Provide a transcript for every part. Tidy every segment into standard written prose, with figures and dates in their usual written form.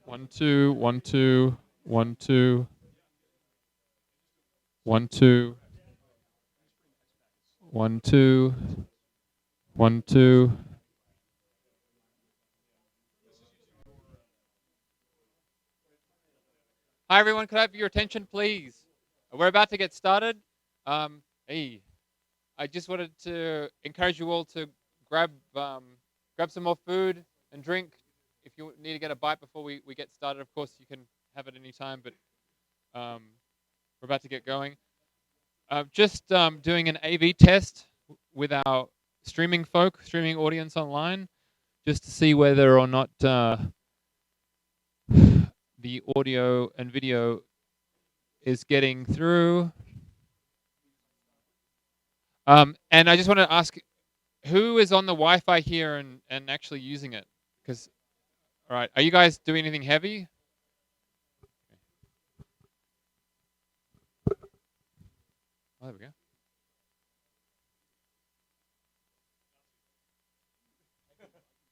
1 2 1 2 1 2 1 2 1 2 1 2. Hi everyone, could I have your attention, please? We're about to get started. Hey, I just wanted to encourage you all to grab some more food and drink. If you need to get a bite before we get started, of course you can have it any time. But we're about to get going. Just doing an AV test with our streaming audience online, just to see whether or not the audio and video is getting through. And I just want to ask, who is on the Wi-Fi here and actually using it? Because, all right, are you guys doing anything heavy? Oh, there we go.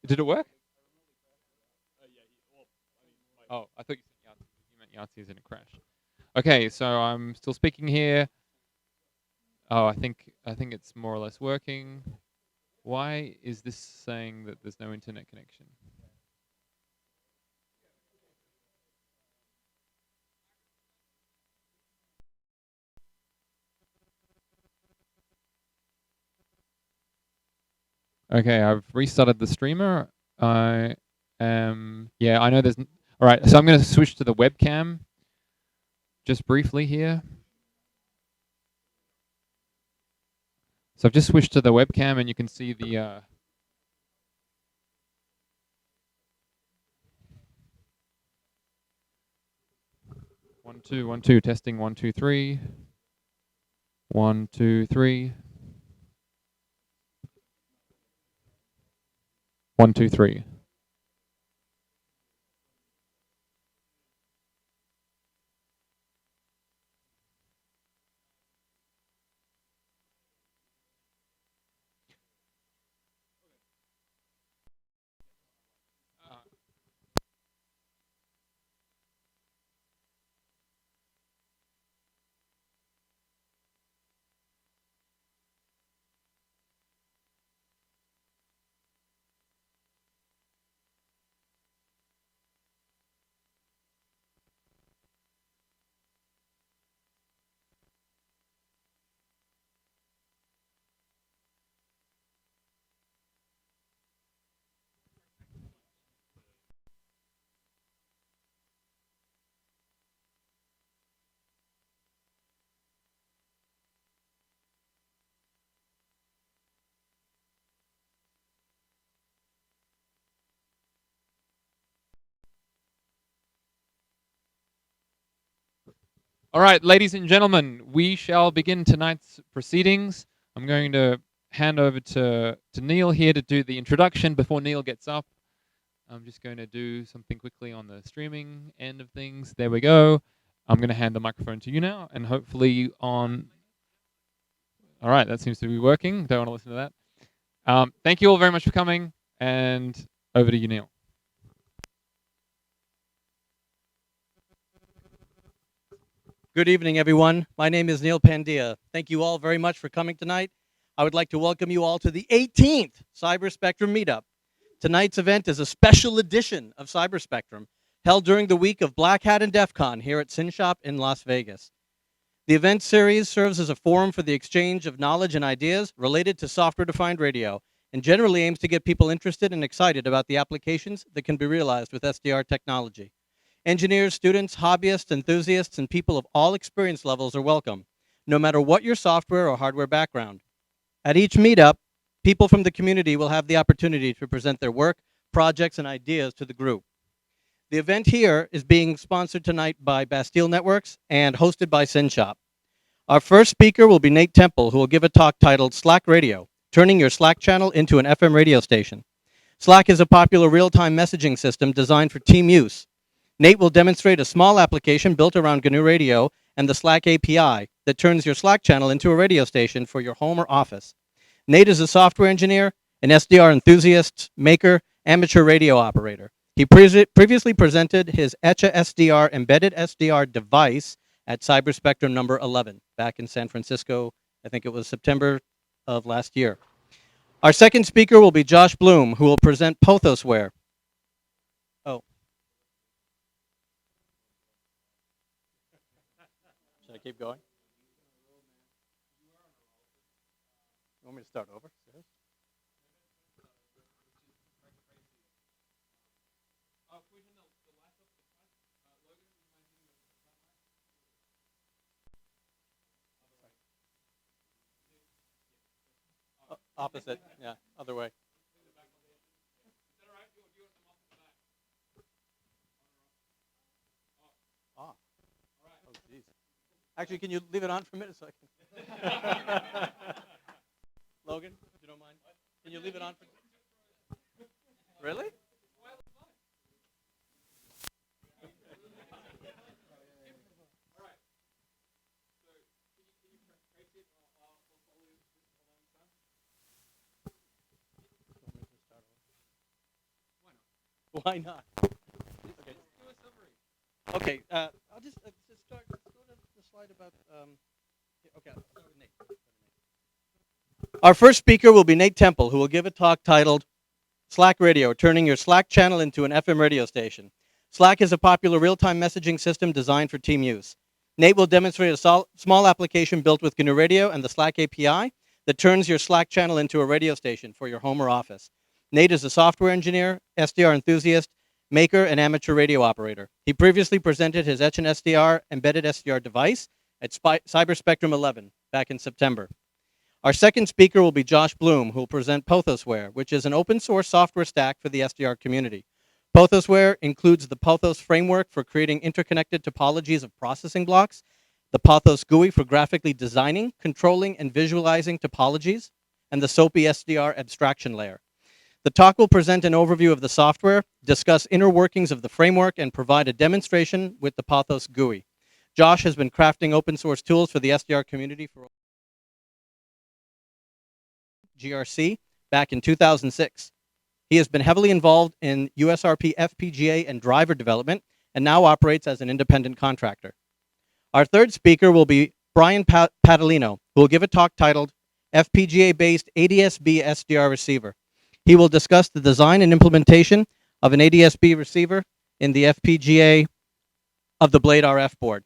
Did it work? Oh, I thought you meant Yahtzee's and it crashed. Okay, so I'm still speaking here. Oh, I think it's more or less working. Why is this saying that there's no internet connection? Okay, I've restarted the streamer. I am, yeah, I know there's, all right, so I'm going to switch to the webcam just briefly here. So I've just switched to the webcam and you can see the, 1 2 1 2 testing 1 2 3 1 2 3 1 2 3. All right, ladies and gentlemen, we shall begin tonight's proceedings. I'm going to hand over to Neil here to do the introduction. Before Neil gets up, I'm just going to do something quickly on the streaming end of things. There we go. I'm going to hand the microphone to you now, and hopefully on... All right, that seems to be working. Don't want to listen to that. Thank you all very much for coming, and over to you, Neil. Good evening, everyone. My name is Neil Pandia. Thank you all very much for coming tonight. I would like to welcome you all to the 18th Cyberspectrum Meetup. Tonight's event is a special edition of Cyberspectrum, held during the week of Black Hat and DEF CON here at SynShop in Las Vegas. The event series serves as a forum for the exchange of knowledge and ideas related to software-defined radio, and generally aims to get people interested and excited about the applications that can be realized with SDR technology. Engineers, students, hobbyists, enthusiasts, and people of all experience levels are welcome, no matter what your software or hardware background. At each meetup, people from the community will have the opportunity to present their work, projects, and ideas to the group. The event here is being sponsored tonight by Bastille Networks and hosted by SynShop. Our first speaker will be Nate Temple, who will give a talk titled Slack Radio, Turning Your Slack Channel into an FM Radio Station. Slack is a popular real-time messaging system designed for team use. Nate will demonstrate a small application built around GNU Radio and the Slack API that turns your Slack channel into a radio station for your home or office. Nate is a software engineer, an SDR enthusiast, maker, amateur radio operator. He previously presented his Etcha SDR embedded SDR device at Cyberspectrum number 11 back in San Francisco. I think it was September of last year. Our second speaker will be Josh Bloom, who will present Pothosware. Oh. Should I keep going? You want me to start over? Opposite, yeah, other way. Ah. Oh, geez. Actually, can you leave it on for a minute so I can? Logan, if you don't mind, can you leave it on for? Really? Why not? Okay. Okay. I'll just start. Let's go to the slide about. Okay. I'll start with Nate. Our first speaker will be Nate Temple, who will give a talk titled "Slack Radio: Turning Your Slack Channel into an FM Radio Station." Slack is a popular real-time messaging system designed for team use. Nate will demonstrate a small application built with GNU Radio and the Slack API that turns your Slack channel into a radio station for your home or office. Nate is a software engineer, SDR enthusiast, maker, and amateur radio operator. He previously presented his Etch and SDR embedded SDR device at Cyberspectrum 11 back in September. Our second speaker will be Josh Bloom, who will present Pothosware, which is an open source software stack for the SDR community. Pothosware includes the Pothos framework for creating interconnected topologies of processing blocks, the Pothos GUI for graphically designing, controlling, and visualizing topologies, and the SOAPy SDR abstraction layer. The talk will present an overview of the software, discuss inner workings of the framework, and provide a demonstration with the Pothos GUI. Josh has been crafting open source tools for the SDR community for GRC back in 2006. He has been heavily involved in USRP FPGA and driver development and now operates as an independent contractor. Our third speaker will be Brian Padalino, who will give a talk titled FPGA-based ADSB SDR receiver. He will discuss the design and implementation of an ADSB receiver in the FPGA of the Blade RF board.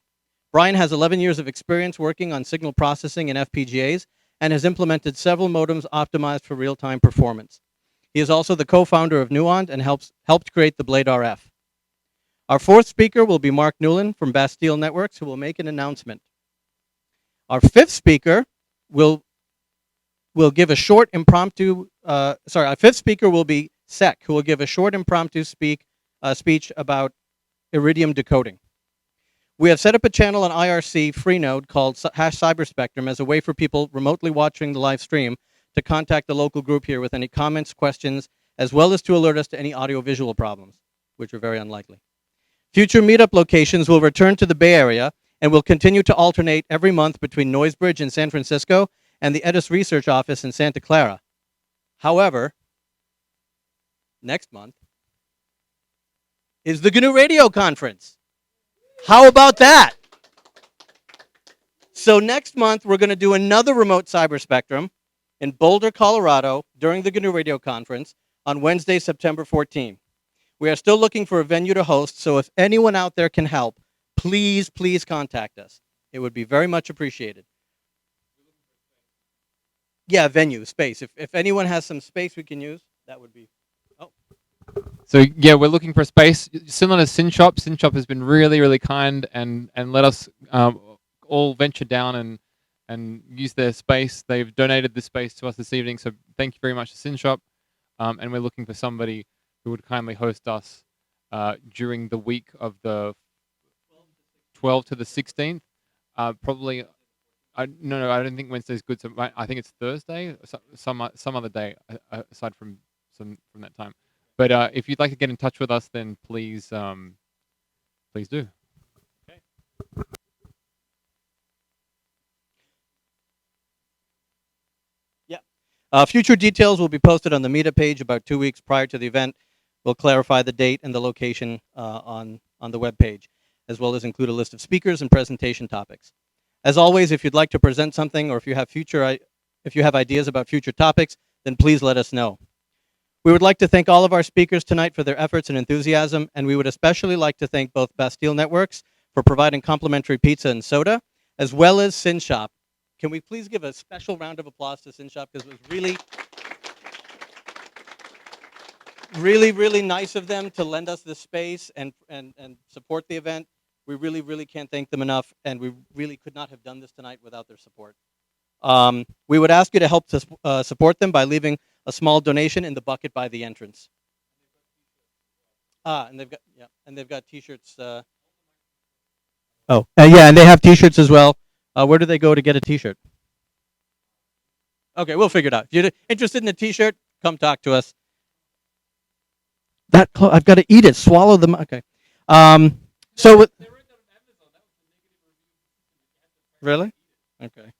Brian has 11 years of experience working on signal processing in FPGAs and has implemented several modems optimized for real-time performance. He is also the co-founder of Nulan and helped create the Blade RF. Our fourth speaker will be Mark Nulan from Bastille Networks, who will make an announcement. Our fifth speaker will give a short impromptu, our fifth speaker will be Sek, who will give a short impromptu speech about Iridium decoding. We have set up a channel on IRC Freenode called #Cyberspectrum as a way for people remotely watching the live stream to contact the local group here with any comments, questions, as well as to alert us to any audio-visual problems, which are very unlikely. Future meetup locations will return to the Bay Area and will continue to alternate every month between Noisebridge in San Francisco and the Edis Research Office in Santa Clara. However, next month is the GNU Radio Conference. How about that? So next month, we're going to do another remote Cyberspectrum in Boulder, Colorado, during the GNU Radio Conference on Wednesday, September 14. We are still looking for a venue to host, so if anyone out there can help, please, please contact us. It would be very much appreciated. Yeah, venue, space. If anyone has some space we can use, that would be. Oh. So yeah, we're looking for space similar to SynShop. SynShop has been really, really kind and let us all venture down and use their space. They've donated the space to us this evening, so thank you very much to SynShop. And we're looking for somebody who would kindly host us during the week of the 12th to the 16th. Probably, no, I don't think Wednesday's good. So I think it's Thursday, some other day aside from that time. But if you'd like to get in touch with us, then please do. Okay. Yeah. Future details will be posted on the Meetup page about 2 weeks prior to the event. We'll clarify the date and the location on the web page, as well as include a list of speakers and presentation topics. As always, if you'd like to present something, or if you have ideas about future topics, then please let us know. We would like to thank all of our speakers tonight for their efforts and enthusiasm, and we would especially like to thank both Bastille Networks for providing complimentary pizza and soda, as well as Sin Shop. Can we please give a special round of applause to Sin Shop, because it was really nice of them to lend us this space and support the event. We really can't thank them enough, and we really could not have done this tonight without their support. We would ask you to help to support them by leaving a small donation in the bucket by the entrance. And they've got T-shirts. And they have T-shirts as well. Where do they go to get a T-shirt? Okay, we'll figure it out. If you're interested in a T-shirt, come talk to us. I've got to eat it. Swallow them. Okay. Really? Okay.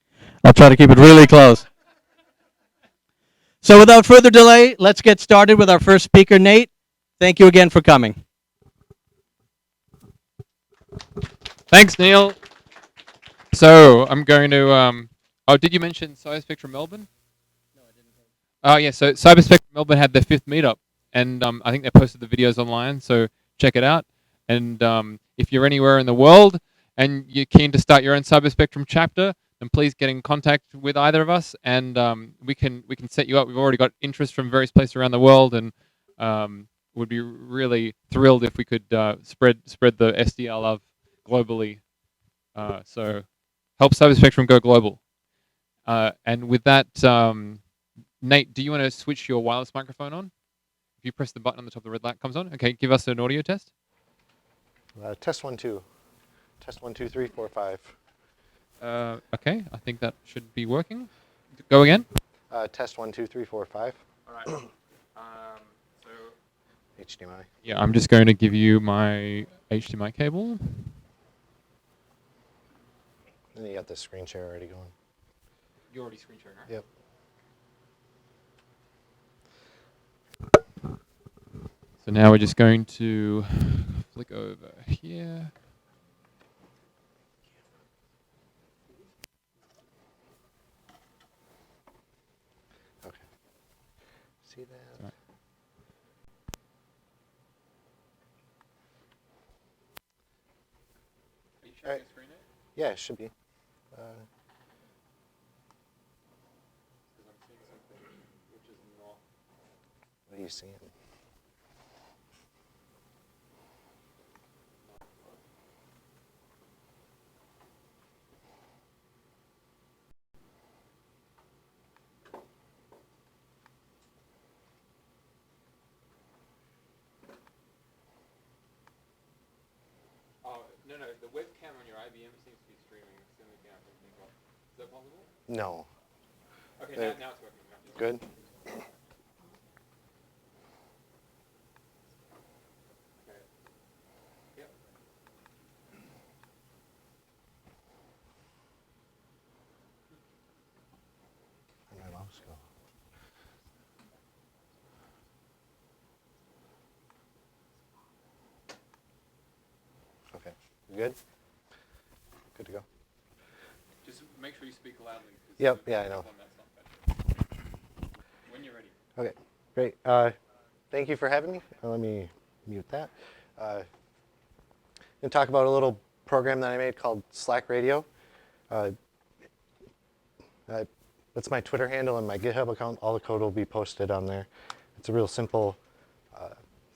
I'll try to keep it really close. So without further delay, let's get started with our first speaker, Nate. Thank you again for coming. Thanks, Neil. So I'm going to. Did you mention Cyberspectrum Melbourne? No, I didn't. Oh yeah. So Cyberspectrum Melbourne had their 5th meetup, and I think they posted the videos online. So check it out. And if you're anywhere in the world and you're keen to start your own Cyberspectrum chapter, then please get in contact with either of us, and we can set you up. We've already got interest from various places around the world, and would be really thrilled if we could spread the SDR love globally. So help Cyberspectrum go global. And with that, Nate, do you want to switch your wireless microphone on? If you press the button on the top, the red light comes on. Okay, give us an audio test. Test 1 2. Test 1 2 3 4 5. Okay, I think that should be working. Go again. Test 1 2 3 4 5. All right. So HDMI. yeah, I'm just going to give you my HDMI cable. And you got the screen share already going. You already screen sharing, right? Yep. So now we're just going to flick over here. Okay. See that? Sorry. Are you sharing the screen? Yeah, it should be. Because I'm seeing something which is not. What are you seeing? No, the webcam on your IBM seems to be streaming. It's the only thing I can think of. Is that possible? No. Okay, now it's working. Good. Okay. Yep. Where'd my mouse go? Okay. You good? Good to go. Just make sure you speak loudly. Yep. Yeah, I know. When you're ready. Okay. Great. Thank you for having me. Let me mute that. I'm going to talk about a little program that I made called Slack Radio. That's my Twitter handle and my GitHub account. All the code will be posted on there. It's a real simple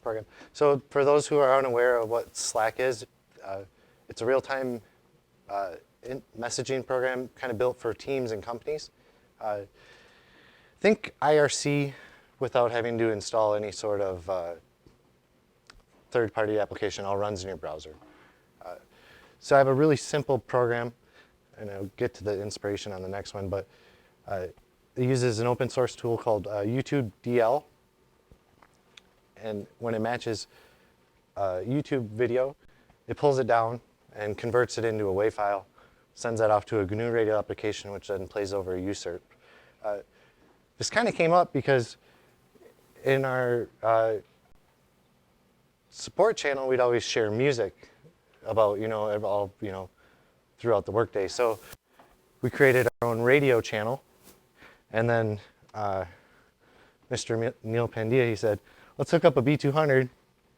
program. So for those who are unaware of what Slack is, it's a real-time messaging program kind of built for teams and companies. Think IRC without having to install any sort of third-party application. All runs in your browser. So I have a really simple program, and I'll get to the inspiration on the next one, but it uses an open source tool called YouTube DL. And when it matches YouTube video, it pulls it down and converts it into a WAV file, sends that off to a GNU radio application, which then plays over a USERP. This kind of came up because in our support channel, we'd always share music about, all, throughout the workday. So we created our own radio channel, and then Mr. Neil Pandia, he said, let's hook up a B200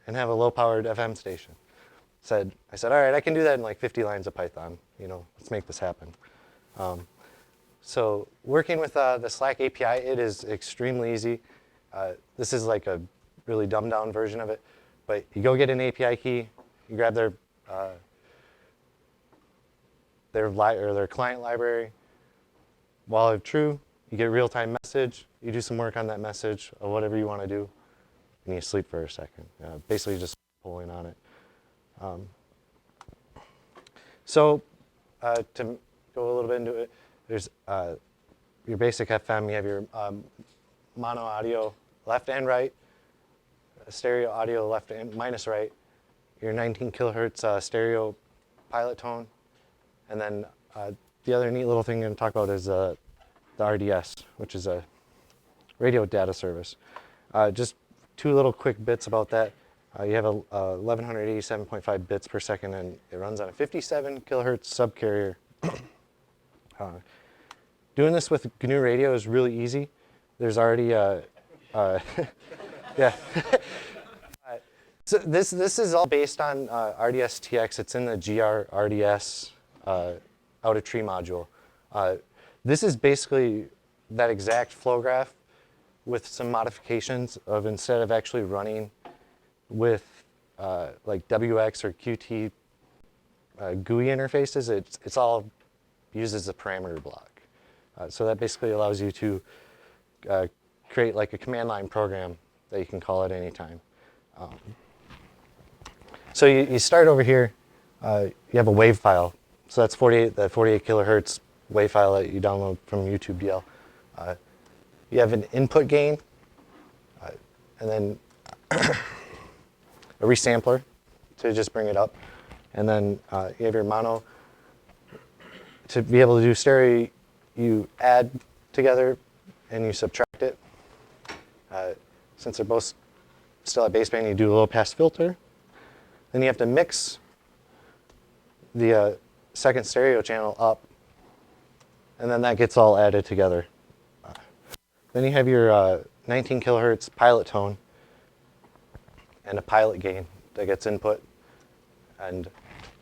and have a low-powered FM station. I said, all right, I can do that in like 50 lines of Python. Let's make this happen. So working with the Slack API, it is extremely easy. This is like a really dumbed-down version of it. But you go get an API key, you grab their client library. While true, you get a real-time message. You do some work on that message or whatever you want to do, and you sleep for a second. Basically, just pulling on it. So to go a little bit into it, there's your basic FM. You have your mono audio left and right, stereo audio left and minus right, your 19 kilohertz stereo pilot tone, and then the other neat little thing I'm going to talk about is the RDS, which is a radio data service. Just two little quick bits about that. You have a 1187.5 bits per second, and it runs on a 57 kilohertz subcarrier. Doing this with GNU Radio is really easy. There's already yeah. So this is all based on RDS TX. It's in the GR RDS out of tree module. This is basically that exact flow graph with some modifications of instead of actually running with like WX or Qt GUI interfaces, it's all uses a parameter block. So that basically allows you to create like a command line program that you can call at any time. So you start over here, you have a WAV file. So that's 48 kilohertz WAV file that you download from YouTube DL. You have an input gain, and then a resampler to just bring it up. And then you have your mono. To be able to do stereo, you add together and you subtract it. Since they're both still at baseband, you do a low pass filter. Then you have to mix the second stereo channel up, and then that gets all added together. Then you have your 19 kilohertz pilot tone and a pilot gain that gets input. And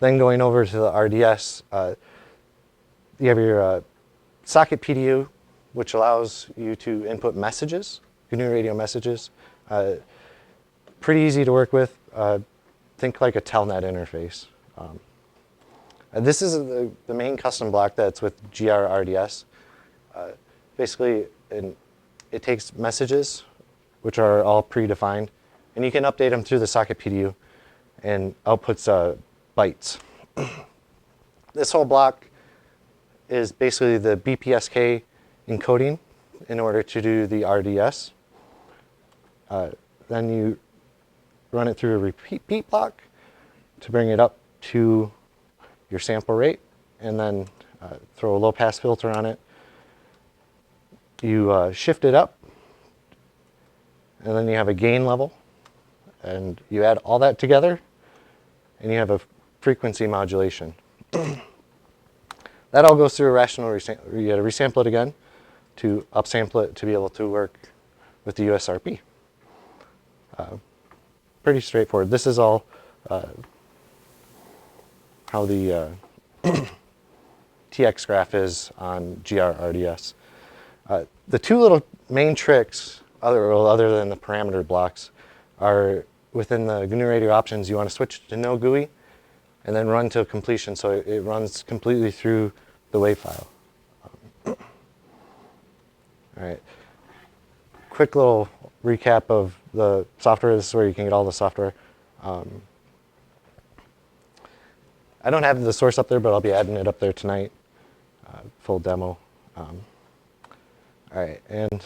then going over to the RDS, you have your socket PDU, which allows you to input messages, GNU Radio messages. Pretty easy to work with. Think like a telnet interface. This is the main custom block that's with GR RDS. Basically, it takes messages, which are all predefined, and you can update them through the socket PDU, and outputs bytes. This whole block is basically the BPSK encoding in order to do the RDS. Then you run it through a repeat block to bring it up to your sample rate, and then throw a low pass filter on it. You shift it up, and then you have a gain level, and you add all that together, and you have a frequency modulation. That all goes through a rational resample. You got to resample it again to upsample it to be able to work with the USRP. Pretty straightforward. This is all how the TX graph is on GR RDS. The two little main tricks, other than the parameter blocks, are within the GNU Radio options. You want to switch to no GUI, and then run to completion, so it runs completely through the WAV file. All right. Quick little recap of the software. This is where you can get all the software. I don't have the source up there, but I'll be adding it up there tonight. Full demo. All right, and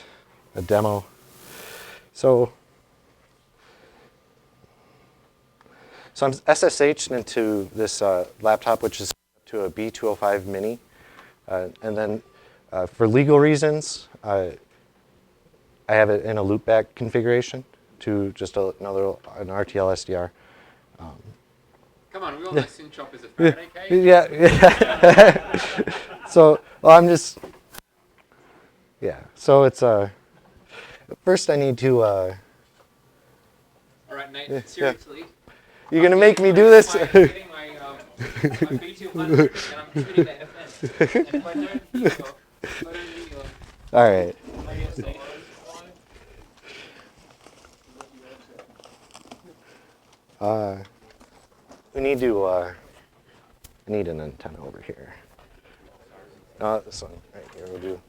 a demo. So I'm SSH'd into this laptop, which is to a B205 Mini. And then for legal reasons, I have it in a loopback configuration to just an RTL SDR. Come on, we all know Synchop is a Faraday cage. Yeah. So well, I'm just. Yeah. So it's first I need to. All right, Nate. Seriously. You're gonna make me do this. I'm getting my B200 and I'm shooting the FN. And if I don't meet your, All right. We need to. I need an antenna over here. This one right here will do.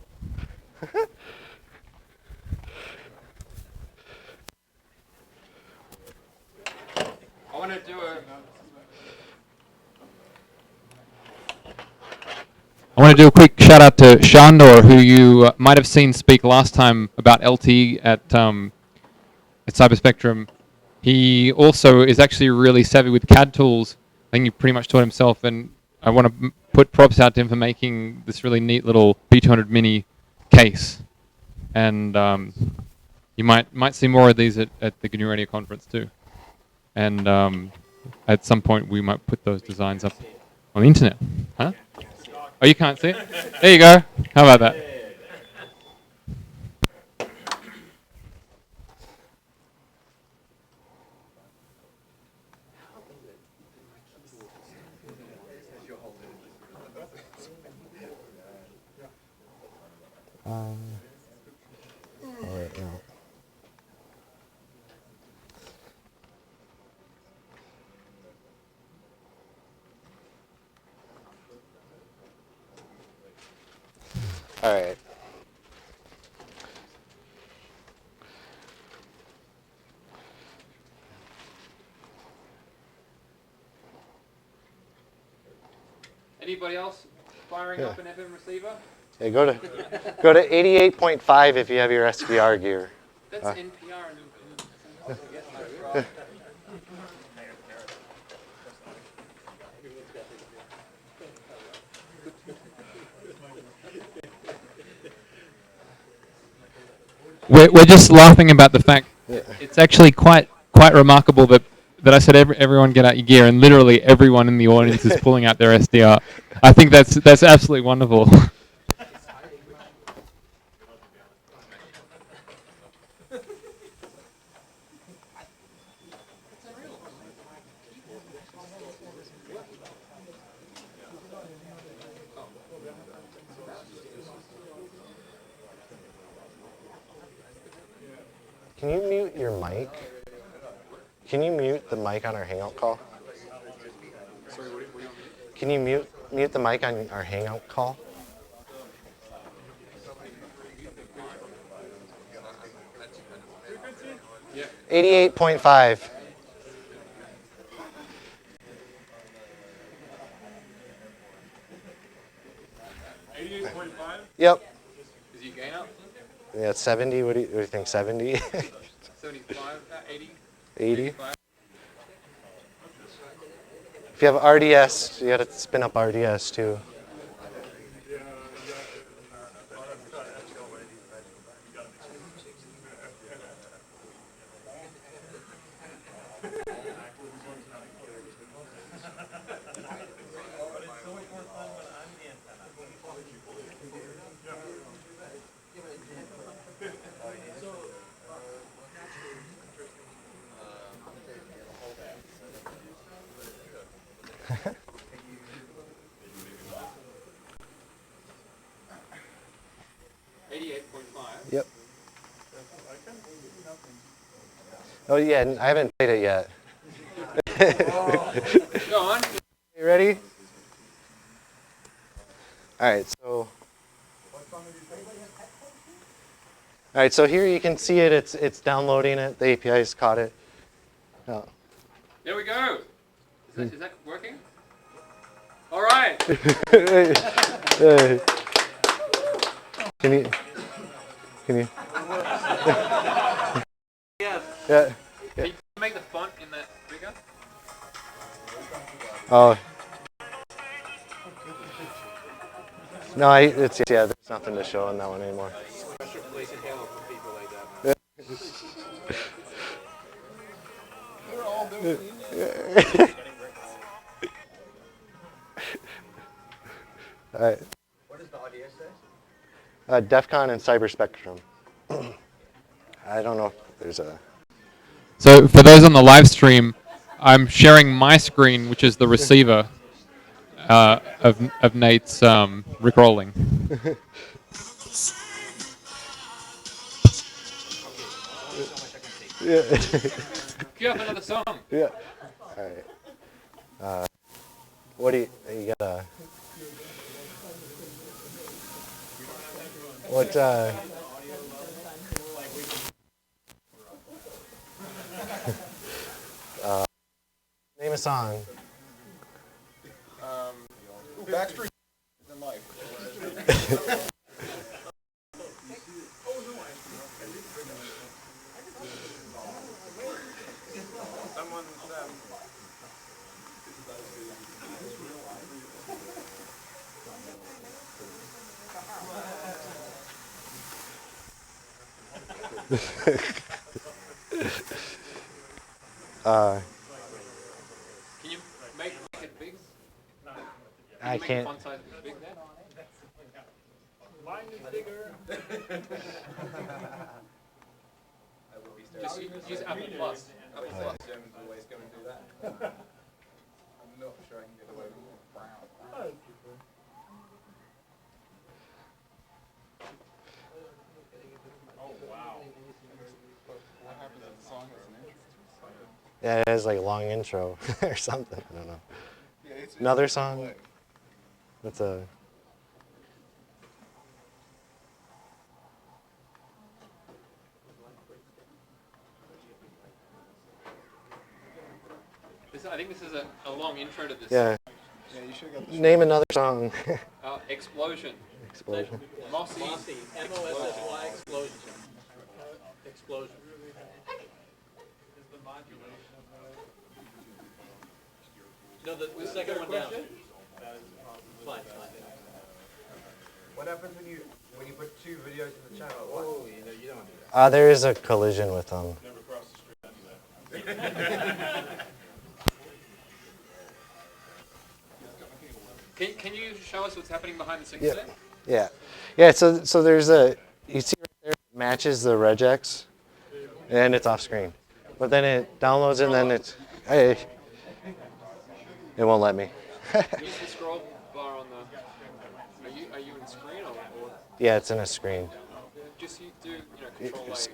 I want to do a quick shout out to Shandor, who you might have seen speak last time about LTE at Cyberspectrum. He also is actually really savvy with CAD tools. I think he pretty much taught himself, and I want to put props out to him for making this really neat little B200 mini case. And you might see more of these at the GNU Radio conference too. And at some point we might put those designs up on the internet. Huh? Oh, you can't see it? There you go. How about that? All right, now. All right. Anybody else firing up an FM receiver? Yeah, go to 88.5 if you have your SVR gear. That's NPR. We're just laughing about the fact it's actually quite remarkable that I said everyone get out your gear, and literally everyone in the audience is pulling out their SDR. I think that's absolutely wonderful. Can you mute your mic? Can you mute the mic on our Hangout call? Can you mute the mic on our Hangout call? Yeah. 88.5. Yep. Is your gain up? Yeah, it's 70. What do you think? 70? 75, 80? 80? If you have RDS, you got to spin up RDS too. Yep. Oh yeah, I haven't played it yet. Go on. You ready? All right, so. All right, so here you can see it. It's downloading it. The API's caught it. Oh. There we go. Is that working? All right. Can you? Yes. Yeah. Can you make the font in that bigger? Oh. No, there's nothing to show on that one anymore. All right. What does the audio say? DEF CON and Cyberspectrum. I don't know if there's a... So for those on the live stream, I'm sharing my screen, which is the receiver of Nate's Rickrolling. Yeah. Cue up another song. Yeah. All right. What do you got? What? Name a song. Backstreet in life. Can you make it big? I can't. Font size big there? Mine is bigger. Just use Apple Plus. Apple Plus. Germans always go and do that. I'm not sure I can get away with brown. Oh, wow. What happens if the song has an intro? Yeah, it has like a long intro or something. I don't know. Yeah, it's Another song. That's a. I think this is a long intro to this. Yeah. Yeah, you should have got the Name another song. Explosion. Explosion. Mossy. M-O-S-S-Y explosion. Explosion. No, the second one down. Fine. What happens when you put two videos in the channel? What? You don't do that. There is a collision with them. Can you show us what's happening behind the scenes Yeah. there? Yeah. Yeah. So there's a, you see right there, it matches the regex, and it's off screen, but then it downloads and then it's, hey, it won't let me. Use the scroll bar on the. Are you in screen or Yeah, it's in a screen. just you do Control It's- A,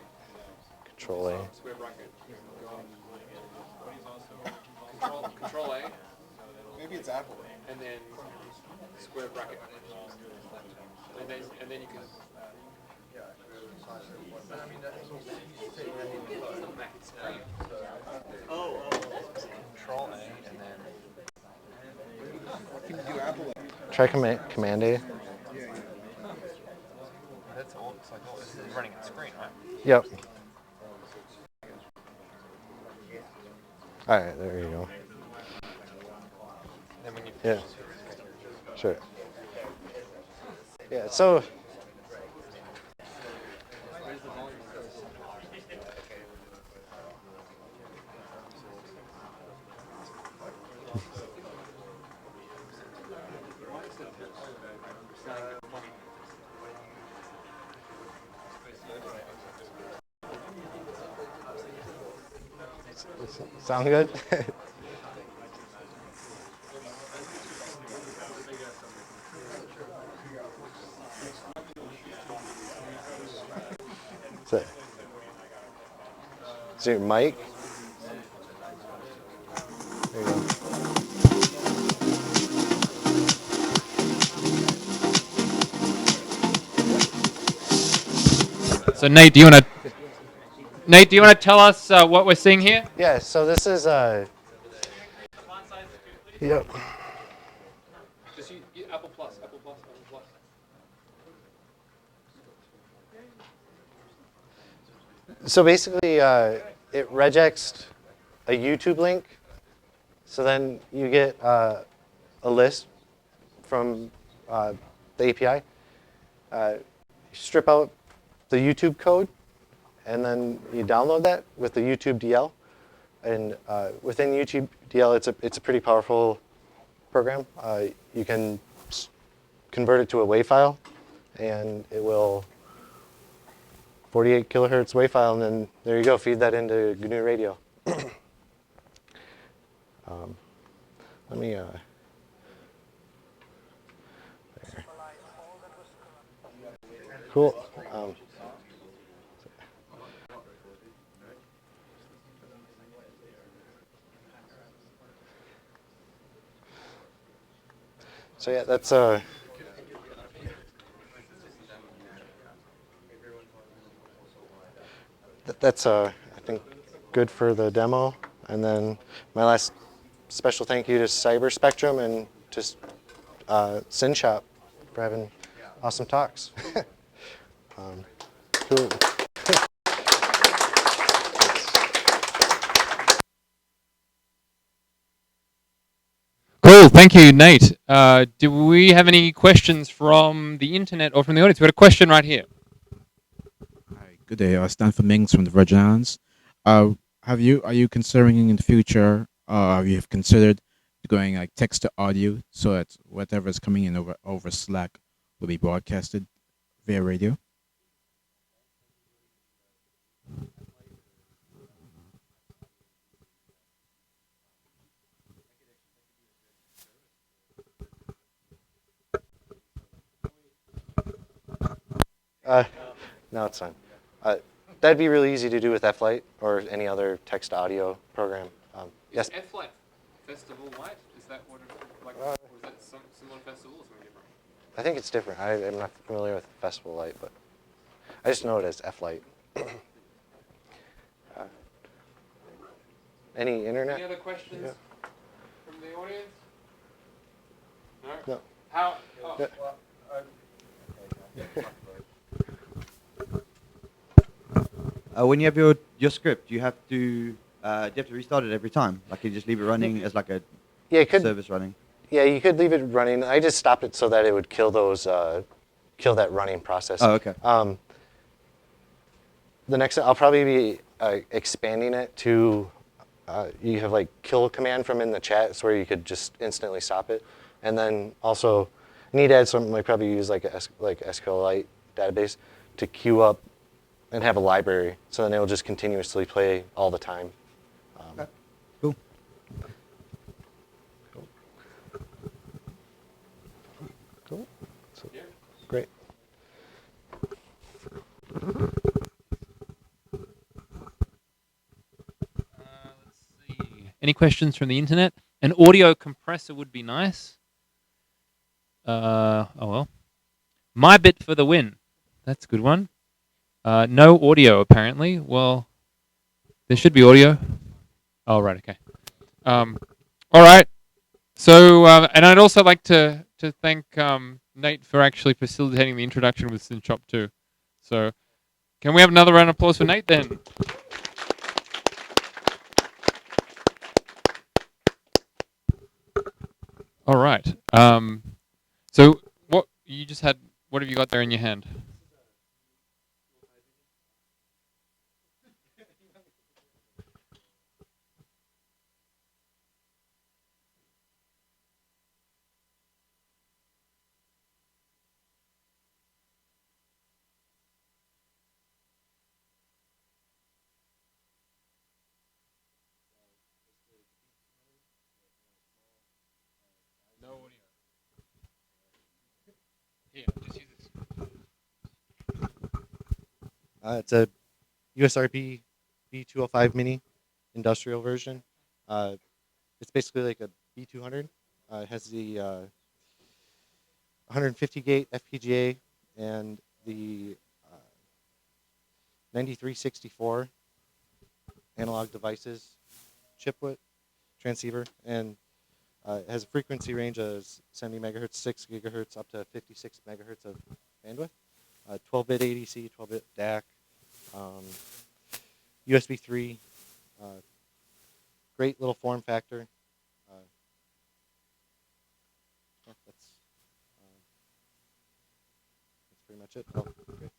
Control A. square bracket. Control A, Maybe it's Apple. and then square bracket, and then you can. Mac, it's free. Control A and then. Can you do Apple? Try Command A. That's all. It's like this is running on screen, right? Yep. All right, there you go. Then when you Yeah. Sure. Yeah. So. Sound good? Is it your mic? There you go. So Nate, do you want to tell us what we're seeing here? Yeah. So this is Yep. Just use Apple Plus, Apple Plus, Apple Plus. So basically, it regexed a YouTube link. So then you get a list from the API. You strip out the YouTube code, and then you download that with the YouTube DL. And within YouTube DL, it's a pretty powerful program. You can convert it to a WAV file, and it will 48 kilohertz WAV file, and then there you go. Feed that into GNU Radio. Let me. There. Cool. So yeah, that's that's I think good for the demo. And then my last special thank you to Cyberspectrum and to SynShop for having awesome talks. Cool. Cool. Thank you, Nate. Do we have any questions from the internet or from the audience? We got a question right here. Hi, good day. Stanford Mings from the Virgin Islands. Are you considering in the future, have you considered going like text to audio so that whatever is coming in over Slack will be broadcasted via radio? No, it's fine. That'd be really easy to do with F-Lite or any other text to audio program. Yes. F-Lite Festival Light? Is that what it's like? Or is that some similar festival or something different? I think it's different. I'm not familiar with Festival Light, but I just know it as F-Lite. Any internet? Any other questions Yeah. from the audience? No? No. How? Oh. Yeah. When you have your script, you have to restart it every time. Like you just leave it running as like a Yeah, it could. service running. Yeah, you could leave it running. I just stopped it so that it would kill those, kill that running process. Oh, okay. The next, I'll probably be expanding it to. You have like kill command from in the chat, so where you could just instantly stop it, and then also need to add something like probably use like SQLite database to queue up and have a library, so then it will just continuously play all the time. Okay. Cool. Cool. So, great. Let's see. Any questions from the internet? An audio compressor would be nice. Oh well. My bit for the win. That's a good one. No audio apparently. Well, there should be audio. Oh right, okay. All right. So, and I'd also like to thank Nate for actually facilitating the introduction with SynShop too. So, can we have another round of applause for Nate then? All right. So what you just had? What have you got there in your hand? No audio. Here, just use this. It's a USRP B205 mini industrial version. It's basically like a B200. It has the 150 gate FPGA and the 9364 analog devices chiplet transceiver, and it has a frequency range of 70 megahertz, 6 gigahertz, up to 56 megahertz of bandwidth. 12-bit ADC, 12-bit DAC, USB 3, great little form factor. Yeah, that's pretty much it. Oh, great.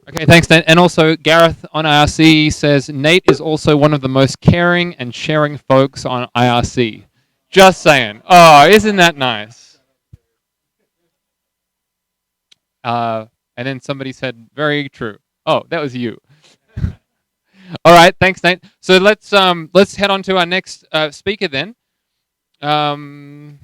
Okay, thanks, Nate. And also, Gareth on IRC says Nate is also one of the most caring and sharing folks on IRC. Just saying. Oh, isn't that nice? And then somebody said, very true. Oh, that was you. All right, thanks, Nate. So let's head on to our next speaker then. Um,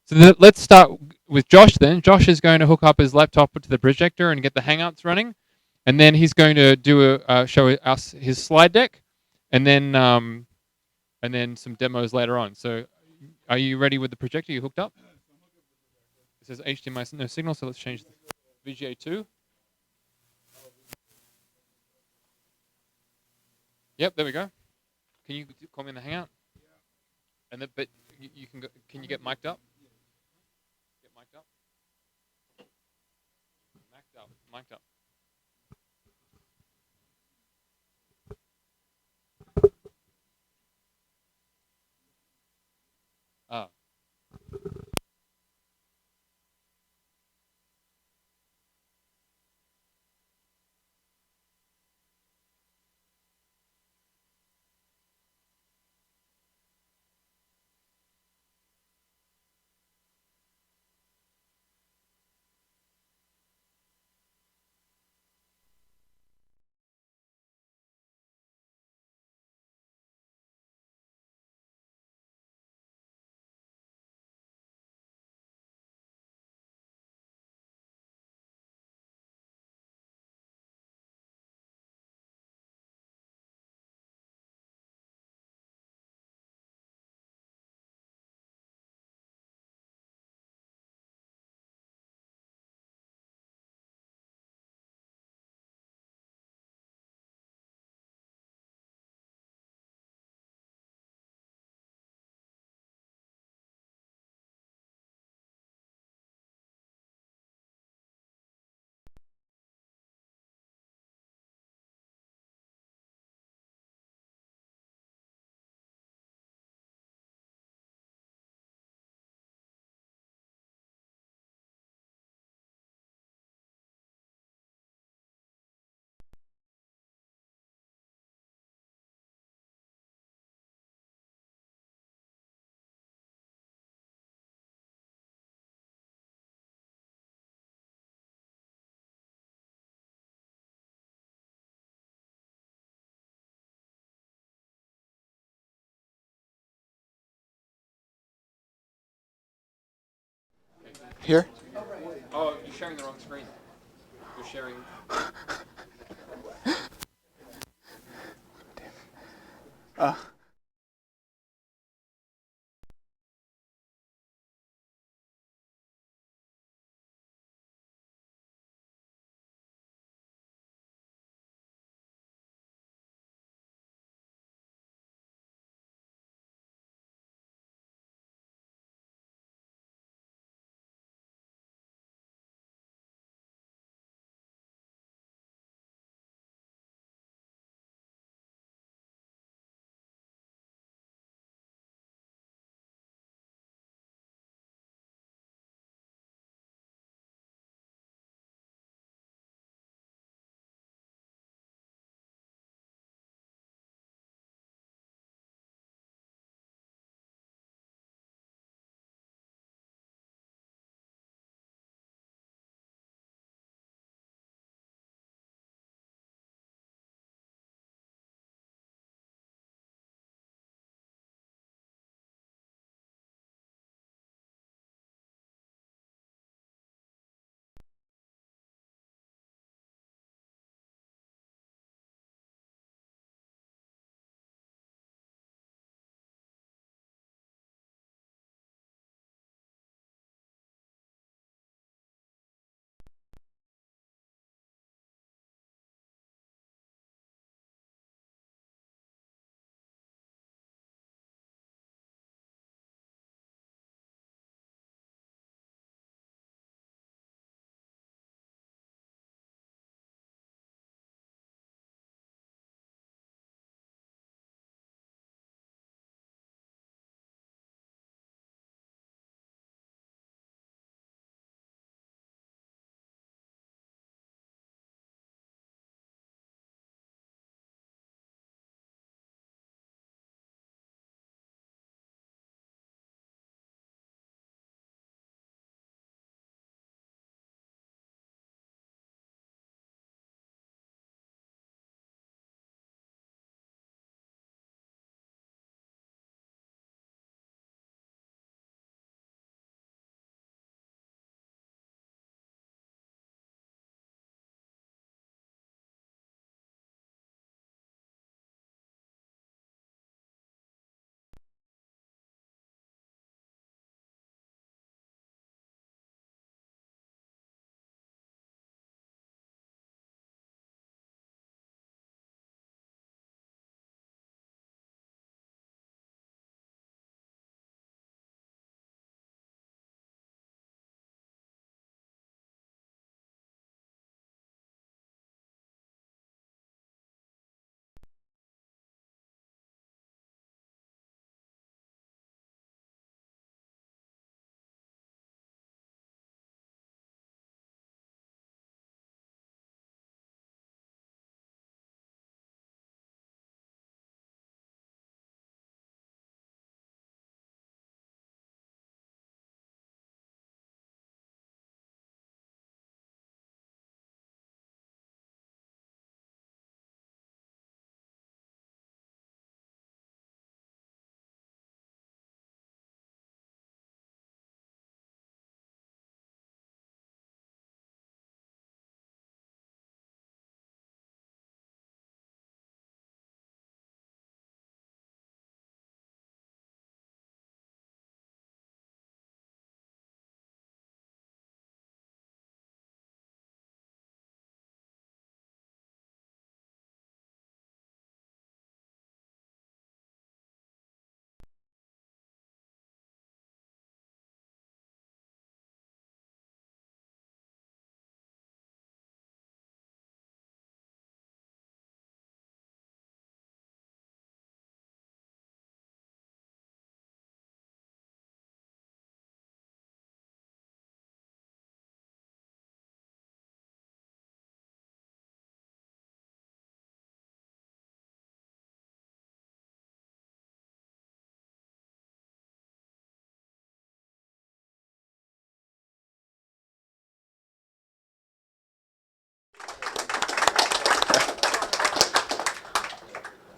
So let's start with Josh then. Josh is going to hook up his laptop to the projector and get the Hangouts running, and then he's going to do show us his slide deck, and then some demos later on. So, are you ready with the projector? You hooked up? It says HDMI no signal, so let's change the VGA 2. Yep, there we go. Can you call me in the Hangout? And then, but you can go, can you get mic'd up? Get mic'd up. Mic'd up. Mic'd up. Oh. Here? Oh, you're sharing the wrong screen. You're sharing.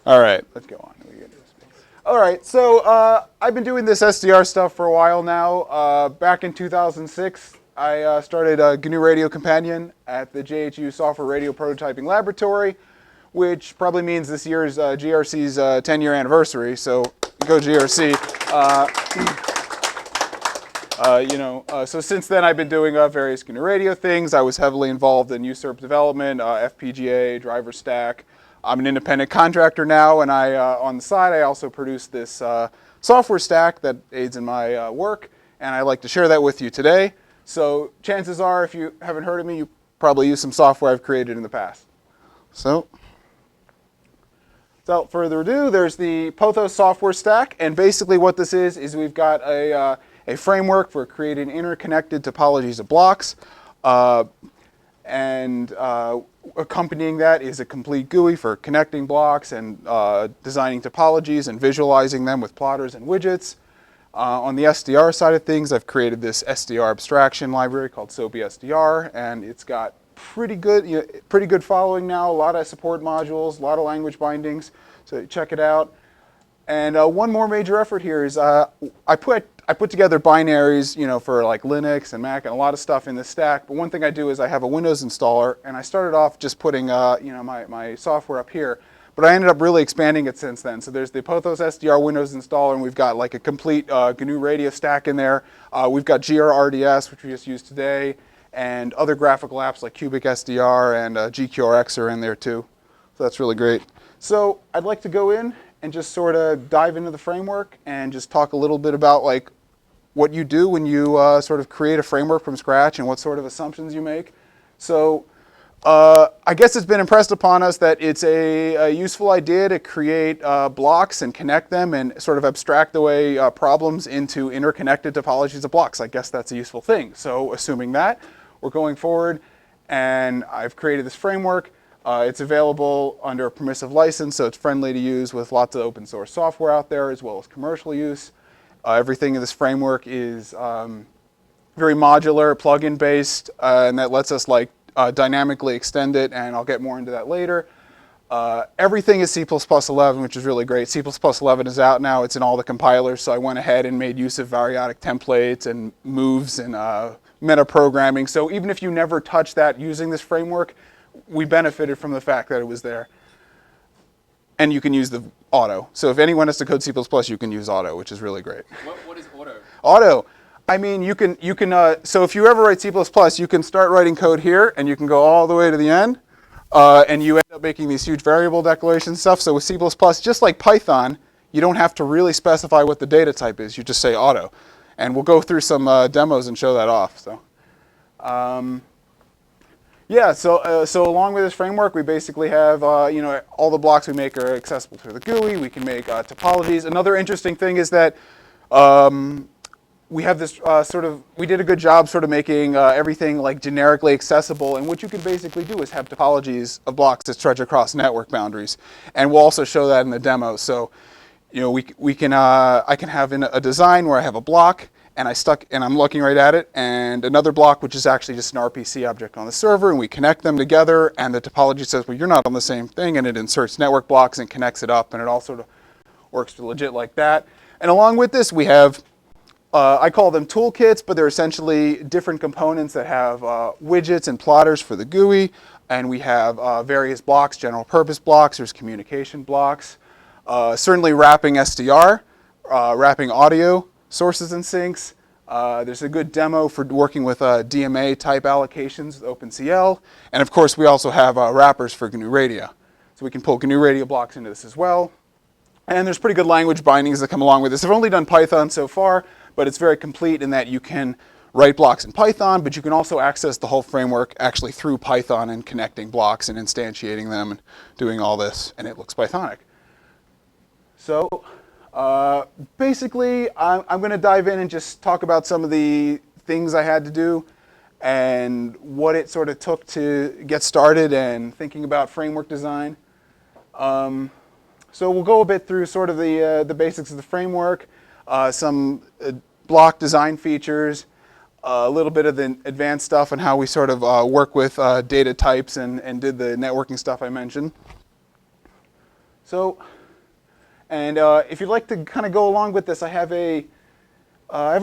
All right, let's go on. All right, so I've been doing this SDR stuff for a while now. Back in 2006, I started GNU Radio Companion at the JHU Software Radio Prototyping Laboratory, which probably means this year is GRC's 10-year anniversary, so go GRC. So since then I've been doing various GNU Radio things. I was heavily involved in USERP development, FPGA, driver stack. I'm an independent contractor now, and on the side I also produce this software stack that aids in my work, and I'd like to share that with you today. So chances are, if you haven't heard of me, you probably use some software I've created in the past. So without further ado, there's the Pothos software stack, and basically what this is we've got a framework for creating interconnected topologies of blocks, and accompanying that is a complete GUI for connecting blocks and designing topologies and visualizing them with plotters and widgets. On the SDR side of things, I've created this SDR abstraction library called SOAP-SDR, and it's got pretty good following now. A lot of support modules, a lot of language bindings, so check it out. And one more major effort here is I put together binaries, for like Linux and Mac and a lot of stuff in this stack. But one thing I do is I have a Windows installer, and I started off just putting, my software up here. But I ended up really expanding it since then. So there's the Pothos SDR Windows installer, and we've got like a complete GNU Radio stack in there. We've got GRRDS, which we just used today, and other graphical apps like Cubic SDR and GQRX are in there too. So that's really great. So I'd like to go in and just sort of dive into the framework and just talk a little bit about like what you do when you sort of create a framework from scratch and what sort of assumptions you make. So I guess it's been impressed upon us that it's a useful idea to create blocks and connect them and sort of abstract away problems into interconnected topologies of blocks. I guess that's a useful thing. So assuming that, we're going forward, and I've created this framework. It's available under a permissive license, so it's friendly to use with lots of open source software out there as well as commercial use. Everything in this framework is very modular, plugin based, and that lets us dynamically extend it, and I'll get more into that later. Everything is C++11, which is really great. C++11 is out now. It's in all the compilers, so I went ahead and made use of variadic templates and moves and meta programming. So even if you never touch that using this framework, we benefited from the fact that it was there. And you can use the auto. So if anyone has to code C++, you can use auto, which is really great. What is auto? Auto. I mean, so if you ever write C++, you can start writing code here, and you can go all the way to the end, and you end up making these huge variable declaration stuff. So with C++, just like Python, you don't have to really specify what the data type is. You just say auto. And we'll go through some demos and show that off. So. Yeah, so along with this framework, we basically have, all the blocks we make are accessible through the GUI. We can make topologies. Another interesting thing is that we have this we did a good job sort of making everything like generically accessible. And what you can basically do is have topologies of blocks that stretch across network boundaries. And we'll also show that in the demo. So, I can have a design where I have a block, and I'm looking right at it, and another block which is actually just an RPC object on the server, and we connect them together, and the topology says, well, you're not on the same thing, and it inserts network blocks and connects it up, and it all sort of works legit like that. And along with this, we have, I call them toolkits, but they're essentially different components that have widgets and plotters for the GUI, and we have various blocks, general purpose blocks, there's communication blocks, certainly wrapping SDR, wrapping audio, sources and syncs. There's a good demo for working with DMA type allocations with OpenCL. And of course, we also have wrappers for GNU Radio. So we can pull GNU Radio blocks into this as well. And there's pretty good language bindings that come along with this. I've only done Python so far, but it's very complete in that you can write blocks in Python, but you can also access the whole framework actually through Python and connecting blocks and instantiating them and doing all this, and it looks Pythonic. So basically, I'm going to dive in and just talk about some of the things I had to do and what it sort of took to get started and thinking about framework design. So we'll go a bit through sort of the basics of the framework, some block design features, a little bit of the advanced stuff and how we sort of work with data types and did the networking stuff I mentioned. So And if you'd like to kind of go along with this, I have a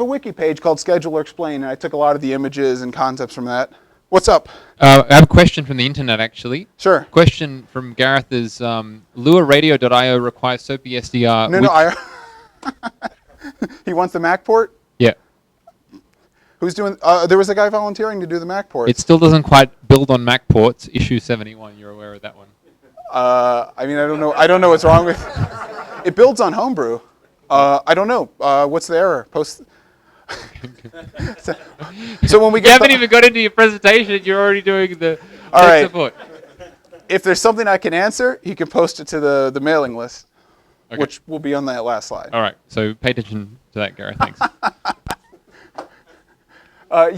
wiki page called Scheduler Explain, and I took a lot of the images and concepts from that. What's up? I have a question from the internet, actually. Sure. Question from Gareth is, LuraRadio.io requires SOAP SDR. No, he wants the Mac port? Yeah. Who's doing, there was a guy volunteering to do the Mac port. It still doesn't quite build on Mac ports, issue 71, you're aware of that one. I mean, I don't know what's wrong with it. Builds on Homebrew. I don't know. What's the error? Post. So when we You get haven't even got into your presentation, you're already doing the All tech right. support. If there's something I can answer, he can post it to the mailing list, Okay. which will be on that last slide. All right, so pay attention to that, Gareth, thanks.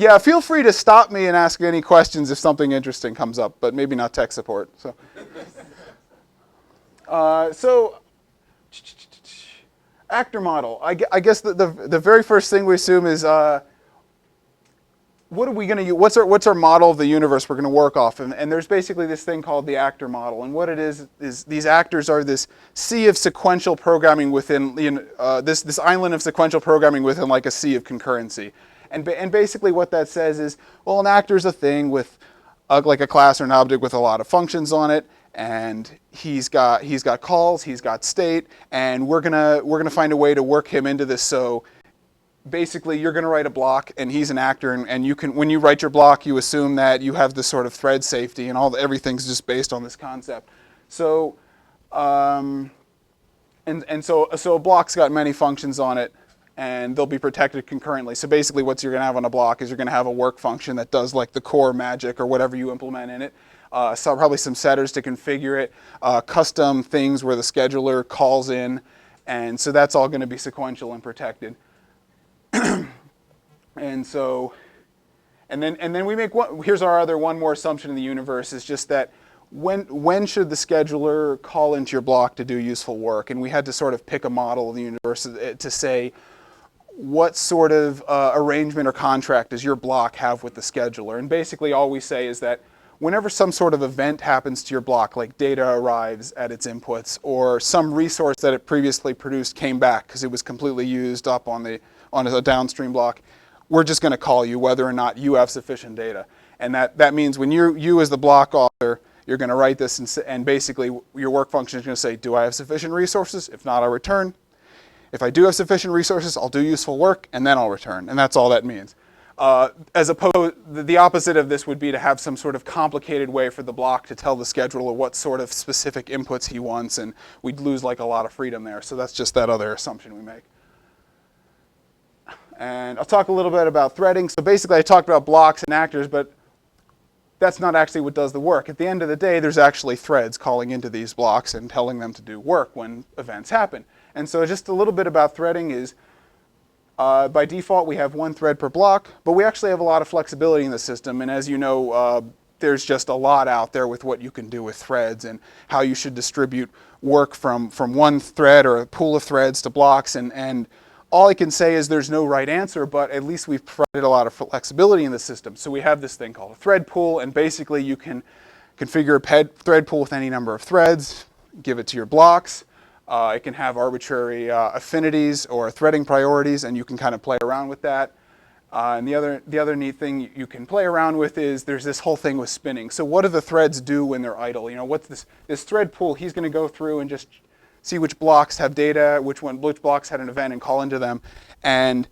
Yeah, feel free to stop me and ask any questions if something interesting comes up, but maybe not tech support. So, actor model. I guess the very first thing we assume is what are we going to use? What's our model of the universe we're going to work off? And there's basically this thing called the actor model. And what it is these actors are this sea of sequential programming within this island of sequential programming within like a sea of concurrency. And basically what that says is, well, an actor is a thing with like a class or an object with a lot of functions on it, and he's got calls, he's got state, and we're gonna find a way to work him into this. So basically, you're gonna write a block, and he's an actor, and you can, when you write your block, you assume that you have this sort of thread safety, and everything's just based on this concept. So so a block's got many functions on it, and they'll be protected concurrently. So basically what you're going to have on a block is you're going to have a work function that does like the core magic or whatever you implement in it. So probably some setters to configure it, custom things where the scheduler calls in, and so that's all going to be sequential and protected. And then we make here's our other one more assumption in the universe is just that when should the scheduler call into your block to do useful work? And we had to sort of pick a model of the universe to say, what sort of arrangement or contract does your block have with the scheduler? And basically all we say is that whenever some sort of event happens to your block, like data arrives at its inputs, or some resource that it previously produced came back because it was completely used up on a downstream block, we're just going to call you whether or not you have sufficient data. And that means when you as the block author, you're going to write this and basically your work function is going to say, do I have sufficient resources? If not, I'll return. If I do have sufficient resources, I'll do useful work, and then I'll return. And that's all that means. As opposed, the opposite of this would be to have some sort of complicated way for the block to tell the scheduler what sort of specific inputs he wants, and we'd lose like a lot of freedom there. So that's just that other assumption we make. And I'll talk a little bit about threading. So basically I talked about blocks and actors, but that's not actually what does the work. At the end of the day, there's actually threads calling into these blocks and telling them to do work when events happen. And so just a little bit about threading is, by default, we have one thread per block, but we actually have a lot of flexibility in the system. And as you know, there's just a lot out there with what you can do with threads and how you should distribute work from one thread or a pool of threads to blocks. And all I can say is there's no right answer, but at least we've provided a lot of flexibility in the system. So we have this thing called a thread pool, and basically you can configure a thread pool with any number of threads, give it to your blocks. It can have arbitrary affinities or threading priorities, and you can kind of play around with that. And the other neat thing you can play around with is there's this whole thing with spinning. So what do the threads do when they're idle? You know, what's this thread pool? He's going to go through and just see which blocks have data, which blocks had an event, and call into them. And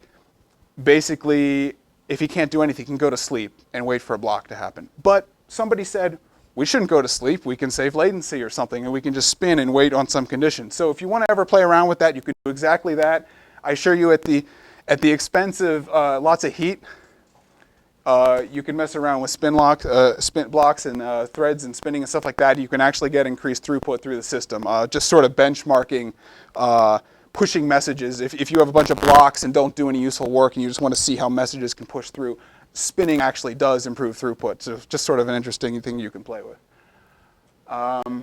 basically, if he can't do anything, he can go to sleep and wait for a block to happen. But somebody said, we shouldn't go to sleep. We can save latency or something, and we can just spin and wait on some condition. So if you want to ever play around with that, you can do exactly that. I assure you, at the expense of lots of heat, you can mess around with spin blocks and threads and spinning and stuff like that. You can actually get increased throughput through the system. Just sort of benchmarking, pushing messages. If you have a bunch of blocks and don't do any useful work, and you just want to see how messages can push through, spinning actually does improve throughput. So just sort of an interesting thing you can play with. I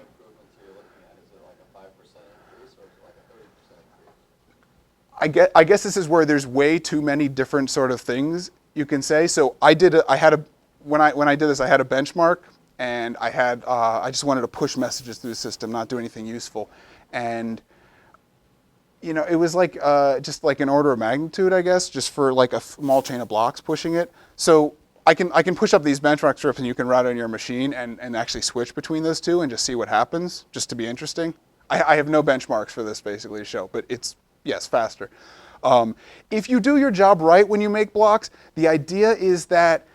guess this is where there's way too many different sort of things you can say. So when I did this, I had a benchmark, and I just wanted to push messages through the system, not do anything useful. And you know, it was like just like an order of magnitude, I guess, just for like a small chain of blocks pushing it. So I can push up these benchmark strips and you can run it on your machine and actually switch between those two and just see what happens, just to be interesting. I have no benchmarks for this basically to show, but it's, yes, faster. If you do your job right when you make blocks, the idea is that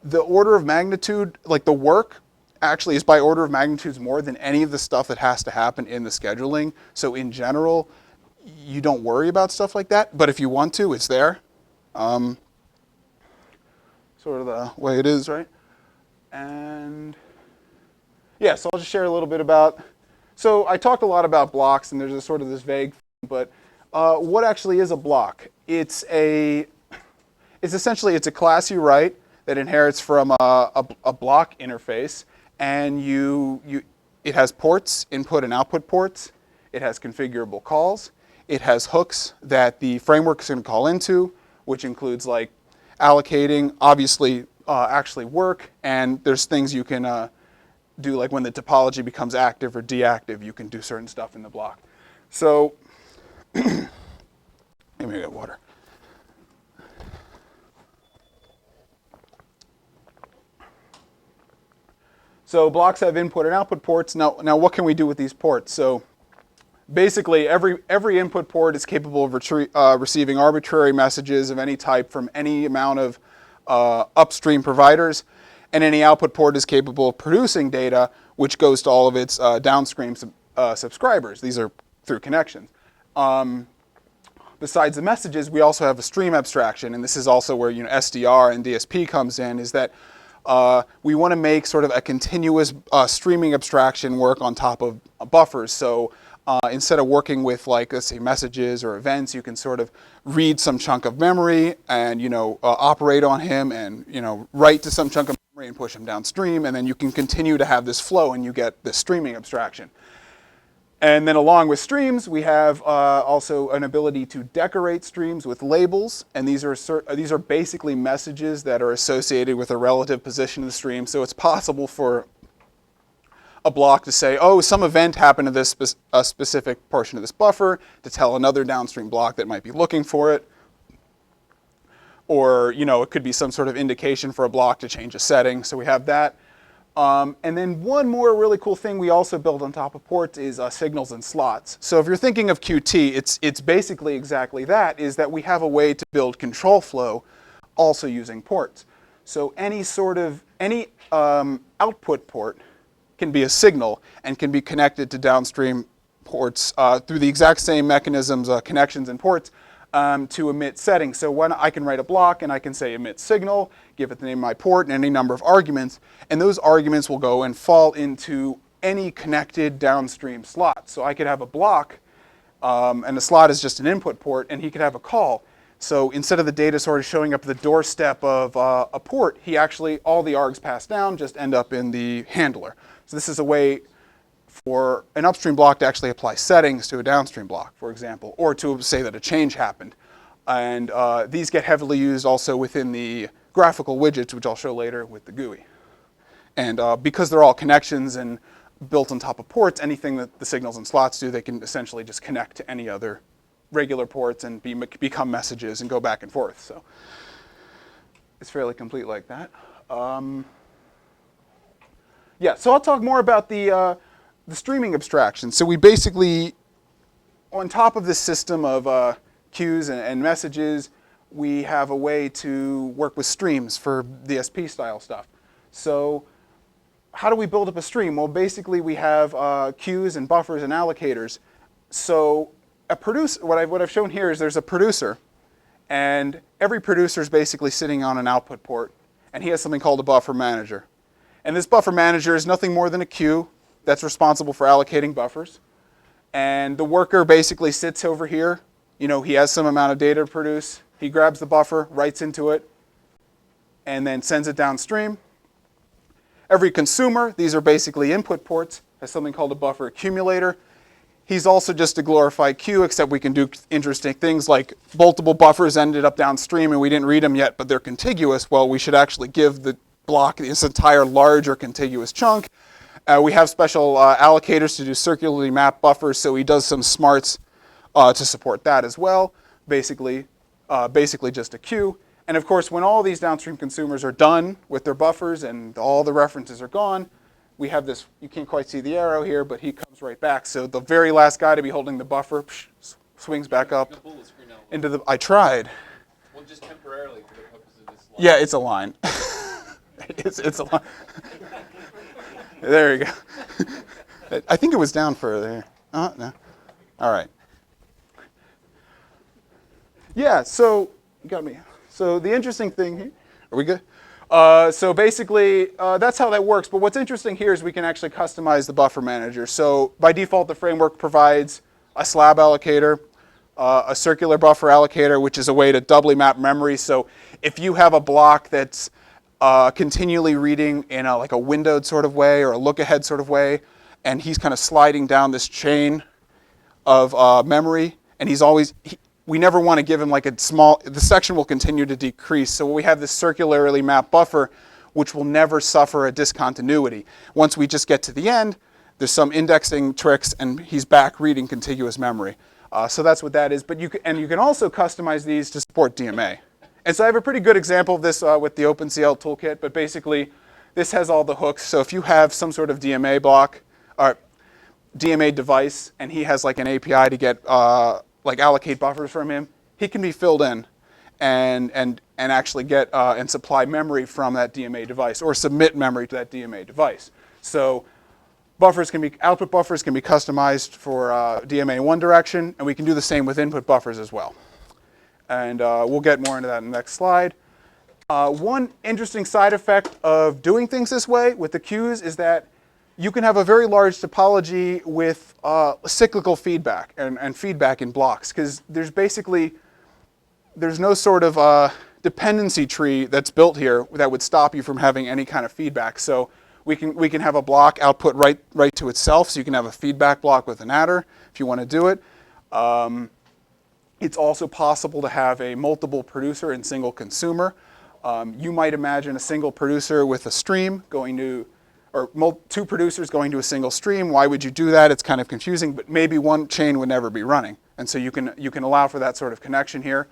the order of magnitude, like the work, actually is by order of magnitudes more than any of the stuff that has to happen in the scheduling. So in general, you don't worry about stuff like that, but if you want to, it's there. Sort of the way it is, right? And yeah, so I'll just share a little bit about, so I talked a lot about blocks and there's a sort of this vague thing, but what actually is a block? It's essentially a class you write that inherits from a block interface, and it has ports, input and output ports. It has configurable calls. It has hooks that the framework is going to call into, which includes like allocating, obviously actually work, and there's things you can do, like when the topology becomes active or deactive, you can do certain stuff in the block. So let me get water. So blocks have input and output ports. Now what can we do with these ports? So basically, every input port is capable of receiving arbitrary messages of any type from any amount of upstream providers, and any output port is capable of producing data, which goes to all of its downstream subscribers. These are through connections. Besides the messages, we also have a stream abstraction, and this is also where SDR and DSP comes in. Is that we want to make sort of a continuous streaming abstraction work on top of buffers. So instead of working with, like, let's say messages or events, you can sort of read some chunk of memory and operate on him and write to some chunk of memory and push him downstream, and then you can continue to have this flow and you get this streaming abstraction. And then along with streams, we have also an ability to decorate streams with labels, and these are basically messages that are associated with a relative position of the stream. So it's possible for a block to say, oh, some event happened to this specific portion of this buffer, to tell another downstream block that might be looking for it. Or it could be some sort of indication for a block to change a setting. So we have that. And then one more really cool thing we also build on top of ports is signals and slots. So if you're thinking of Qt, it's basically exactly that, is that we have a way to build control flow also using ports. So any output port can be a signal and can be connected to downstream ports through the exact same mechanisms, connections and ports, to emit settings. So when I can write a block and I can say emit signal, give it the name of my port and any number of arguments, and those arguments will go and fall into any connected downstream slot. So I could have a block, and the slot is just an input port, and he could have a call. So instead of the data sort of showing up at the doorstep of a port, all the args passed down just end up in the handler. So this is a way for an upstream block to actually apply settings to a downstream block, for example, or to say that a change happened. And these get heavily used also within the graphical widgets, which I'll show later with the GUI. And because they're all connections and built on top of ports, anything that the signals and slots do, they can essentially just connect to any other regular ports and become messages and go back and forth. So it's fairly complete like that. Yeah, so I'll talk more about the streaming abstraction. So we basically, on top of this system of queues and messages, we have a way to work with streams for DSP style stuff. So how do we build up a stream? Well, basically we have queues and buffers and allocators. So what I've shown here is there's a producer, and every producer is basically sitting on an output port, and he has something called a buffer manager. And this buffer manager is nothing more than a queue that's responsible for allocating buffers. And the worker basically sits over here. He has some amount of data to produce. He grabs the buffer, writes into it, and then sends it downstream. Every consumer, these are basically input ports, has something called a buffer accumulator. He's also just a glorified queue, except we can do interesting things like multiple buffers ended up downstream and we didn't read them yet, but they're contiguous. Well, we should actually give the block this entire larger contiguous chunk. We have special allocators to do circularly mapped buffers, so he does some smarts to support that as well. Basically just a queue. And of course, when all these downstream consumers are done with their buffers and all the references are gone, we have this, you can't quite see the arrow here, but he comes right back. So the very last guy to be holding the buffer swings back up into the, I tried. Well, just temporarily for the purpose of this line. Yeah, it's a line. it's a line. There you go. I think it was down further. No. All right. Yeah, so you got me. So the interesting thing here, are we good? So basically, that's how that works. But what's interesting here is we can actually customize the buffer manager. So by default, the framework provides a slab allocator, a circular buffer allocator, which is a way to doubly map memory. So if you have a block that's continually reading in like a windowed sort of way or a look-ahead sort of way, and he's kind of sliding down this chain of memory, and he's always, we never want to give him like a small, the section will continue to decrease. So we have this circularly mapped buffer, which will never suffer a discontinuity. Once we just get to the end, there's some indexing tricks, and he's back reading contiguous memory. So that's what that is. But you can also customize these to support DMA. And so I have a pretty good example of this with the OpenCL toolkit. But basically, this has all the hooks. So if you have some sort of DMA block or DMA device, and he has like an API to get like allocate buffers from him, he can be filled in and actually get and supply memory from that DMA device or submit memory to that DMA device. So output buffers can be customized for DMA in one direction, and we can do the same with input buffers as well. And we'll get more into that in the next slide. One interesting side effect of doing things this way with the queues is that you can have a very large topology with cyclical feedback and feedback in blocks, because there's no sort of dependency tree that's built here that would stop you from having any kind of feedback. So we can have a block output right to itself. So you can have a feedback block with an adder if you want to do it. It's also possible to have a multiple producer and single consumer. You might imagine a single producer with a stream going to, or two producers going to a single stream. Why would you do that? It's kind of confusing, but maybe one chain would never be running. And so you can allow for that sort of connection here.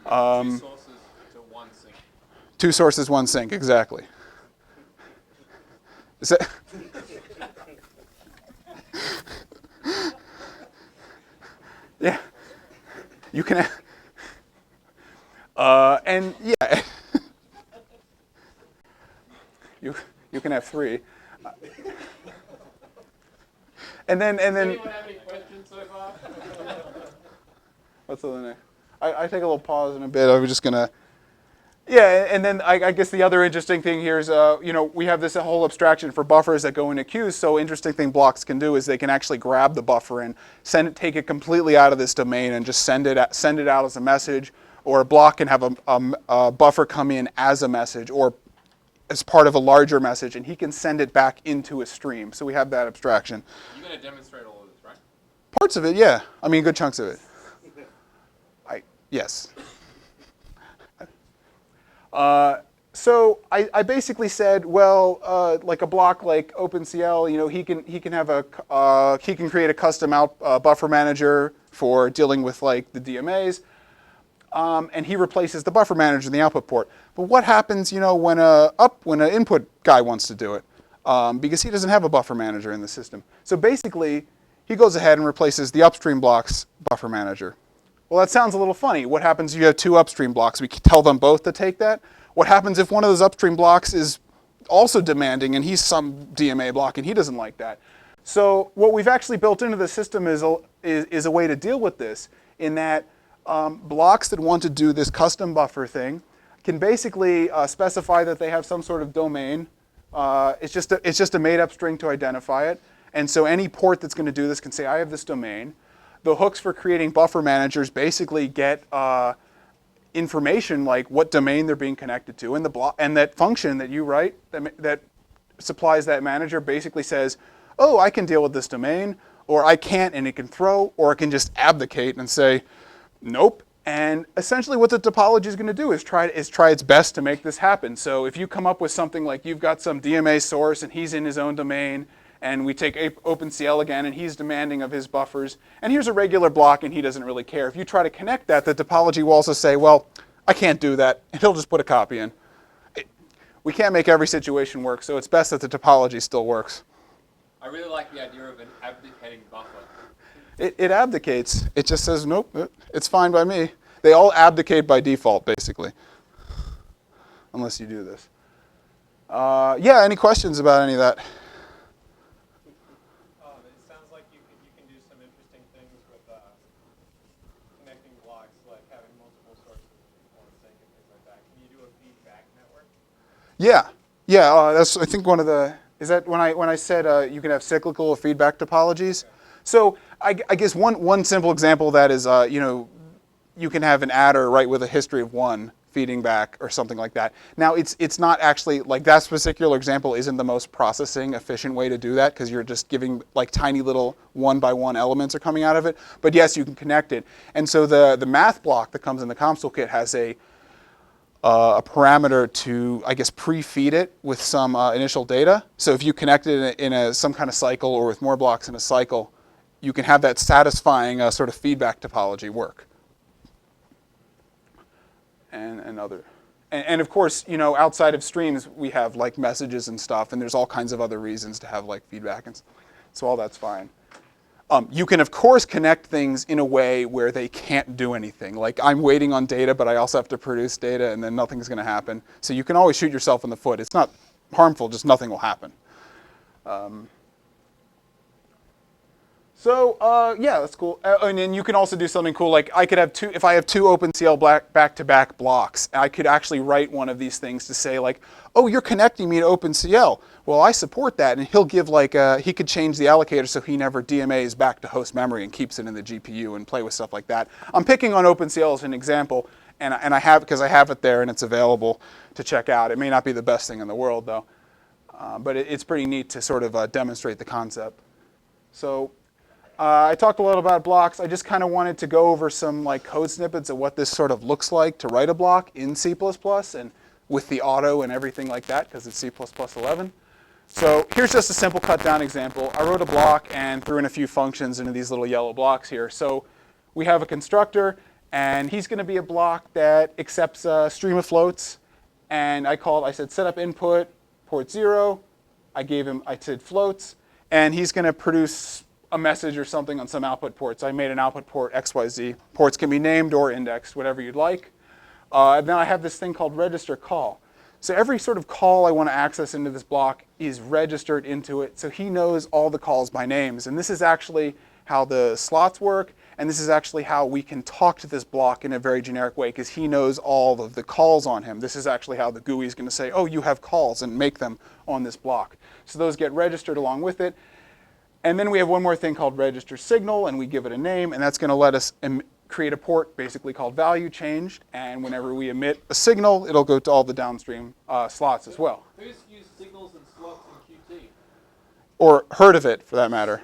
Two sources to one sink. Two sources, one sink, exactly. Is that yeah. You can, and yeah, you can have three. And then. Does anyone have any questions so far? What's the next? I take a little pause in a bit. I was just gonna. Yeah, and then I guess the other interesting thing here is, we have this whole abstraction for buffers that go into queues. So interesting thing blocks can do is they can actually grab the buffer and take it completely out of this domain and just send it out as a message. Or a block can have a buffer come in as a message or as part of a larger message, and he can send it back into a stream. So we have that abstraction. You're going to demonstrate all of this, right? Parts of it, yeah. I mean, good chunks of it. Yes. So I basically said, well, like a block like OpenCL, he can create a custom buffer manager for dealing with like the DMAs, and he replaces the buffer manager in the output port. But what happens, when an input guy wants to do it, because he doesn't have a buffer manager in the system. So basically, he goes ahead and replaces the upstream block's buffer manager. Well, that sounds a little funny. What happens if you have two upstream blocks? We tell them both to take that. What happens if one of those upstream blocks is also demanding and he's some DMA block and he doesn't like that? So what we've actually built into the system is a way to deal with this, in that blocks that want to do this custom buffer thing can basically specify that they have some sort of domain. It's just a made-up string to identify it. And so any port that's going to do this can say, I have this domain. The hooks for creating buffer managers basically get information like what domain they're being connected to, and that function that you write that supplies that manager basically says, oh, I can deal with this domain, or I can't, and it can throw, or it can just abdicate and say, nope. And essentially what the topology is going to do is try its best to make this happen. So if you come up with something like you've got some DMA source and he's in his own domain, And we take OpenCL again, and he's demanding of his buffers. And here's a regular block, and he doesn't really care. If you try to connect that, the topology will also say, well, I can't do that. And he'll just put a copy in. We can't make every situation work, so it's best that the topology still works. I really like the idea of an abdicating buffer. It abdicates. It just says, nope, it's fine by me. They all abdicate by default, basically, unless you do this. Yeah, any questions about any of that? It sounds like you can do some interesting things with connecting blocks, like having multiple sources on sync and things like that. Can you do a feedback network? Yeah, that's I think one of the, is that when I said you can have cyclical or feedback topologies? Okay. So I guess one simple example of that is you can have an adder right with a history of 1 feeding back or something like that. Now it's not actually, like, that particular example isn't the most processing efficient way to do that, because you're just giving like tiny little 1-by-1 elements are coming out of it. But yes, you can connect it. And so the math block that comes in the comms toolkit has a parameter to, I guess, pre-feed it with some initial data. So if you connect it in some kind of cycle or with more blocks in a cycle, you can have that satisfying sort of feedback topology work. And of course, outside of streams, we have like messages and stuff, and there's all kinds of other reasons to have like feedback, and so all that's fine. You can, of course, connect things in a way where they can't do anything. Like, I'm waiting on data, but I also have to produce data, and then nothing's going to happen. So you can always shoot yourself in the foot. It's not harmful, just nothing will happen. Yeah, that's cool. And then you can also do something cool. Like, I could have if I have 2 OpenCL back-to-back blocks, I could actually write one of these things to say, like, oh, you're connecting me to OpenCL. Well, I support that. And he'll give, like, he could change the allocator so he never DMAs back to host memory and keeps it in the GPU and play with stuff like that. I'm picking on OpenCL as an example, and I have, because I have it there and it's available to check out. It may not be the best thing in the world, though. But it's pretty neat to sort of demonstrate the concept. So I talked a little about blocks. I just kind of wanted to go over some like code snippets of what this sort of looks like to write a block in C++ and with the auto and everything like that, because it's C++11. So here's just a simple cut down example. I wrote a block and threw in a few functions into these little yellow blocks here. So we have a constructor, and he's going to be a block that accepts a stream of floats. And I said set up input port 0. I said floats, and he's going to produce a message or something on some output ports. I made an output port XYZ. Ports can be named or indexed, whatever you'd like. And then I have this thing called register call. So every sort of call I want to access into this block is registered into it, so he knows all the calls by names. And this is actually how the slots work, and this is actually how we can talk to this block in a very generic way, because he knows all of the calls on him. This is actually how the GUI is going to say, oh, you have calls, and make them on this block. So those get registered along with it. And then we have one more thing called register signal, and we give it a name, and that's going to let us create a port basically called value changed. And whenever we emit a signal, it'll go to all the downstream slots as well. Who's used signals and slots in Qt? Or heard of it, for that matter.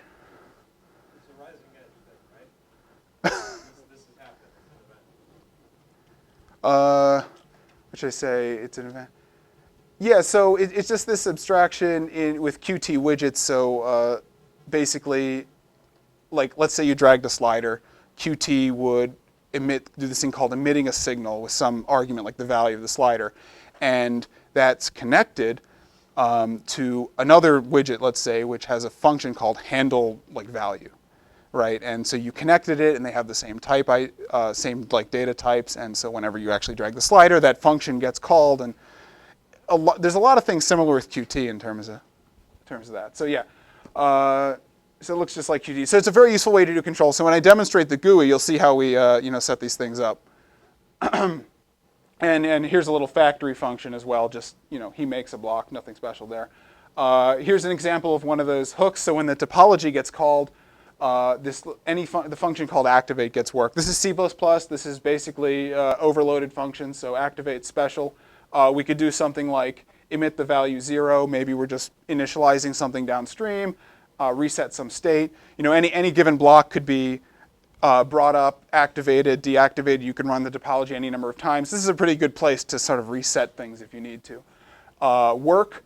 It's a rising edge thing, right? this is happening. What should I say? It's an event. Yeah, so it's just this abstraction with Qt widgets. So basically, like, let's say you dragged a slider, Qt would do this thing called emitting a signal with some argument like the value of the slider, and that's connected to another widget, let's say, which has a function called handle like value, right? And so you connected it, and they have the same type, same like data types, and so whenever you actually drag the slider, that function gets called, and there's a lot of things similar with Qt in terms of that. So yeah. So it looks just like Qt. So it's a very useful way to do control. So when I demonstrate the GUI, you'll see how we set these things up. and here's a little factory function as well. Just he makes a block, nothing special there. Here's an example of one of those hooks. So when the topology gets called, the function called activate gets work. This is C++. This is basically overloaded function. So activate special. We could do something like emit the value 0. Maybe we're just initializing something downstream. Reset some state. Any given block could be brought up, activated, deactivated. You can run the topology any number of times. This is a pretty good place to sort of reset things if you need to. Work.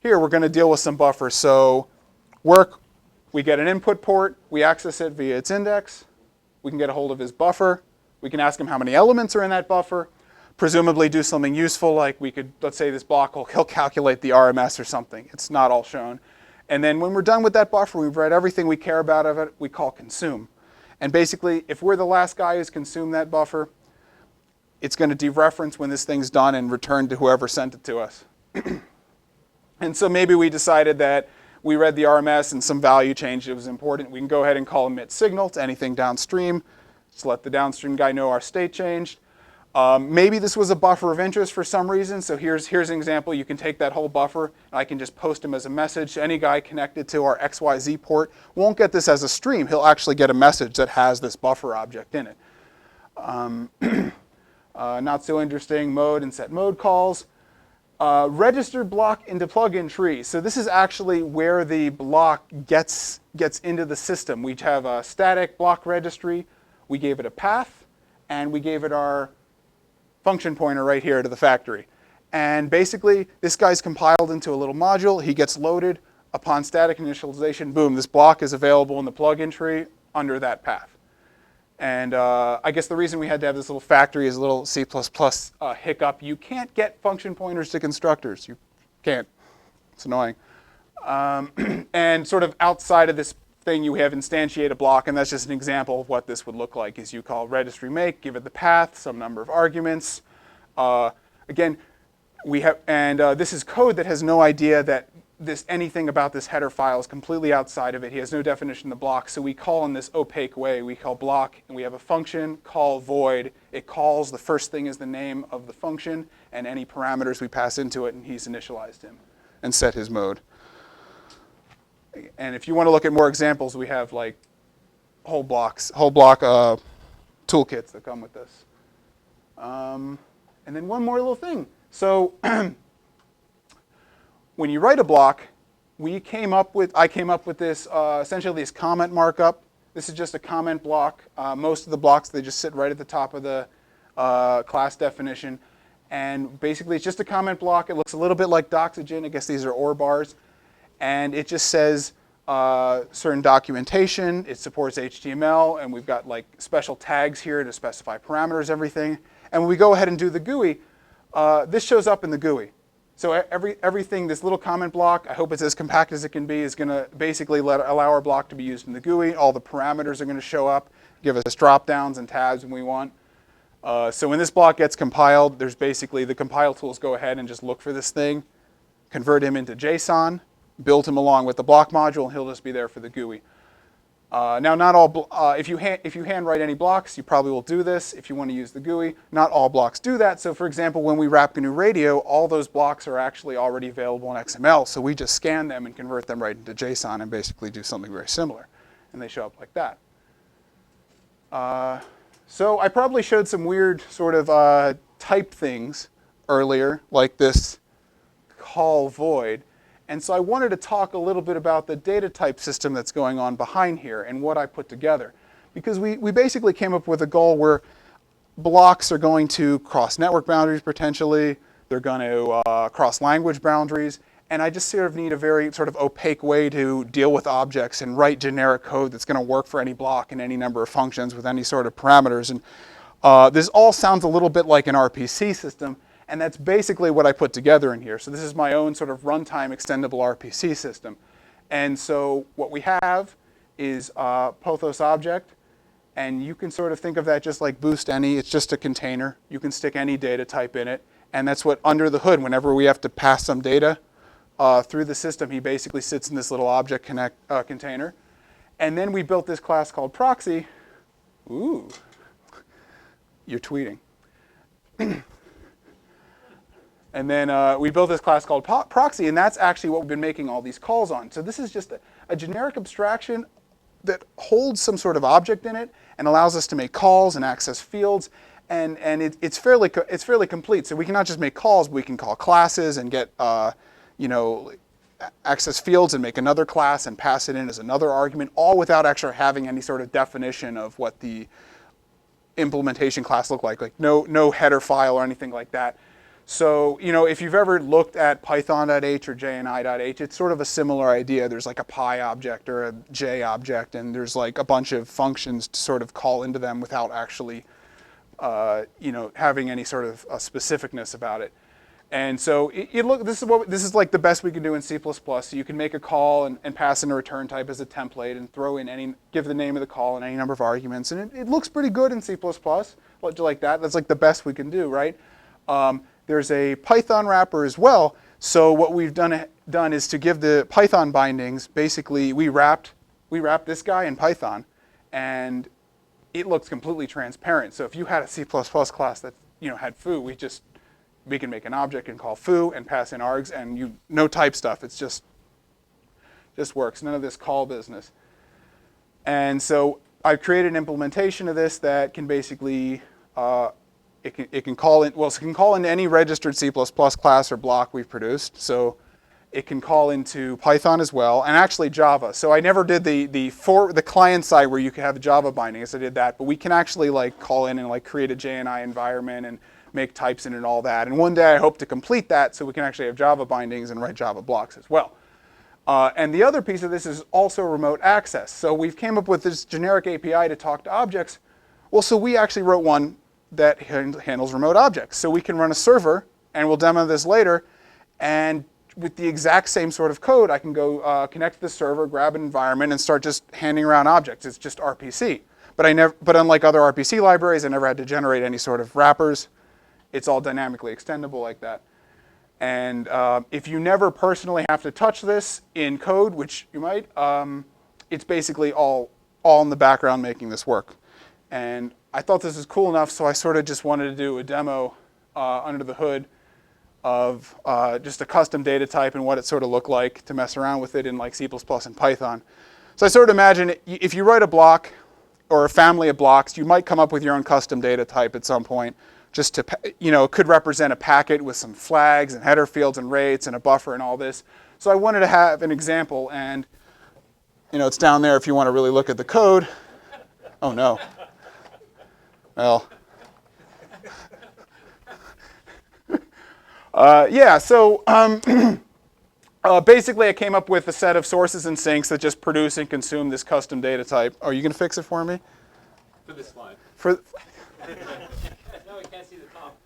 Here we're going to deal with some buffers. So work. We get an input port. We access it via its index. We can get a hold of his buffer. We can ask him how many elements are in that buffer. Presumably do something useful, like we could, let's say this block, he'll calculate the RMS or something. It's not all shown. And then when we're done with that buffer, we've read everything we care about of it, we call consume. And basically, if we're the last guy who's consumed that buffer, it's going to dereference when this thing's done and return to whoever sent it to us. And so maybe we decided that we read the RMS and some value changed. It was important. We can go ahead and call emit signal to anything downstream. Just let the downstream guy know our state changed. Maybe this was a buffer of interest for some reason. So here's an example. You can take that whole buffer, and I can just post him as a message. Any guy connected to our XYZ port won't get this as a stream. He'll actually get a message that has this buffer object in it. Not so interesting, mode and set mode calls. Register block into plugin tree. So this is actually where the block gets into the system. We have a static block registry. We gave it a path, and we gave it our function pointer right here to the factory. And basically, this guy's compiled into a little module. He gets loaded. Upon static initialization, boom, this block is available in the plugin tree under that path. And I guess the reason we had to have this little factory is a little C++ hiccup. You can't get function pointers to constructors. You can't. It's annoying. And sort of outside of this thing, you have instantiate a block, and that's just an example of what this would look like. Is you call registry make, give it the path, some number of arguments. Again, we have, and this is code that has no idea that anything about this header file is completely outside of it. He has no definition of the block, so we call in this opaque way. We call block, and we have a function, call void. It calls, the first thing is the name of the function, and any parameters we pass into it, and he's initialized him and set his mode. And if you want to look at more examples, we have like whole block toolkits that come with this. And then one more little thing. So when you write a block, I came up with this, essentially this comment markup. This is just a comment block. Most of the blocks, they just sit right at the top of the class definition. And basically, it's just a comment block. It looks a little bit like Doxygen. I guess these are OR bars. And it just says certain documentation. It supports HTML. And we've got like special tags here to specify parameters, everything. And when we go ahead and do the GUI, this shows up in the GUI. So everything, this little comment block, I hope it's as compact as it can be, is going to basically allow our block to be used in the GUI. All the parameters are going to show up, give us drop-downs and tabs when we want. So when this block gets compiled, there's basically the compile tools go ahead and just look for this thing, convert him into JSON, build him along with the block module, and he'll just be there for the GUI. Now, not all, if you handwrite any blocks, you probably will do this if you want to use the GUI. Not all blocks do that. So for example, when we wrap GNU Radio, all those blocks are actually already available in XML. So we just scan them and convert them right into JSON and basically do something very similar. And they show up like that. So I probably showed some weird sort of type things earlier, like this call void. And so I wanted to talk a little bit about the data type system that's going on behind here and what I put together. Because we basically came up with a goal where blocks are going to cross network boundaries potentially. They're going to cross language boundaries. And I just sort of need a very sort of opaque way to deal with objects and write generic code that's going to work for any block and any number of functions with any sort of parameters. And this all sounds a little bit like an RPC system. And that's basically what I put together in here. So this is my own sort of runtime extendable RPC system. And so what we have is Pothos object. And you can sort of think of that just like boost any. It's just a container. You can stick any data type in it. And that's what under the hood, whenever we have to pass some data through the system, he basically sits in this little object container. And then we built this class called proxy. Ooh, you're tweeting. And then we built this class called proxy, and that's actually what we've been making all these calls on. So this is just a generic abstraction that holds some sort of object in it and allows us to make calls and access fields. And it's fairly complete. So we can not just make calls, but we can call classes and get access fields and make another class and pass it in as another argument, all without actually having any sort of definition of what the implementation class looked like no header file or anything like that. So, if you've ever looked at python.h or jni.h, it's sort of a similar idea. There's like a pi object or a j object, and there's like a bunch of functions to sort of call into them without actually, having any sort of specificness about it. And so this is like the best we can do in C++. So you can make a call and pass in a return type as a template and throw in give the name of the call and any number of arguments. And it looks pretty good in C++, like that. That's like the best we can do, right? There's a Python wrapper as well. So what we've done is to give the Python bindings, basically we wrapped this guy in Python, and it looks completely transparent. So if you had a C++ class that had foo, we can make an object and call foo and pass in args, and no type stuff. It's just works. None of this call business. And so I've created an implementation of this that can basically it can call into any registered C++ class or block we've produced. So it can call into Python as well, and actually Java. So I never did the client side where you could have a Java binding, as I did that. But we can actually call in and create a JNI environment and make types in and all that. And one day I hope to complete that so we can actually have Java bindings and write Java blocks as well. And the other piece of this is also remote access. So we've came up with this generic API to talk to objects. Well, so we actually wrote one that handles remote objects. So we can run a server, and we'll demo this later, and with the exact same sort of code, I can go connect to the server, grab an environment, and start just handing around objects. It's just RPC. But unlike other RPC libraries, I never had to generate any sort of wrappers. It's all dynamically extendable like that. And if you never personally have to touch this in code, which you might, it's basically all in the background making this work. And I thought this was cool enough, so I sort of just wanted to do a demo under the hood of just a custom data type and what it sort of looked like to mess around with it in C++ and Python. So I sort of imagine if you write a block or a family of blocks, you might come up with your own custom data type at some point. Just to, it could represent a packet with some flags and header fields and rates and a buffer and all this. So I wanted to have an example, and it's down there if you want to really look at the code. Oh no. Well. Yeah, so basically I came up with a set of sources and sinks that just produce and consume this custom data type. Are you going to fix it for me? For this slide. No, we can't see the top.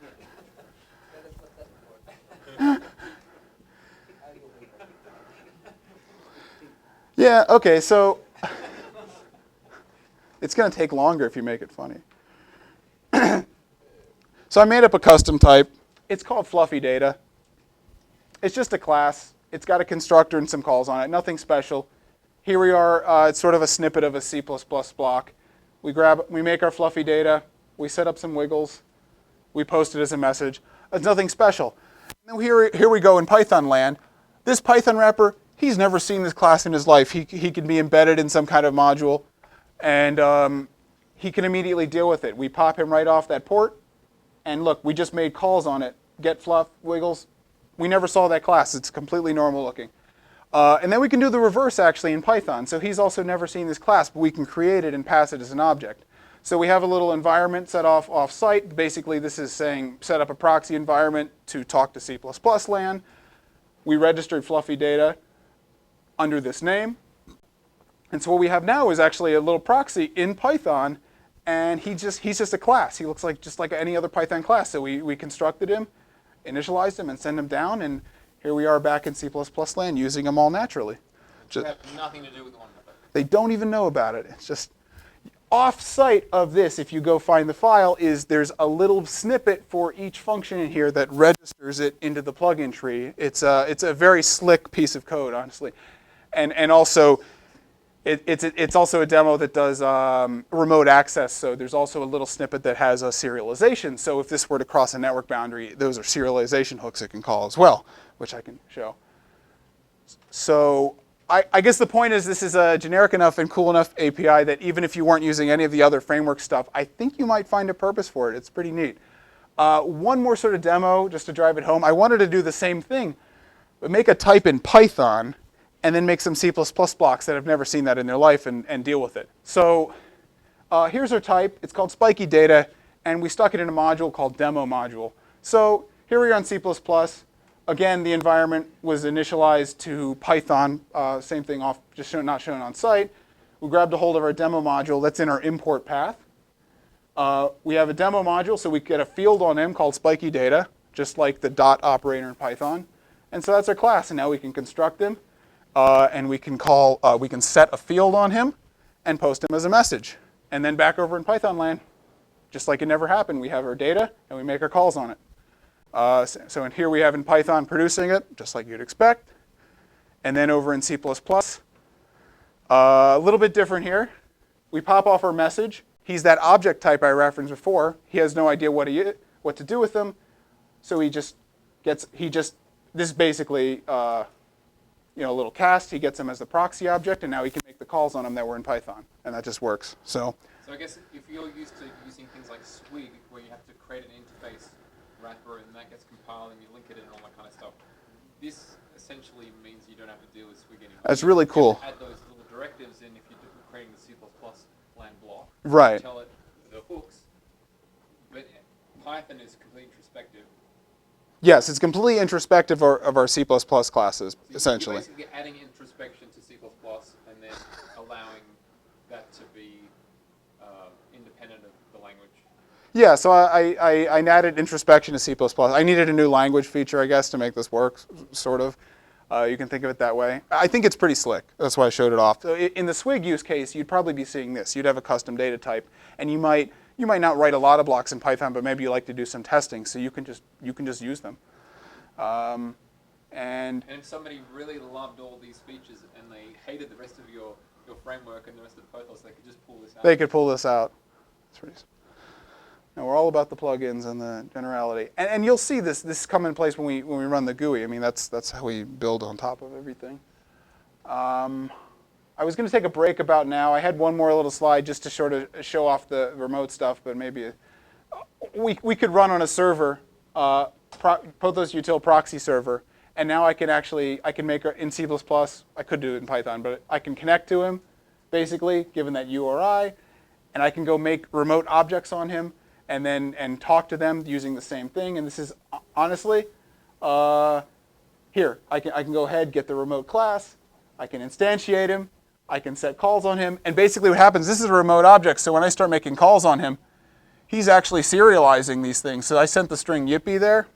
Yeah, okay, so it's going to take longer if you make it funny. So I made up a custom type. It's called fluffy data. It's just a class. It's got a constructor and some calls on it, nothing special. Here we are, it's sort of a snippet of a C++ block. We make our fluffy data, we set up some wiggles, we post it as a message. It's nothing special. Now here we go in Python land. This Python wrapper, he's never seen this class in his life. He can be embedded in some kind of module, and he can immediately deal with it. We pop him right off that port, and look, we just made calls on it. Get fluff, wiggles. We never saw that class. It's completely normal looking. And then we can do the reverse actually in Python. So he's also never seen this class, but we can create it and pass it as an object. So we have a little environment set off-site. Basically, this is saying set up a proxy environment to talk to C++ land. We registered fluffy data under this name. And so what we have now is actually a little proxy in Python, and he's just a class. He looks just like any other Python class. So we constructed him, initialized him, and sent him down, and here we are back in C++ land using them all naturally. They have nothing to do with one another. They don't even know about it. It's just off-site of this, if you go find the file, there's a little snippet for each function in here that registers it into the plugin tree. It's a very slick piece of code, honestly. And also, it's also a demo that does remote access. So there's also a little snippet that has a serialization. So if this were to cross a network boundary, those are serialization hooks it can call as well, which I can show. So I guess the point is this is a generic enough and cool enough API that even if you weren't using any of the other framework stuff, I think you might find a purpose for it. It's pretty neat. One more sort of demo just to drive it home. I wanted to do the same thing, but make a type in Python and then make some C++ blocks that have never seen that in their life and deal with it. So here's our type. It's called spiky data, and we stuck it in a module called demo module. So Here we are on C++. Again, the environment was initialized to Python. Same thing, just not shown on site. We grabbed a hold of our demo module that's in our import path. We have a demo module, so we get a field on him called spiky data, just like the dot operator in Python. And so that's our class, and now we can construct him, and we can set a field on him and post him as a message. And then back over in Python land, just like it never happened, we have our data and we make our calls on it. So in here we have in Python producing it, just like you'd expect. And then over in C++, a little bit different here. We pop off our message. He's that object type I referenced before. He has no idea what to do with them. So this is basically a little cast. He gets them as the proxy object, and now he can make the calls on them that were in Python. And that just works. So I guess if you're used to using things like Swig, where you have to create an interface wrapper and that gets compiled and you link it in and all that kind of stuff, this essentially means you don't have to deal with Swig anymore. That's really cool. You add those little directives in if you're creating the C++ land block. Right. Tell it the hooks. But Python is completely introspective. Yes, it's completely introspective of our C++ classes, So essentially. you're basically adding introspection to C++ and then allowing that to be independent of the language. Yeah, so I added introspection to C++. I needed a new language feature, I guess, to make this work, sort of. You can think of it that way. I think it's pretty slick. That's why I showed it off. So in the Swig use case, you'd probably be seeing this. You'd have a custom data type, and you might not write a lot of blocks in Python, but maybe you like to do some testing, so you can just use them. And if somebody really loved all these features and they hated the rest of your framework and the rest of Pothos, they could just pull this out. they could pull this out. That's pretty. Now we're all about the plugins and the generality, and you'll see this come in place when we run the GUI. I mean that's how we build on top of everything. I was going to take a break about now. I had one more little slide just to sort of show off the remote stuff, but maybe we could run on a server, Pothos util proxy server, and now I can make in C++. I could do it in Python, but I can connect to him, basically, given that URI, and I can go make remote objects on him. And talk to them using the same thing. And this is honestly, here I can go ahead, get the remote class, I can instantiate him, I can set calls on him, and basically what happens, this is a remote object, so when I start making calls on him, he's actually serializing these things. So I sent the string yippee there.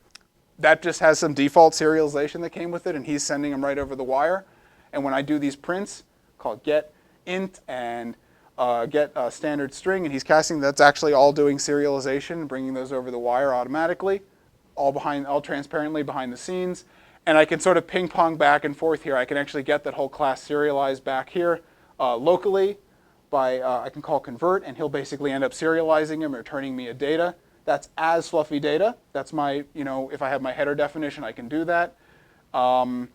That just has some default serialization that came with it, and he's sending them right over the wire. And when I do these prints called get int and get a standard string, and he's casting, that's actually all doing serialization and bringing those over the wire automatically, all transparently behind the scenes. And I can sort of ping pong back and forth here. I can actually get that whole class serialized back here locally by, I can call convert, and he'll basically end up serializing him, returning me a data. That's as fluffy data. That's my, if I have my header definition, I can do that. And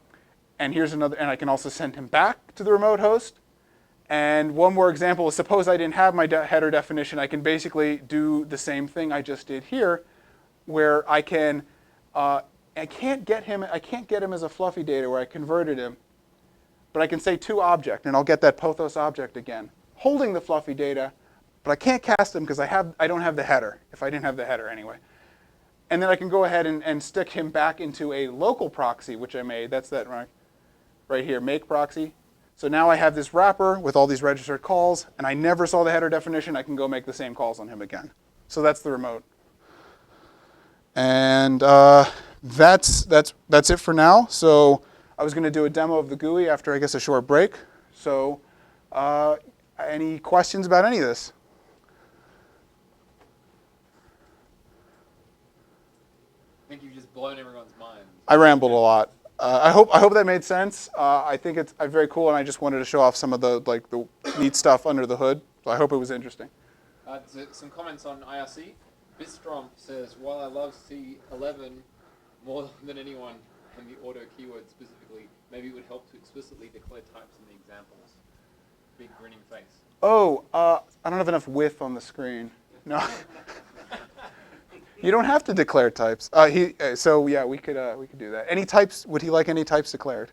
here's another, and I can also send him back to the remote host. And one more example is, suppose I didn't have my header definition, I can basically do the same thing I just did here, where I can't get him as a fluffy data where I converted him, but I can say to object, and I'll get that Pothos object again, holding the fluffy data, but I can't cast him because I don't have the header, if I didn't have the header anyway. And then I can go ahead and stick him back into a local proxy, which I made. That's that right here, make proxy. So now I have this wrapper with all these registered calls, and I never saw the header definition. I can go make the same calls on him again. So that's the remote. And that's it for now. So I was going to do a demo of the GUI after, I guess, a short break. So any questions about any of this? I think you've just blown everyone's mind. I rambled a lot. I hope that made sense. I think it's very cool, and I just wanted to show off some of the neat stuff under the hood. So I hope it was interesting. Some comments on IRC. Bistrom says, while I love C11 more than anyone, and the auto keyword specifically, maybe it would help to explicitly declare types in the examples. Big grinning face. Oh, I don't have enough width on the screen. No. You don't have to declare types. So yeah, we could do that. Any types? Would he like any types declared?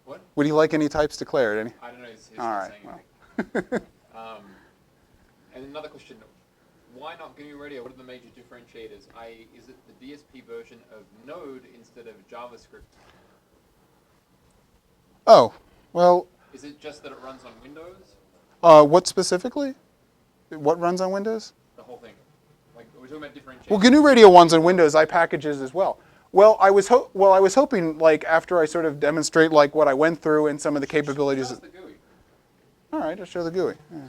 What? Would he like any types declared? Any? I don't know. He's All not right. saying anything. And another question. why not GUI Radio? What are the major differentiators? Is it the DSP version of Node instead of JavaScript? Oh, well, Is it just that it runs on Windows? what specifically? What runs on Windows? The whole thing. Like, we're talking about differentiators. Well, GNU Radio runs on Windows. I packages as well. Well, I was hoping, like, after I sort of demonstrate like what I went through and some of the capabilities. Show us the GUI. All right, I'll show the GUI. Yeah.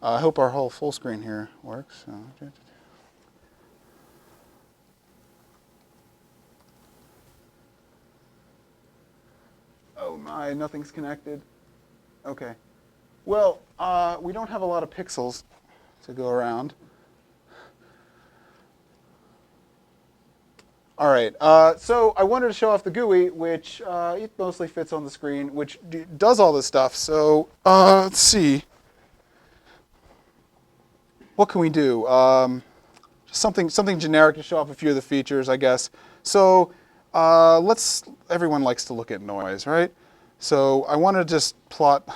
I hope our whole full screen here works. Oh my, nothing's connected. Okay. Well, we don't have a lot of pixels to go around. All right, so I wanted to show off the GUI, which it mostly fits on the screen, which does all this stuff. So let's see. What can we do? Just something generic to show off a few of the features, I guess. So everyone likes to look at noise, right? So I want to just plot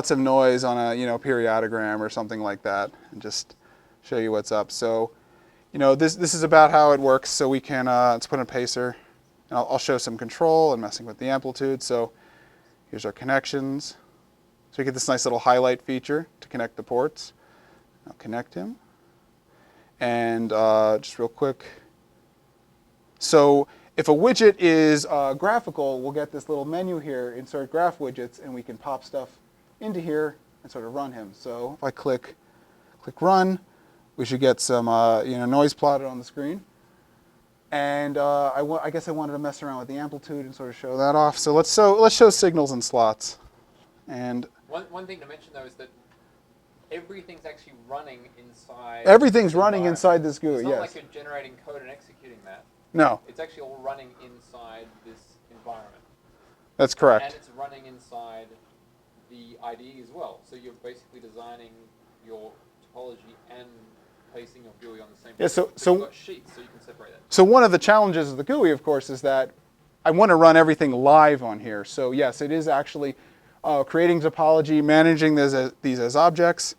some noise on a periodogram or something like that, and just show you what's up. So this is about how it works. So we can let's put in a pacer, and I'll show some control and messing with the amplitude. So here's our connections. So we get this nice little highlight feature to connect the ports. I'll connect him, and just real quick. So if a widget is graphical, we'll get this little menu here, insert graph widgets, and we can pop stuff into here and sort of run him. So if I click run, we should get some noise plotted on the screen. And I guess I wanted to mess around with the amplitude and sort of show that off. So let's show signals and slots. And one thing to mention though is that everything's actually running inside. Everything's running inside this GUI. It's not yes. like you're generating code and executing that. No. It's actually all running inside this environment. That's correct. And it's running inside the IDE as well. So you're basically designing your topology and placing your GUI on the same. Yeah. So you've got sheets, so you can separate that. So one of the challenges of the GUI, of course, is that I want to run everything live on here. So yes, it is actually creating topology, managing these as objects.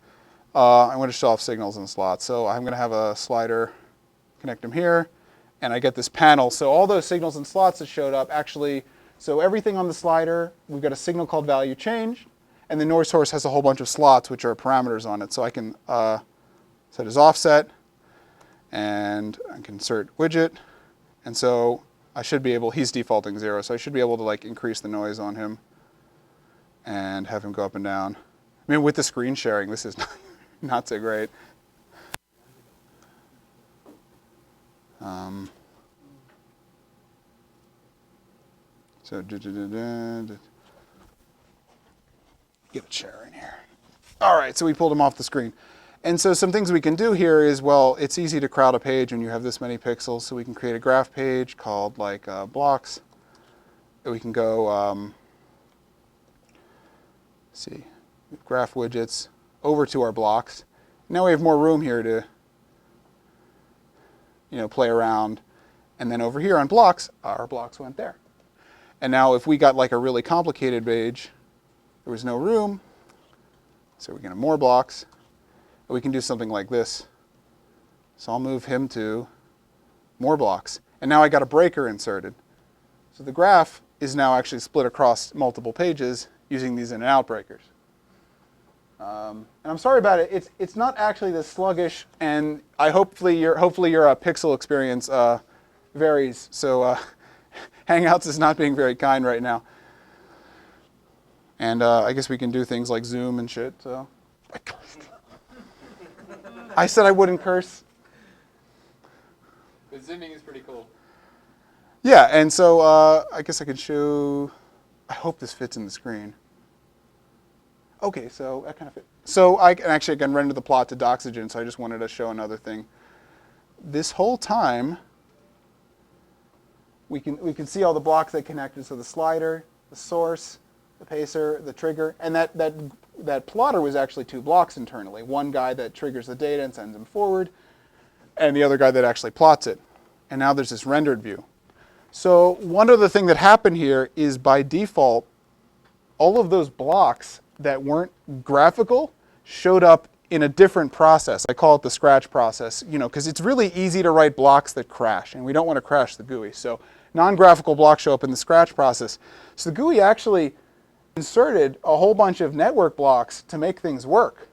I want to show off signals and slots. So I'm going to have a slider, connect them here, and I get this panel. So all those signals and slots that showed up actually, so everything on the slider, we've got a signal called value change, and the noise source has a whole bunch of slots which are parameters on it. So I can set as offset, and I can insert widget, and so I should be able, he's defaulting 0, so I should be able to like increase the noise on him and have him go up and down. I mean, with the screen sharing, this is not so great. So get a chair in here. All right, so we pulled him off the screen. And so some things we can do here is, well, it's easy to crowd a page when you have this many pixels. So we can create a graph page called like blocks. We can go, see, graph widgets over to our blocks. Now we have more room here to, play around. And then over here on blocks, our blocks went there. And now if we got like a really complicated page, there was no room. So we can have more blocks. We can do something like this. So I'll move him to more blocks. And now I got a breaker inserted. So the graph is now actually split across multiple pages using these in and out breakers. And I'm sorry about it. It's not actually this sluggish, and hopefully your pixel experience varies. So Hangouts is not being very kind right now. And I guess we can do things like zoom and shit. So I said I wouldn't curse. The zooming is pretty cool. Yeah, and so I guess I could show. I hope this fits in the screen. Okay, so that kind of fits. So I can render the plot to Doxygen, so I just wanted to show another thing. This whole time, we can see all the blocks that connected. So the slider, the source, the pacer, the trigger, and that plotter was actually 2 blocks internally. One guy that triggers the data and sends them forward, and the other guy that actually plots it. And now there's this rendered view. So one other thing that happened here is by default, all of those blocks that weren't graphical showed up in a different process. I call it the scratch process, because it's really easy to write blocks that crash, and we don't want to crash the GUI. So non-graphical blocks show up in the scratch process. So the GUI actually inserted a whole bunch of network blocks to make things work.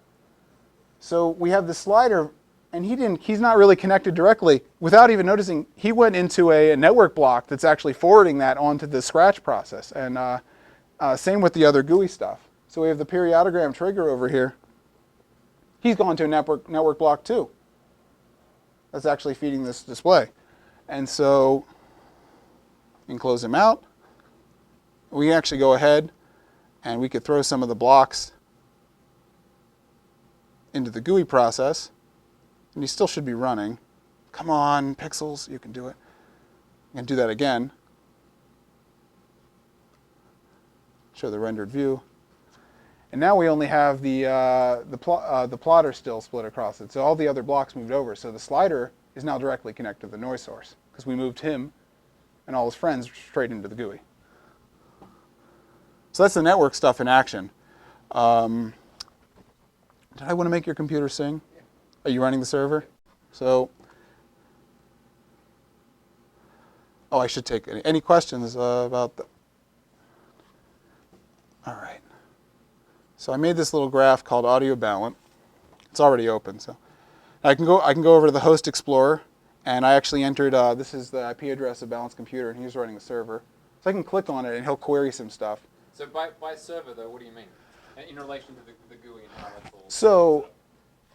So we have the slider, and he's not really connected directly. Without even noticing, he went into a network block that's actually forwarding that onto the scratch process. And same with the other GUI stuff. So we have the periodogram trigger over here. He's gone to a network block too. That's actually feeding this display. And so you can close him out. We can actually go ahead and we could throw some of the blocks into the GUI process. And he still should be running. Come on, pixels, you can do it. You can do that again. Show the rendered view. And now we only have the plotter still split across it. So all the other blocks moved over. So the slider is now directly connected to the noise source because we moved him and all his friends straight into the GUI. So that's the network stuff in action. Did I want to make your computer sing? Are you running the server? So, I should take any questions about the. All right. So I made this little graph called Audio Balance. It's already open, so I can go over to the Host Explorer, and I actually entered. This is the IP address of Balance Computer, and he's running the server. So I can click on it, and he'll query some stuff. So by server, though, what do you mean? In relation to the GUI and how that's all. So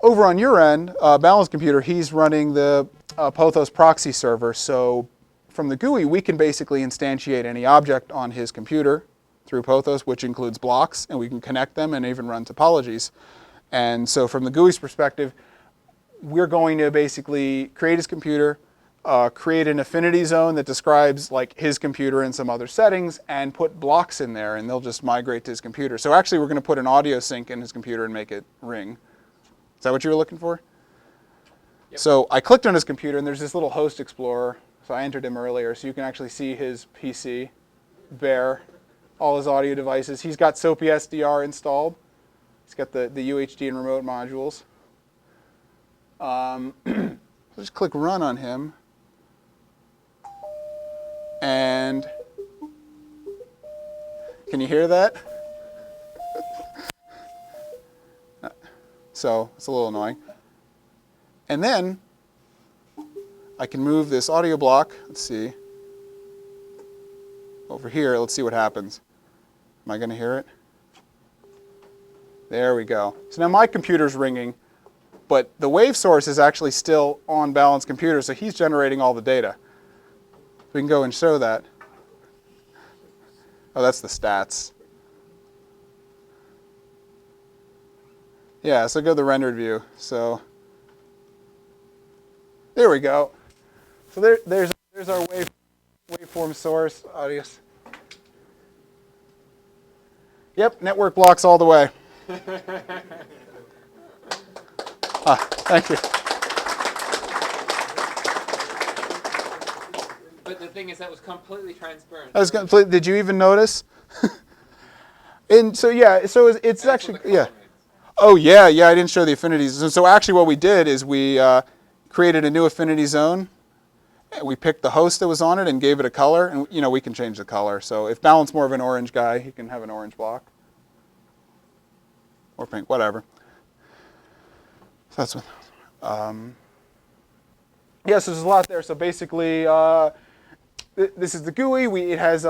over on your end, Balance Computer, he's running the Pothos proxy server. So from the GUI, we can basically instantiate any object on his computer through Pothos, which includes blocks, and we can connect them and even run topologies. And so from the GUI's perspective, we're going to basically create his computer, create an affinity zone that describes like his computer and some other settings, and put blocks in there, and they'll just migrate to his computer. So actually, we're going to put an audio sync in his computer and make it ring. Is that what you were looking for? Yep. So I clicked on his computer, and there's this little Host Explorer. So I entered him earlier, so you can actually see his PC, bare, all his audio devices. He's got SOAP SDR installed. He's got the UHD and remote modules. Just click Run on him. And can you hear that? So it's a little annoying. And then I can move this audio block. Let's see. Over here, let's see what happens. Am I going to hear it? There we go. So now my computer's ringing, but the wave source is actually still on Balance Computer, so he's generating all the data. We can go and show that. Oh, that's the stats. Yeah, so go to the rendered view. So there we go. So there's our waveform source, audience. Yep, network blocks all the way. Thank you. But the thing is, that was completely transparent. That was complete. Did you even notice? And so yeah, so it's actually yeah. Oh yeah, I didn't show the affinities. So actually, what we did is we created a new affinity zone. We picked the host that was on it and gave it a color, and we can change the color. So if Balance more of an orange guy, he can have an orange block, or pink, whatever. So that's what. Yeah, so there's a lot there. So basically, this is the GUI. It has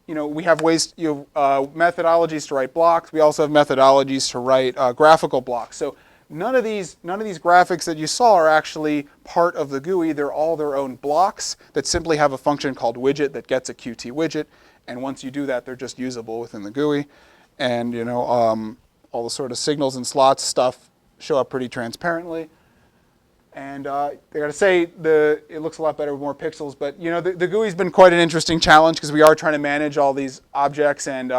we have ways, methodologies to write blocks. We also have methodologies to write graphical blocks. So none of these graphics that you saw are actually part of the GUI. They're all their own blocks that simply have a function called widget that gets a Qt widget. And once you do that, they're just usable within the GUI. And all the sort of signals and slots stuff show up pretty transparently. And I got to say, it looks a lot better with more pixels. But the GUI's been quite an interesting challenge because we are trying to manage all these objects, and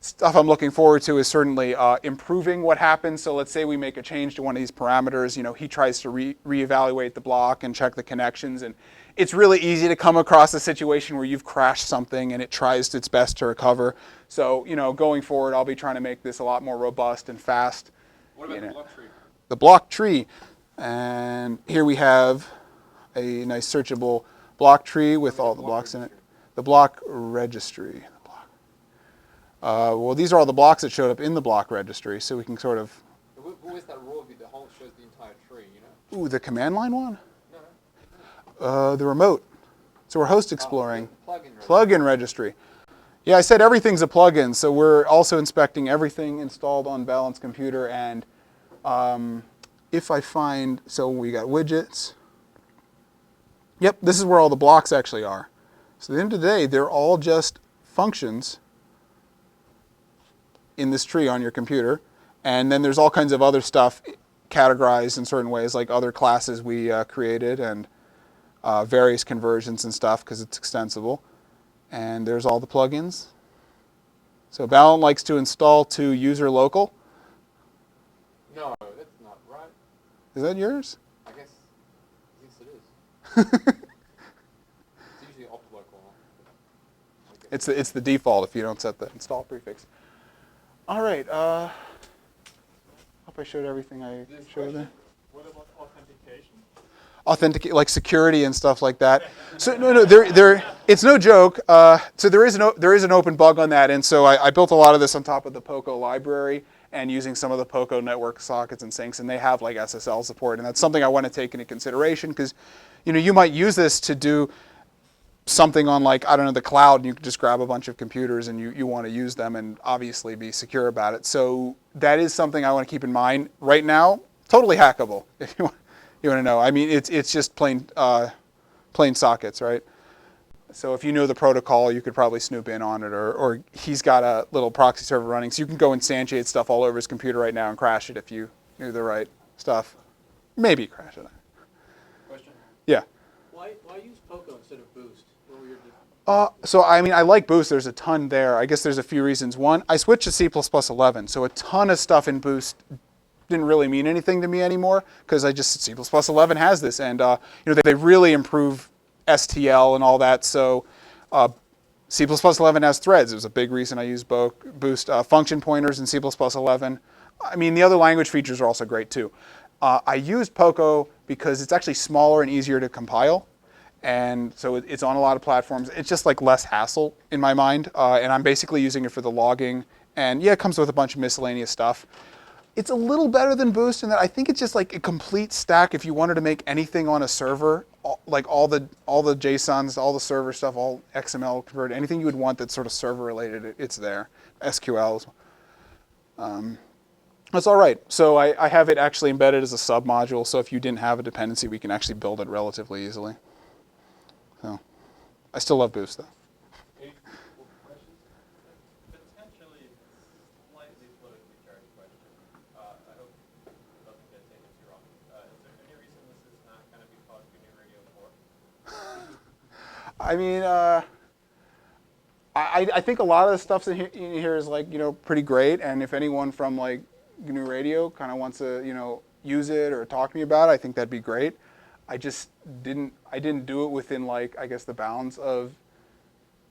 stuff I'm looking forward to is certainly improving what happens. So let's say we make a change to one of these parameters. He tries to reevaluate the block and check the connections, and it's really easy to come across a situation where you've crashed something and it tries its best to recover. So going forward, I'll be trying to make this a lot more robust and fast. What about you the know, block tree? the block tree. And here we have a nice searchable block tree with all the blocks in it. The block registry. Well, these are all the blocks that showed up in the block registry, so we can sort of... Where's that raw view? The whole shows the entire tree, you know? Ooh, the command line one? No. The remote. So we're host exploring. Plugin. Plugin registry. Yeah, I said everything's a plugin, so we're also inspecting everything installed on Balance Computer. And if I find, so we got widgets. Yep, this is where all the blocks actually are. So at the end of the day, they're all just functions in this tree on your computer. And then there's all kinds of other stuff categorized in certain ways, like other classes we created and various conversions and stuff, because it's extensible. And there's all the plugins. So Balance likes to install to user local. No, that's not right. Is that yours? I guess it is. It's usually opt local. It's the default if you don't set the install prefix. All right. Hope I showed everything I showed there. What about authentication? Authenticate, like security and stuff like that. So no, it's no joke. So there is an open bug on that, and so I built a lot of this on top of the POCO library and using some of the POCO network sockets and sinks, and they have like SSL support, and that's something I want to take into consideration because, you might use this to do something on, like, I don't know, the cloud, and you can just grab a bunch of computers and you want to use them and obviously be secure about it. So that is something I want to keep in mind. Right now, totally hackable if you want to know. I mean, it's just plain sockets, right? So if you know the protocol, you could probably snoop in on it, or he's got a little proxy server running, so you can go instantiate stuff all over his computer right now and crash it if you knew the right stuff. Maybe crash it. Question. Yeah. Why use POCO instead of Boost? What were your So I mean, I like Boost. There's a ton there. I guess there's a few reasons. One, I switched to C++11, so a ton of stuff in Boost didn't really mean anything to me anymore because I just C++11 has this, and they really improve STL and all that. So C++11 has threads. It was a big reason I used Boost. Function pointers in C++11. I mean, the other language features are also great too. I used POCO because it's actually smaller and easier to compile. And so it's on a lot of platforms. It's just like less hassle in my mind. And I'm basically using it for the logging. And yeah, it comes with a bunch of miscellaneous stuff. It's a little better than Boost in that I think it's just like a complete stack if you wanted to make anything on a server, like all the JSONs, all the server stuff, all XML converted, anything you would want that's sort of server related, it's there. SQLs. That's all right. So I have it actually embedded as a submodule. So if you didn't have a dependency, we can actually build it relatively easily. So I still love Boost though. Potentially slightly politically charged question. I hope nothing gets taken too wrong. Is there any reason this is not going to be called Union Radio 4? I mean, I think a lot of the stuff in here is like, pretty great. And if anyone from like GNU Radio kind of wants to, use it or talk to me about it, I think that'd be great. I just didn't do it within, like, I guess the bounds of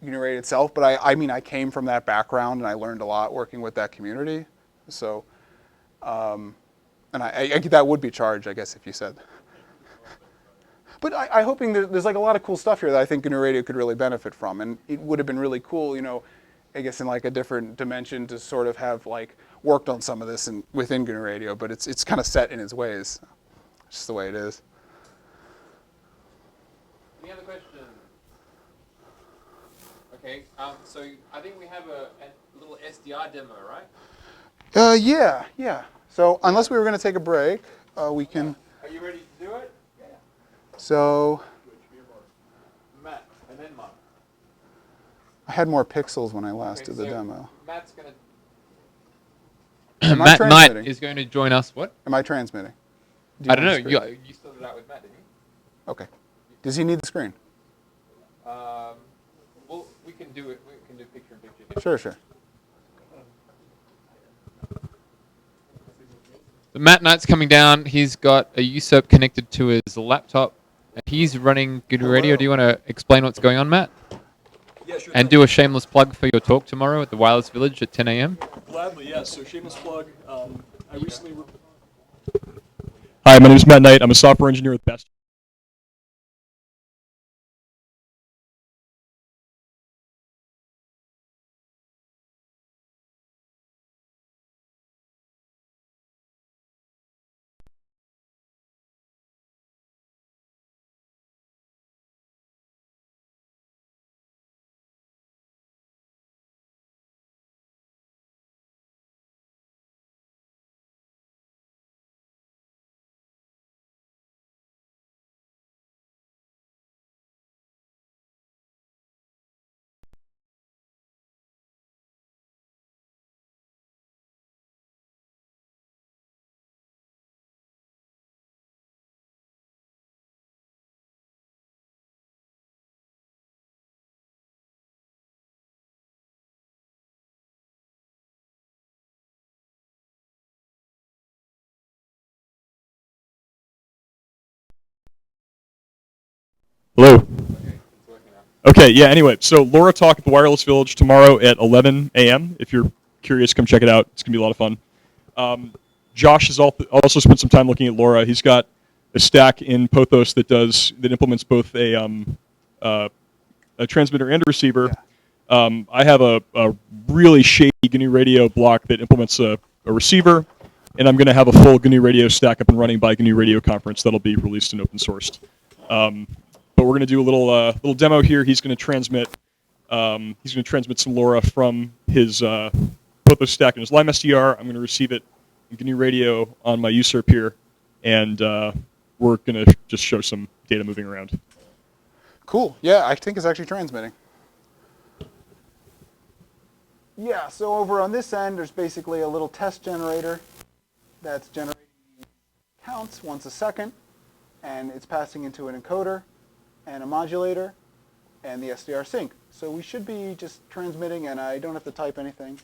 GNU Radio itself. But I mean, I came from that background and I learned a lot working with that community. So, and that would be charged, I guess, if you said. But I'm hoping there's like a lot of cool stuff here that I think GNU Radio could really benefit from. And it would have been really cool, I guess in like a different dimension to sort of have like worked on some of this within GNU Radio. But it's kind of set in its ways. It's just the way it is. Any other questions? Okay, so I think we have a little SDR demo, right? Yeah. So unless we were going to take a break, we can. Are you ready to do it? Yeah. So Matt, and then Mark. I had more pixels when I last did the so demo. Matt's going Am to... I Matt Knight transmitting? is going to join us. What? Am I transmitting? I don't know. You started out with Matt, didn't you? Okay. Does he need the screen? Well, we can do it. We can do picture in picture. Sure. So Matt Knight's coming down. He's got a USERP connected to his laptop. And he's running GNU Radio. Do you want to explain what's going on, Matt? Yeah, sure. And do a shameless plug for your talk tomorrow at the Wireless Village at 10 a.m. Gladly, yes. So shameless plug. I recently. Hi, my name is Matt Knight. I'm a software engineer with Best. Hello. Okay, yeah, anyway, so Lora Talk at the Wireless Village tomorrow at 11 a.m. If you're curious, come check it out. It's going to be a lot of fun. Josh has also spent some time looking at Lora. He's got a stack in Pothos that implements both a transmitter and a receiver. I have a really shady GNU radio block that implements a receiver, and I'm going to have a full GNU radio stack up and running by GNU Radio Conference that'll be released and open sourced. But we're going to do a little demo here. He's going to transmit some Lora from his Pothos stack in his Lime SDR. I'm going to receive it in GNU Radio on my usurp here, and we're going to just show some data moving around. Cool. Yeah, I think it's actually transmitting. Yeah, so over on this end, there's basically a little test generator that's generating counts once a second, and it's passing into an encoder and a modulator and the SDR sync. So we should be just transmitting, and I don't have to type anything.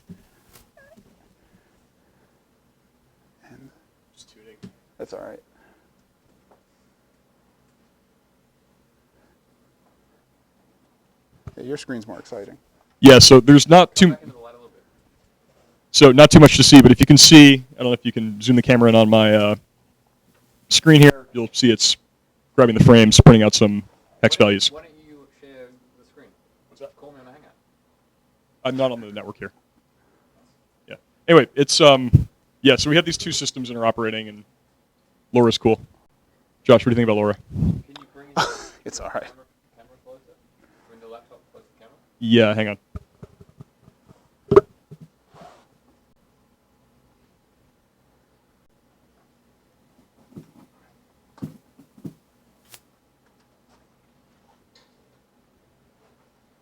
And just tuning. That's all right. Yeah, your screen's more exciting. Yeah, so there's not too much to see, but if you can see, I don't know if you can zoom the camera in on my screen here, you'll see it's grabbing the frames, printing out some hex values. Why don't you share the screen? What's that? Call me on a hangout. I'm not on the network here. Yeah. Anyway, it's yeah. So we have these two systems interoperating, and Lora's cool. Josh, what do you think about Lora? Can you bring It's all right. camera closer? Bring the laptop closer to the camera? Yeah, hang on.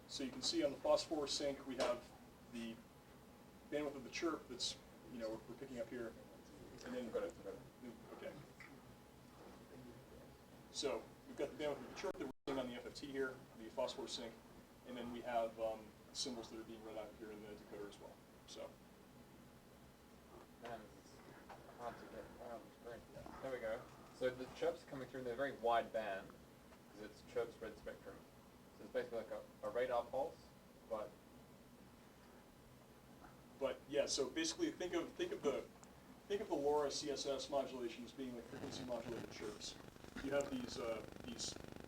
So you can see on the phosphor sync we have the bandwidth of the chirp that's, we're picking up here. And then, okay. So we've got the bandwidth of the chirp that we're seeing on the FFT here, the phosphor sync, and then we have symbols that are being read out here in the decoder as well. So. Man, it's hard to get around the screen. There we go. So the chirps coming through in a very wide band, because it's chirp spread spectrum. So it's basically like a radar pulse, but Yeah, so basically think of the Lora CSS modulation as being like frequency modulated chirps. You have these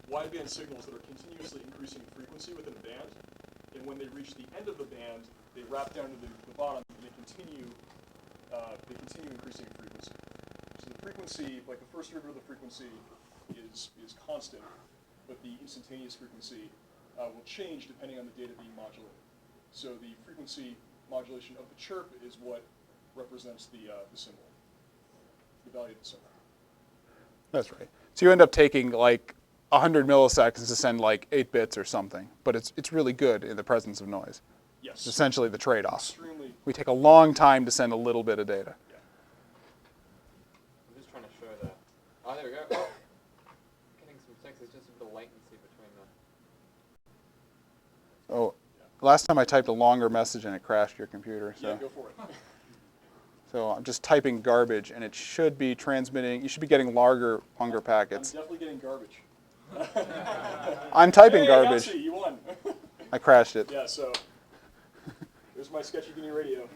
wideband signals that are continuously increasing in frequency within a band, and when they reach the end of the band, they wrap down to the bottom and they continue increasing in frequency. So the frequency, like the first derivative of the frequency, is constant, but the instantaneous frequency will change depending on the data being modulated. So the frequency modulation of the chirp is what represents the symbol, the value of the symbol. That's right. So you end up taking like 100 milliseconds to send like 8 bits or something, but it's really good in the presence of noise. Yes. It's essentially the trade-off. Extremely. We take a long time to send a little bit of data. Yeah. I'm just trying to show that. Oh, there we go. Oh. Getting some text. There's just a bit of latency between the. Oh, last time I typed a longer message and it crashed your computer. So. Yeah, go for it. So I'm just typing garbage, and it should be transmitting. You should be getting longer packets. I'm definitely getting garbage. I'm typing hey, garbage. Yahtzee, you won. I crashed it. Yeah, so there's my sketchy GNU radio.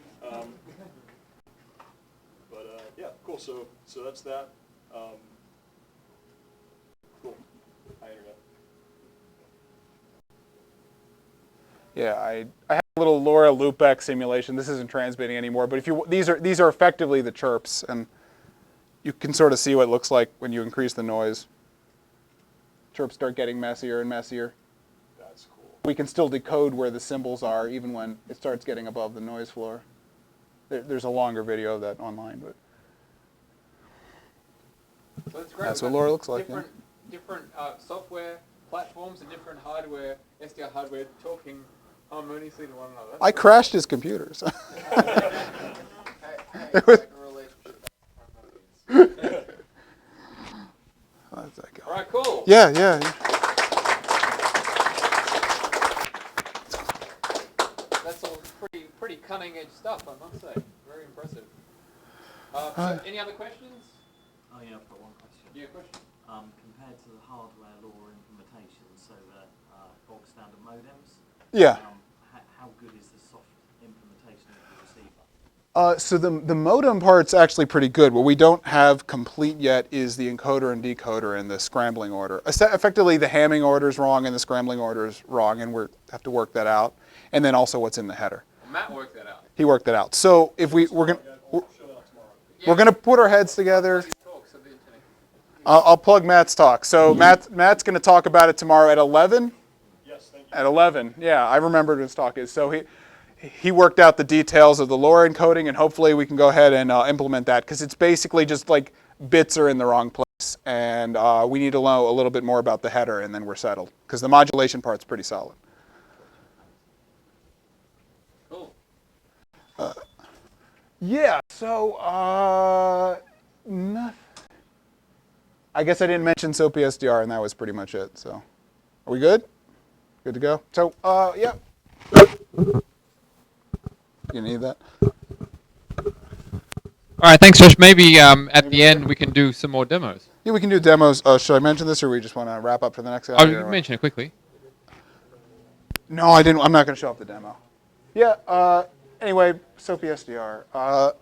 Yeah, cool. So that's that. Cool. Hi, Internet. Yeah, I have a little LoRa loopback simulation. This isn't transmitting anymore, but if you these are effectively the chirps, and you can sort of see what it looks like when you increase the noise. Chirps start getting messier and messier. That's cool. We can still decode where the symbols are even when it starts getting above the noise floor. There's a longer video of that online, but So it's great. that's We've what got LoRa looks like. Different software platforms and different hardware, SDR hardware, talking harmoniously to one another. I crashed his computers. Hey, It was- like a relationship. How's that go? All right, cool. Yeah. That's all pretty cutting edge stuff, I must say. Very impressive. So any other questions? Oh yeah, I've got one question. Yeah, question. Compared to the hardware LoRa implementation, so the bog standard modems, Yeah. how good is the soft implementation of the receiver? So the modem part's actually pretty good. What we don't have complete yet is the encoder and decoder and the scrambling order. Effectively, the hamming order is wrong and the scrambling order is wrong, and we have to work that out. And then also what's in the header. Matt worked that out. He worked that out. So if we're gonna put our heads together. I'll plug Matt's talk. So Matt's going to talk about it tomorrow at 11. Yes, thank you. At 11, yeah, I remembered what his talk is. So he worked out the details of the LoRa encoding, and hopefully we can go ahead and implement that, because it's basically just like bits are in the wrong place, and we need to know a little bit more about the header, and then we're settled, because the modulation part's pretty solid. Cool. Yeah. So nothing. I guess I didn't mention SOAP SDR, and that was pretty much it. So, are we good? Good to go? So, yeah. You need that? All right, thanks, Josh. Maybe at the end we can do some more demos. Yeah, we can do demos. Should I mention this, or we just want to wrap up for the next guy? Oh, you can mention it quickly. No, I didn't. I'm not going to show up the demo. Yeah. Anyway, SOAP SDR.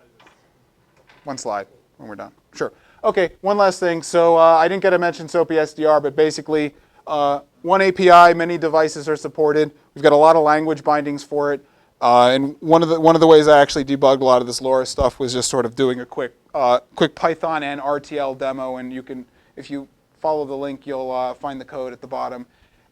One slide when we're done. Sure. Okay, one last thing. So I didn't get to mention SOAP SDR, but basically one API, many devices are supported. We've got a lot of language bindings for it. And one of the ways I actually debugged a lot of this LoRa stuff was just sort of doing a quick Python and RTL demo. And you can, if you follow the link, you'll find the code at the bottom.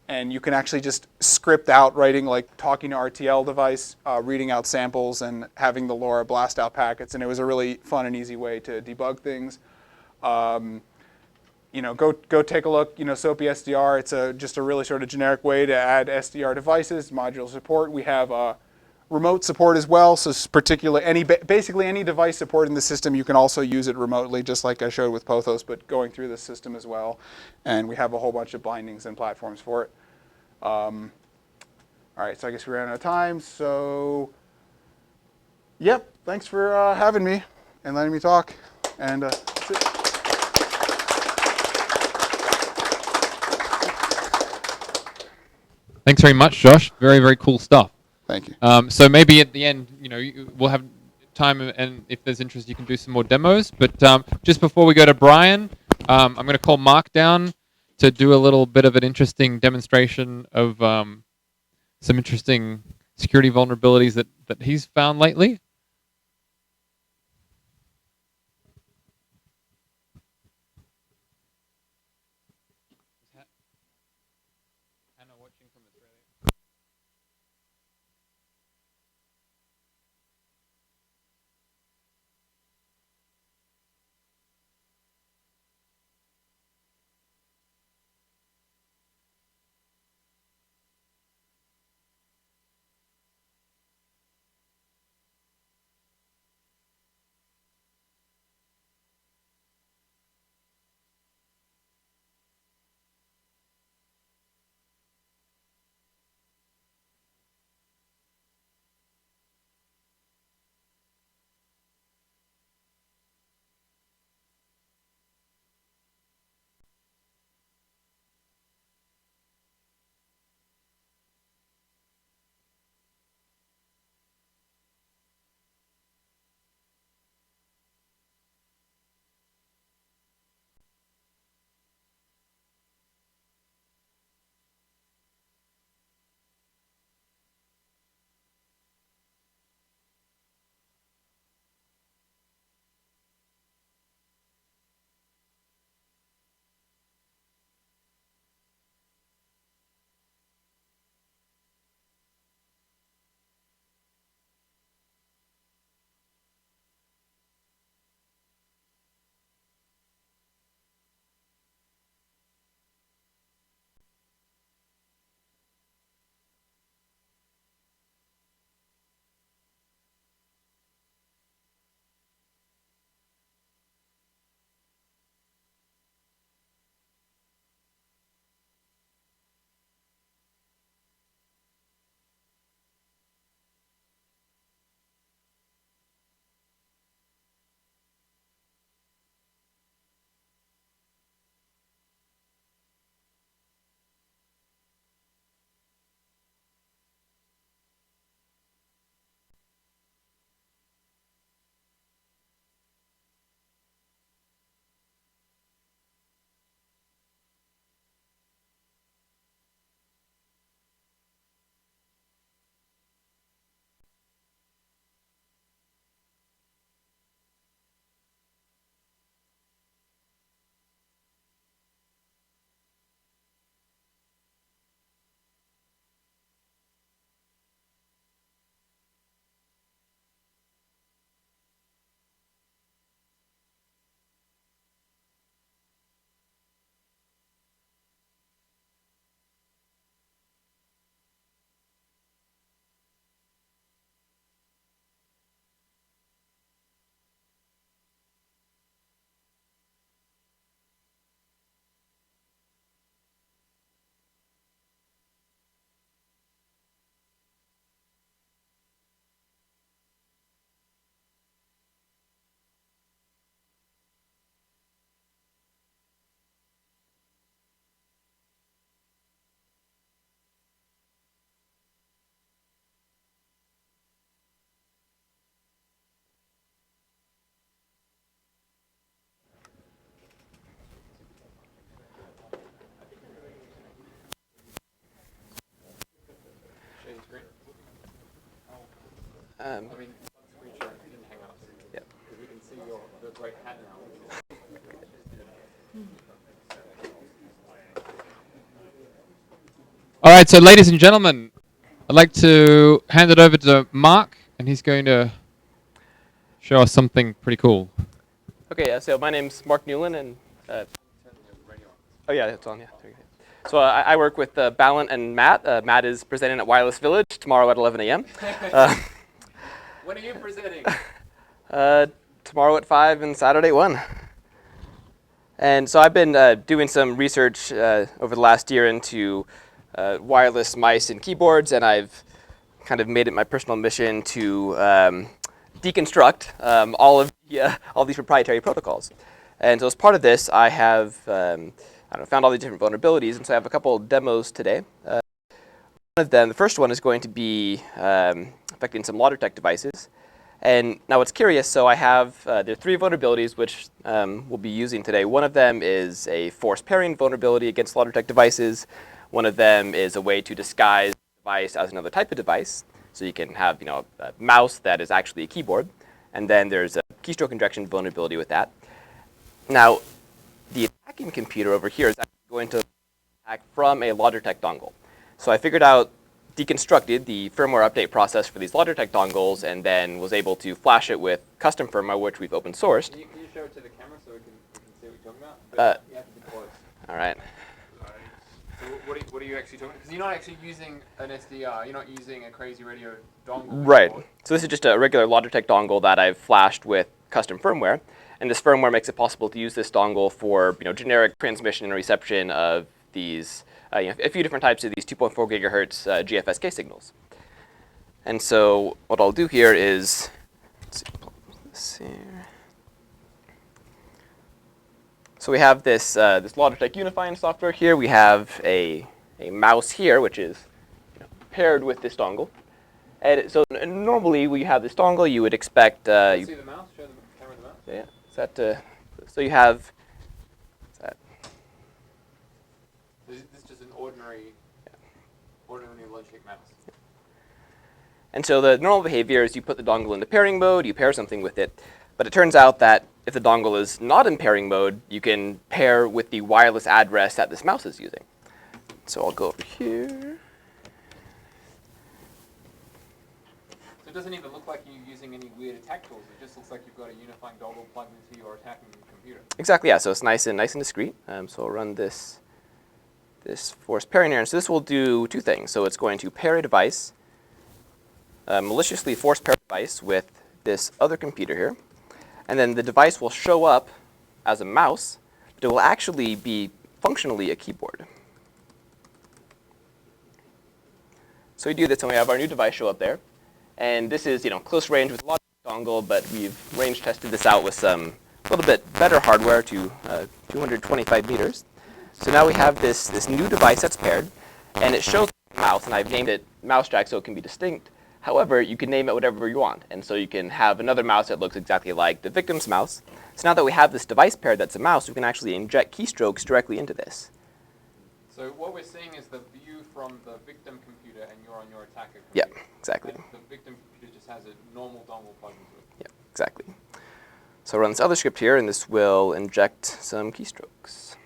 And you can actually just script out writing, like talking to RTL device, reading out samples, and having the LoRa blast out packets. And it was a really fun and easy way to debug things. Go take a look. SOAP SDR. It's just a really sort of generic way to add SDR devices, module support. We have remote support as well. So basically any device supporting the system, you can also use it remotely, just like I showed with Pothos, but going through the system as well. And we have a whole bunch of bindings and platforms for it. All right. So I guess we ran out of time. So, yep. Thanks for having me and letting me talk. And that's it. Thanks very much, Josh. Very, very cool stuff. Thank you. So maybe at the end, we'll have time, and if there's interest, you can do some more demos. But just before we go to Brian, I'm going to call Mark down to do a little bit of an interesting demonstration of some interesting security vulnerabilities that he's found lately. I mean, screen share in Hangouts. Yep. Because we can see your great hat now. All right, so ladies and gentlemen, I'd like to hand it over to Mark, and he's going to show us something pretty cool. Okay, so my name's Mark Nulan, and oh yeah, it's on. Yeah. There you go. So I work with Balint and Matt. Matt is presenting at Wireless Village tomorrow at 11 a.m. When are you presenting? Tomorrow at 5 and Saturday at 1. And so I've been doing some research over the last year into wireless mice and keyboards, and I've kind of made it my personal mission to deconstruct all these proprietary protocols. And so as part of this, I have found all these different vulnerabilities, and so I have a couple of demos today. One of them, the first one, is going to be affecting some Logitech devices. And now what's curious, so I have, there are 3 vulnerabilities which we'll be using today. One of them is a forced pairing vulnerability against Logitech devices. One of them is a way to disguise the device as another type of device. So you can have a mouse that is actually a keyboard. And then there's a keystroke injection vulnerability with that. Now, the attacking computer over here is actually going to attack from a Logitech dongle. So I figured out, deconstructed the firmware update process for these Logitech dongles, and then was able to flash it with custom firmware, which we've open sourced. Can you show it to the camera so we can see what you're talking about? You have to be close. All right. So what are you actually talking about? Because you're not actually using an SDR. You're not using a crazy radio dongle. Right. So this is just a regular Logitech dongle that I've flashed with custom firmware. And this firmware makes it possible to use this dongle for generic transmission and reception of these, a few different types of these 2.4 gigahertz GFSK signals. And so what I'll do here is, let's see, pull this here. So we have this this Logitech unifying software here. We have a mouse here, which is paired with this dongle. And so normally we have this dongle. You would expect. See the mouse? Show the camera the mouse. Yeah. Is that so? You have. This is just an ordinary Logitech mouse. And so the normal behavior is you put the dongle into pairing mode. You pair something with it. But it turns out that if the dongle is not in pairing mode, you can pair with the wireless address that this mouse is using. So I'll go over here. So it doesn't even look like you're using any weird attack tools. It just looks like you've got a unifying dongle plugged into your attacking computer. Exactly, yeah. So it's nice and discrete. So I'll run this forced pairing here. And so this will do 2 things. So it's going to pair a device, maliciously force pair a device with this other computer here. And then the device will show up as a mouse, but it will actually be functionally a keyboard. So we do this and we have our new device show up there. And this is close range with a lot of dongle, but we've range tested this out with some a little bit better hardware to 225 meters. So now we have this new device that's paired, and it shows the mouse, and I've named it MouseJack so it can be distinct. However, you can name it whatever you want, and so you can have another mouse that looks exactly like the victim's mouse. So now that we have this device paired that's a mouse, we can actually inject keystrokes directly into this. So what we're seeing is the view from the victim computer, and you're on your attacker computer. Yeah, exactly. And the victim computer just has a normal dongle plugged into it. Yeah, exactly. So I'll run this other script here, and this will inject some keystrokes.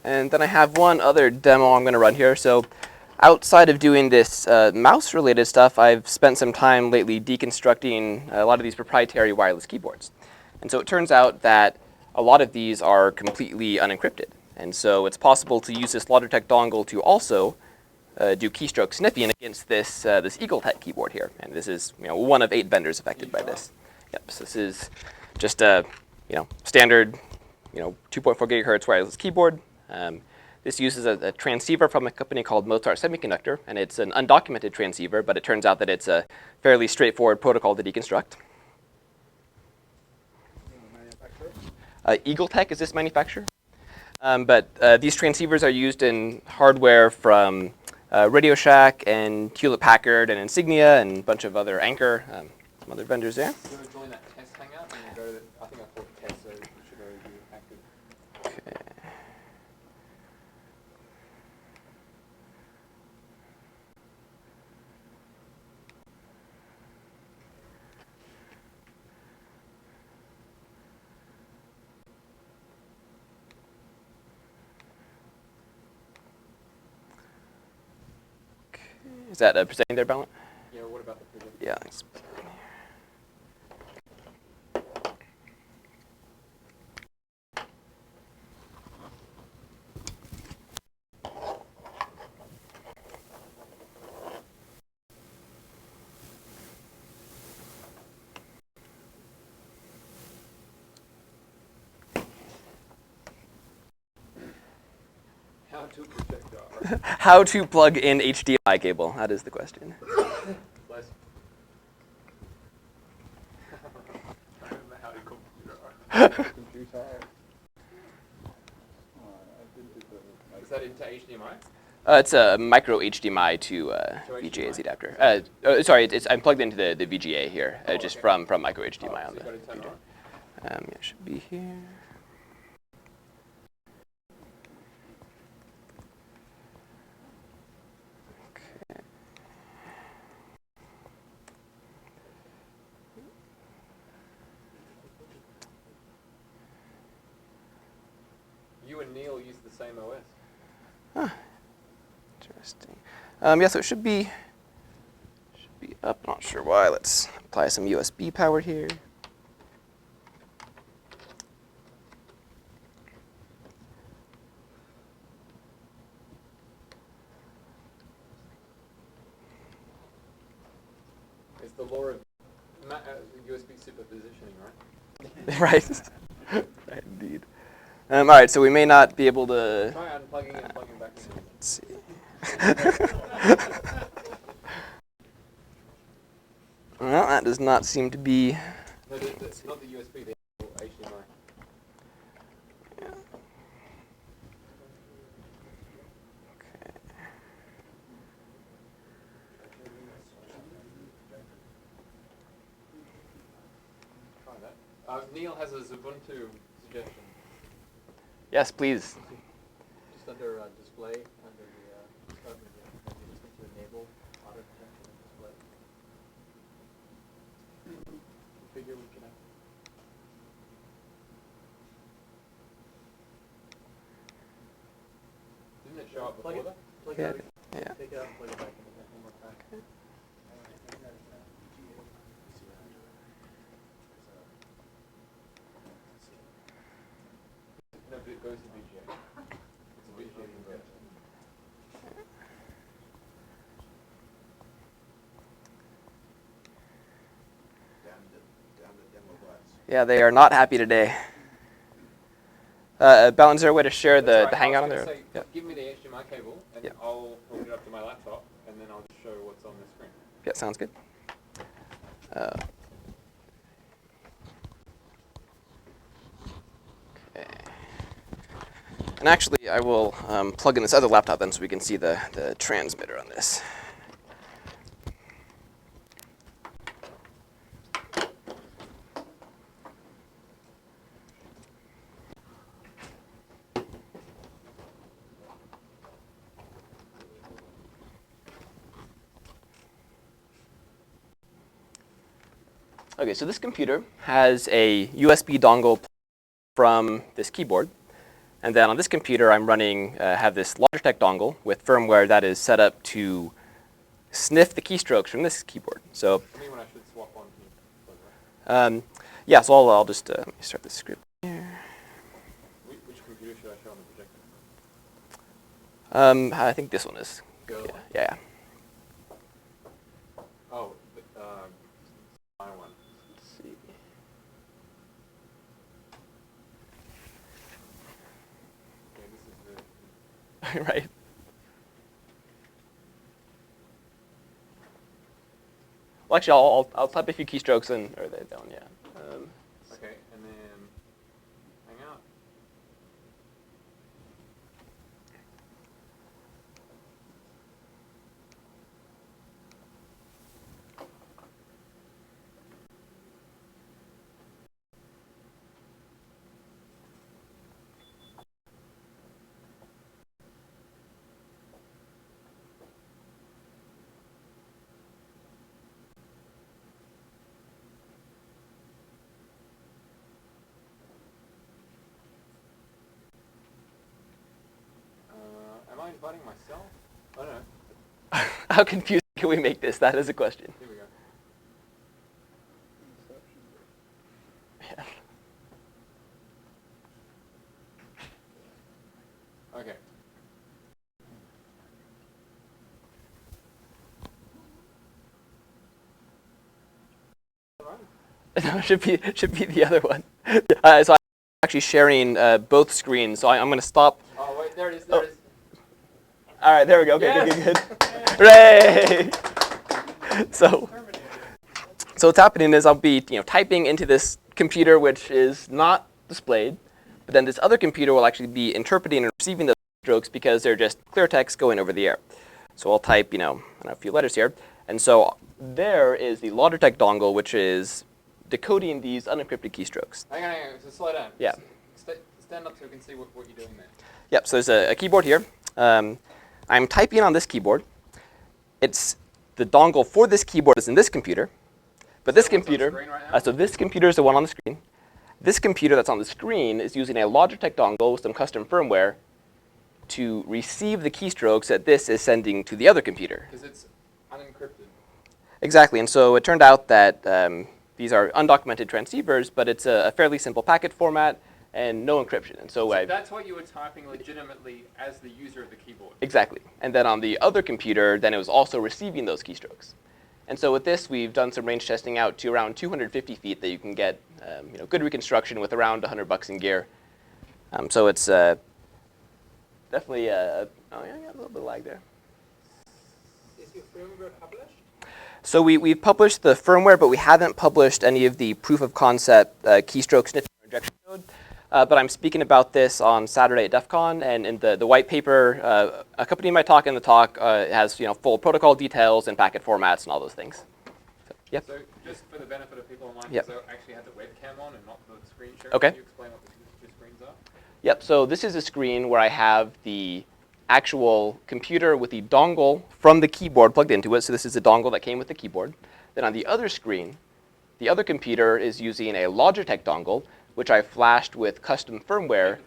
And then I have one other demo I'm going to run here. So outside of doing this mouse-related stuff, I've spent some time lately deconstructing a lot of these proprietary wireless keyboards. And so it turns out that a lot of these are completely unencrypted. And so it's possible to use this Logitech dongle to also do keystroke sniffing against this this EagleTech keyboard here. And this is one of 8 vendors affected by this. Yep. So this is just a standard 2.4 gigahertz wireless keyboard. This uses a transceiver from a company called Mozart Semiconductor, and it's an undocumented transceiver, but it turns out that it's a fairly straightforward protocol to deconstruct. EagleTech is this manufacturer. But these transceivers are used in hardware from Radio Shack and Hewlett Packard and Insignia and a bunch of other Anchor some other vendors there. Do you want to join that test hangout? And we'll go to I think I called it test, so we should already be active. Okay. Is that presenting there, Ballant? Yeah, what about the project? Yeah, thanks. How to project How to plug in HDMI cable? That is the question. Bless. I don't know how to computer. Is that into HDMI? It's a micro HDMI to VGA adapter. Sorry, I'm plugged into the VGA here, just from micro HDMI on the computer. Yeah, it should be here. You and Neil use the same OS. Huh. Interesting. Yeah, so it should be up. Not sure why. Let's apply some USB power here. It's the law of USB superpositioning, right? Right. Right, indeed. All right, so we may not be able to. Try unplugging and plugging back in. Let's see. Well, that does not seem to be. No, it's not the USB, the actual HDMI. Yeah. Okay. Try that. Neil has a Ubuntu suggestion. Yes, please. Just under display, under the start menu, you just need to enable auto detection and display. Configure and connect. Didn't it show up before that? Plug Yeah. it out. Yeah. Take it out and plug it back in one more time. Okay. No, but it goes to VGA. It's a VGA converter. Yeah, they are not happy today. Ballant, is there a way to share the hangout on there? Say, Yeah. give me the HDMI cable, and Yeah. I'll hook it up to my laptop, and then I'll just show what's on the screen. Yeah, sounds good. Okay. And actually, I will plug in this other laptop then so we can see the transmitter on this. Okay, so this computer has a USB dongle from this keyboard. And then on this computer, I'm running, have this Logitech dongle with firmware that is set up to sniff the keystrokes from this keyboard. So, Tell me when I should swap on. Can you plug yeah, so I'll just let me start the script here. that? Which computer should I show on the projector? I think this one is. Go. Yeah. Oh, my one. Let's see. Okay, this is the. Right. Well, actually, I'll type a few keystrokes in, or that one, yeah. Okay, and then hang out. inviting myself? I don't know. How confusing can we make this? That is a question. Here we go. Okay. No, it should be the other one. So I'm actually sharing both screens. So I'm going to stop. Oh wait, there it is. There it is. All right, there we go. Okay, Yes. good. Hooray! So what's happening is I'll be typing into this computer, which is not displayed, but then this other computer will actually be interpreting and receiving those strokes because they're just clear text going over the air. So I'll type I don't know, a few letters here, and so there is the Logitech dongle, which is decoding these unencrypted keystrokes. Hang on. So slow down. Yeah. Stand up so we can see what you're doing there. Yep. So there's a keyboard here. I'm typing on this keyboard. It's the dongle for this keyboard is in this computer, but this computer. So this computer is the one on the screen. This computer that's on the screen is using a Logitech dongle with some custom firmware to receive the keystrokes that this is sending to the other computer. Because it's unencrypted. Exactly. And so it turned out that these are undocumented transceivers, but it's a fairly simple packet format and no encryption. And so that's what you were typing legitimately as the user of the keyboard. Exactly. And then on the other computer, then it was also receiving those keystrokes. And so with this, we've done some range testing out to around 250 feet that you can get good reconstruction with around $100 in gear. So it's definitely oh yeah, I got a little bit of lag there. Is your firmware published? So we've published the firmware, but we haven't published any of the proof of concept keystroke sniffing or injection code. But I'm speaking about this on Saturday at DEF CON, and in the white paper accompanying my talk, and the talk has full protocol details and packet formats and all those things. So, yep. So just for the benefit of people online, Yep. because I actually had the webcam on and not the screen share. Okay. Can you explain what the two screens are? Yep. So this is a screen where I have the actual computer with the dongle from the keyboard plugged into it. So this is the dongle that came with the keyboard. Then on the other screen, the other computer is using a Logitech dongle, which I flashed with custom firmware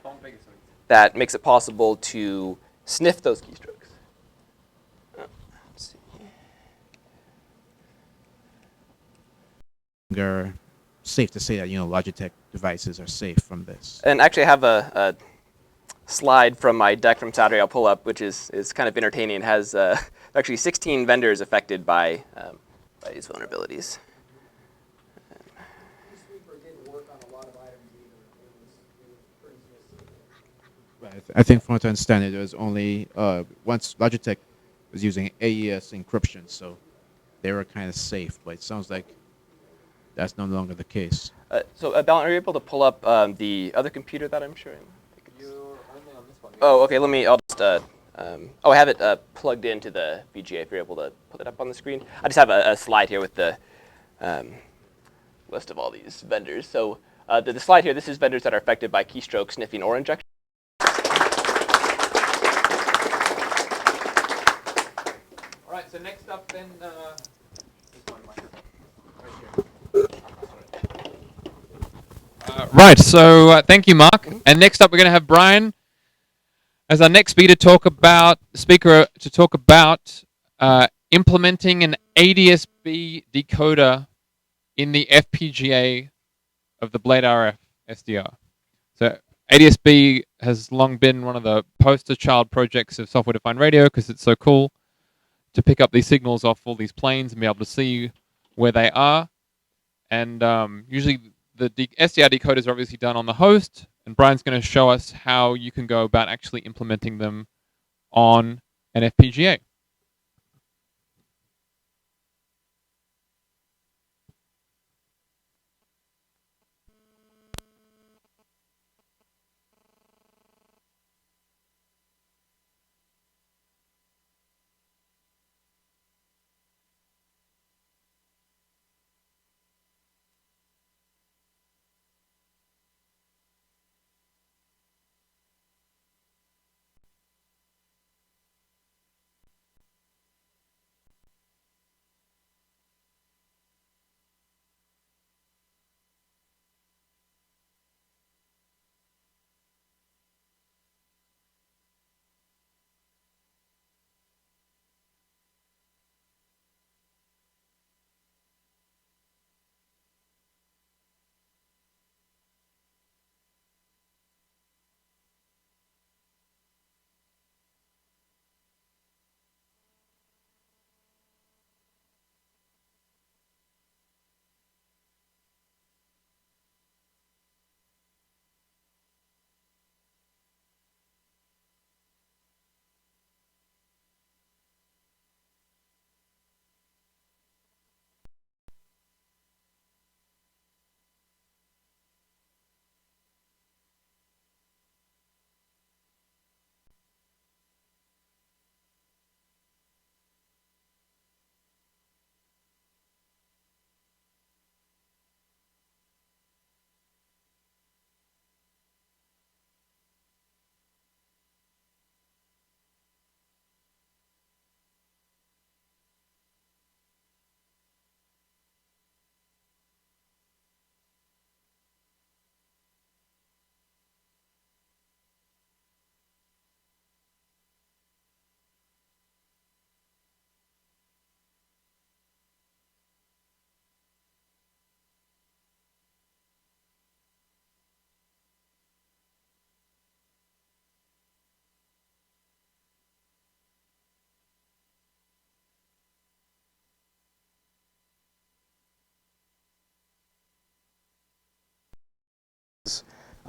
that makes it possible to sniff those keystrokes. Let's see. Safe to say that Logitech devices are safe from this. And actually, I have a slide from my deck from Saturday I'll pull up, which is kind of entertaining. It has actually 16 vendors affected by these vulnerabilities. I think from what I understand, it was only once Logitech was using AES encryption, so they were kind of safe. But it sounds like that's no longer the case. So, Balin, are you able to pull up the other computer that I'm showing? You're only on this one. Oh, okay. I'll just. I have it plugged into the VGA. If you're able to put it up on the screen, I just have a slide here with the list of all these vendors. So, the slide here. This is vendors that are affected by keystroke sniffing or injection. All right. So next up, then. This one, microphone. Right here. Right. So thank you, Mark. And next up, we're going to have Brian as our next speaker to talk about implementing an ADSB decoder in the FPGA of the Blade RF SDR. So ADSB has long been one of the poster child projects of software-defined radio because it's so cool to pick up these signals off all these planes and be able to see where they are. And usually the SDR decoders are obviously done on the host, and Brian's going to show us how you can go about actually implementing them on an FPGA.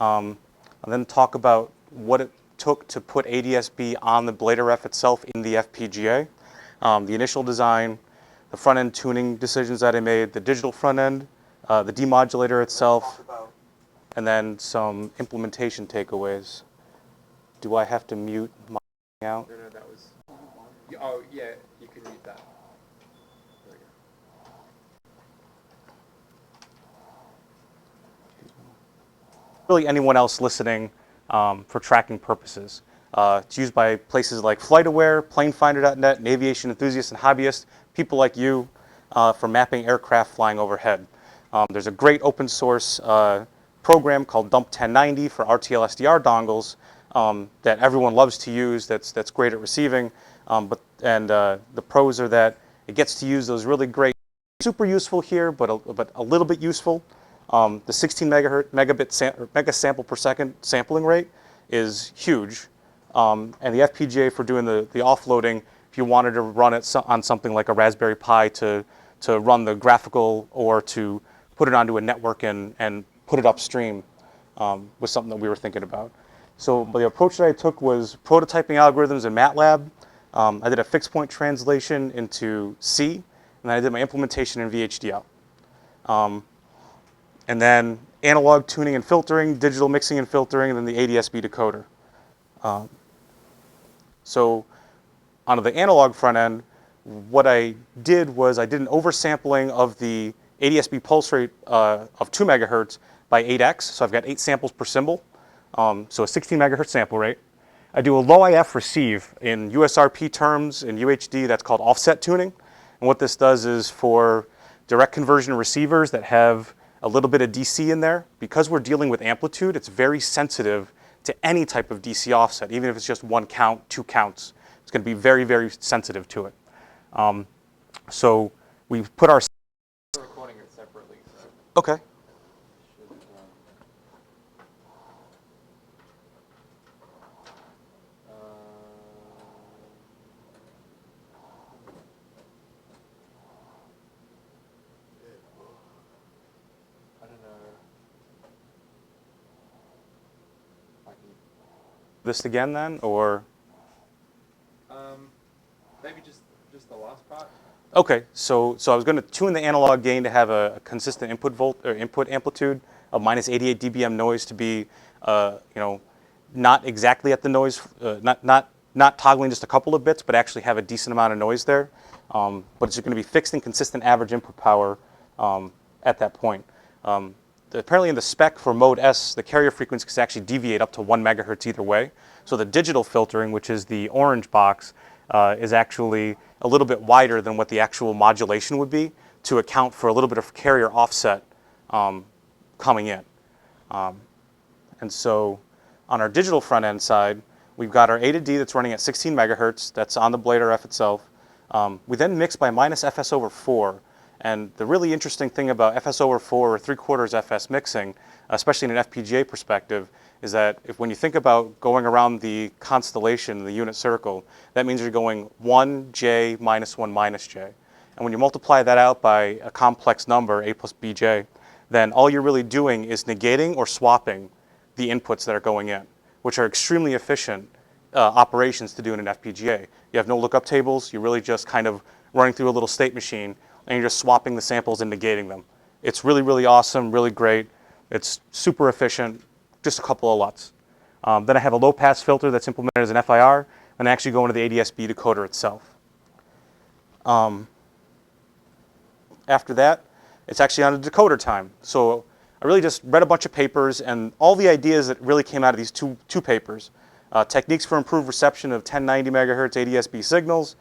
and then talk about what it took to put ADS-B on the Blade RF itself in the FPGA, the initial design, the front-end tuning decisions that I made, the digital front-end, the demodulator itself, and then some implementation takeaways. Do I have to mute my out? No, that was. Oh, yeah, you can read that. There we go. Really anyone else listening for tracking purposes. It's used by places like FlightAware, Planefinder.net, and aviation enthusiasts and hobbyists, people like you, for mapping aircraft flying overhead. There's a great open source program called Dump 1090 for RTL SDR dongles that everyone loves to use, that's great at receiving. The pros are that it gets to use those really great, super useful here, but a little bit useful. The 16 mega sample per second sampling rate is huge. And the FPGA for doing the offloading, if you wanted to run it on something like a Raspberry Pi to run the graphical or to put it onto a network and put it upstream, was something that we were thinking about. So the approach that I took was prototyping algorithms in MATLAB. I did a fixed point translation into C, and then I did my implementation in VHDL. And then analog tuning and filtering, digital mixing and filtering, and then the ADS-B decoder. So on the analog front end, what I did was I did an oversampling of the ADS-B pulse rate of 2 megahertz by 8x. So I've got 8 samples per symbol. So a 16 megahertz sample rate. I do a low IF receive. In USRP terms, in UHD, that's called offset tuning. And what this does is for direct conversion receivers that have a little bit of DC in there, because we're dealing with amplitude, it's very sensitive to any type of DC offset, even if it's just 1 count, 2 counts. It's going to be very, very sensitive to it. So we put our... We're recording it separately. So. Okay. This again then, or? Maybe just the last part. Okay, so I was going to tune the analog gain to have a consistent input amplitude of minus 88 dBm noise to be, not exactly at the noise, not toggling just a couple of bits, but actually have a decent amount of noise there. But it's going to be fixed and consistent average input power at that point. Apparently in the spec for mode S, the carrier frequency can actually deviate up to 1 megahertz either way. So the digital filtering, which is the orange box, is actually a little bit wider than what the actual modulation would be to account for a little bit of carrier offset coming in. And so on our digital front end side, we've got our A to D that's running at 16 megahertz. That's on the Blade RF itself. We then mix by minus FS over 4. And the really interesting thing about FS over 4 or 3/4 FS mixing, especially in an FPGA perspective, is that when you think about going around the constellation, the unit circle, that means you're going 1J minus 1 minus J. And when you multiply that out by a complex number, A plus BJ, then all you're really doing is negating or swapping the inputs that are going in, which are extremely efficient operations to do in an FPGA. You have no lookup tables. You're really just kind of running through a little state machine, and you're just swapping the samples and negating them. It's really, really awesome, really great. It's super efficient, just a couple of LUTs. Then I have a low-pass filter that's implemented as an FIR, and I actually go into the ADS-B decoder itself. After that, it's actually on the decoder time. So I really just read a bunch of papers, and all the ideas that really came out of these two papers, techniques for improved reception of 1090 megahertz ADS-B signals,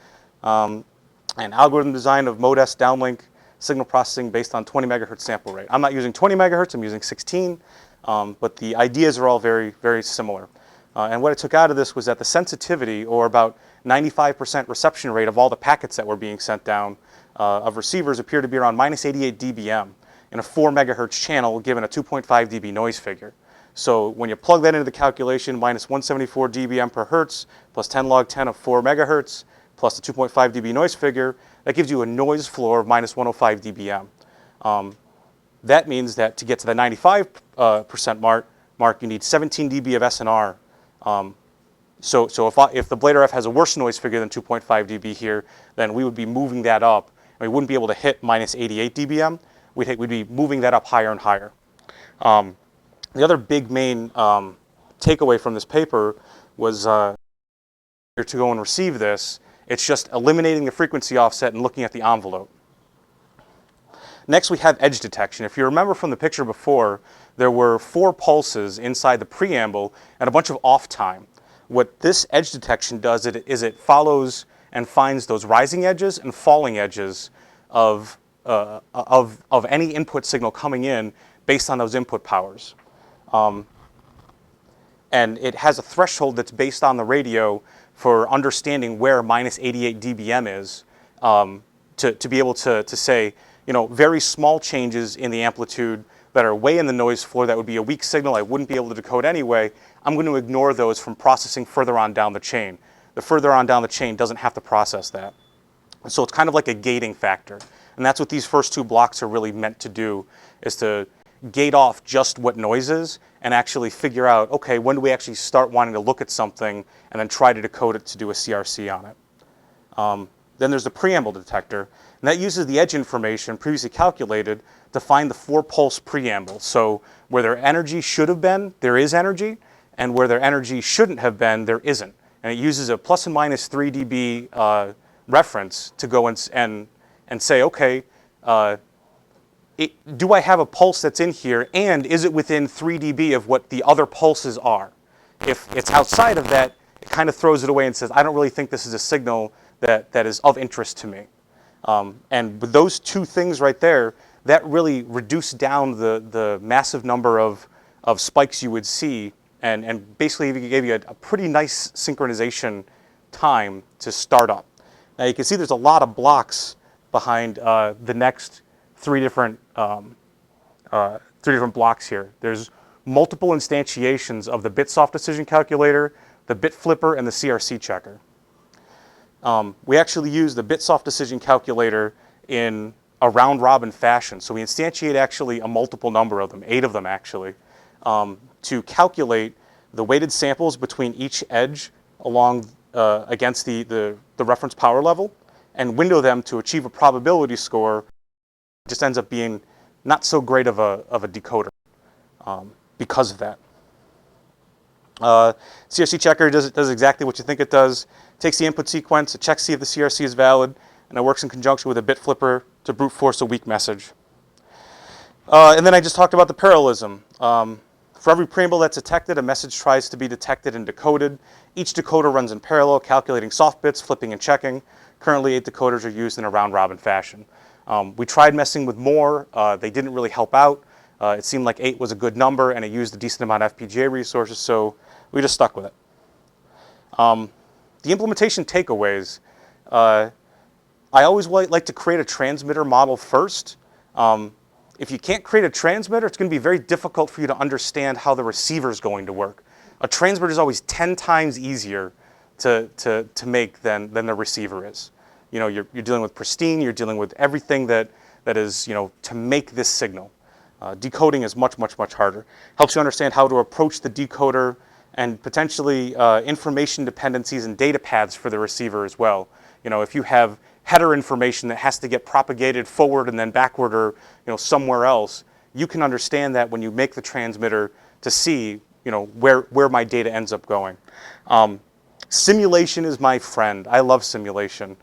and algorithm design of mode S downlink signal processing based on 20 megahertz sample rate. I'm not using 20 megahertz, I'm using 16, but the ideas are all very, very similar. And what I took out of this was that the sensitivity, or about 95% reception rate of all the packets that were being sent down of receivers, appear to be around minus 88 dBm in a 4 megahertz channel given a 2.5 dB noise figure. So when you plug that into the calculation, minus 174 dBm per hertz plus 10 log 10 of 4 megahertz plus the 2.5 dB noise figure, that gives you a noise floor of minus 105 dBm. That means that to get to the 95% mark, mark, you need 17 dB of SNR. So if the Blade RF has a worse noise figure than 2.5 dB here, then we would be moving that up, and we wouldn't be able to hit minus 88 dBm. We'd be moving that up higher and higher. The other big main takeaway from this paper was to go and receive this, it's just eliminating the frequency offset and looking at the envelope. Next, we have edge detection. If you remember from the picture before, there were 4 pulses inside the preamble and a bunch of off time. What this edge detection does is it follows and finds those rising edges and falling edges of any input signal coming in based on those input powers. And it has a threshold that's based on the radio for understanding where minus 88 dBm is, to be able to say, very small changes in the amplitude that are way in the noise floor that would be a weak signal I wouldn't be able to decode anyway, I'm going to ignore those from processing further on down the chain. The further on down the chain doesn't have to process that. So it's kind of like a gating factor. And that's what these first 2 blocks are really meant to do, is to gate off just what noise is and actually figure out, okay, when do we actually start wanting to look at something and then try to decode it to do a CRC on it. Then there's the preamble detector, and that uses the edge information previously calculated to find the 4-pulse preamble. So where their energy should have been, there is energy, and where their energy shouldn't have been, there isn't. And it uses a plus and minus 3 dB reference to go and say, okay, do I have a pulse that's in here, and is it within 3 dB of what the other pulses are? If it's outside of that, it kind of throws it away and says, I don't really think this is a signal that is of interest to me. And with those 2 things right there, that really reduced down the massive number of spikes you would see, and basically gave you a pretty nice synchronization time to start up. Now you can see there's a lot of blocks behind the next 3 different blocks here. There's multiple instantiations of the Bitsoft decision calculator, the bit flipper, and the CRC checker. We actually use the Bitsoft decision calculator in a round-robin fashion. So we instantiate actually a multiple number of them, 8 of them actually, to calculate the weighted samples between each edge along against the reference power level, and window them to achieve a probability score. It just ends up being not so great of a decoder because of that. CRC checker does exactly what you think it does. Takes the input sequence, it checks to see if the CRC is valid, and it works in conjunction with a bit flipper to brute force a weak message. And then I just talked about the parallelism. For every preamble that's detected, a message tries to be detected and decoded. Each decoder runs in parallel, calculating soft bits, flipping and checking. Currently, 8 decoders are used in a round-robin fashion. We tried messing with more. They didn't really help out. It seemed like 8 was a good number, and it used a decent amount of FPGA resources, so we just stuck with it. The implementation takeaways. I always like to create a transmitter model first. If you can't create a transmitter, it's going to be very difficult for you to understand how the receiver is going to work. A transmitter is always 10 times easier to make than the receiver is. You're dealing with pristine, you're dealing with everything that is, to make this signal. Decoding is much, much, much harder. Helps you understand how to approach the decoder and potentially information dependencies and data paths for the receiver as well. If you have header information that has to get propagated forward and then backward or somewhere else, you can understand that when you make the transmitter to see where my data ends up going. Simulation is my friend. I love simulation.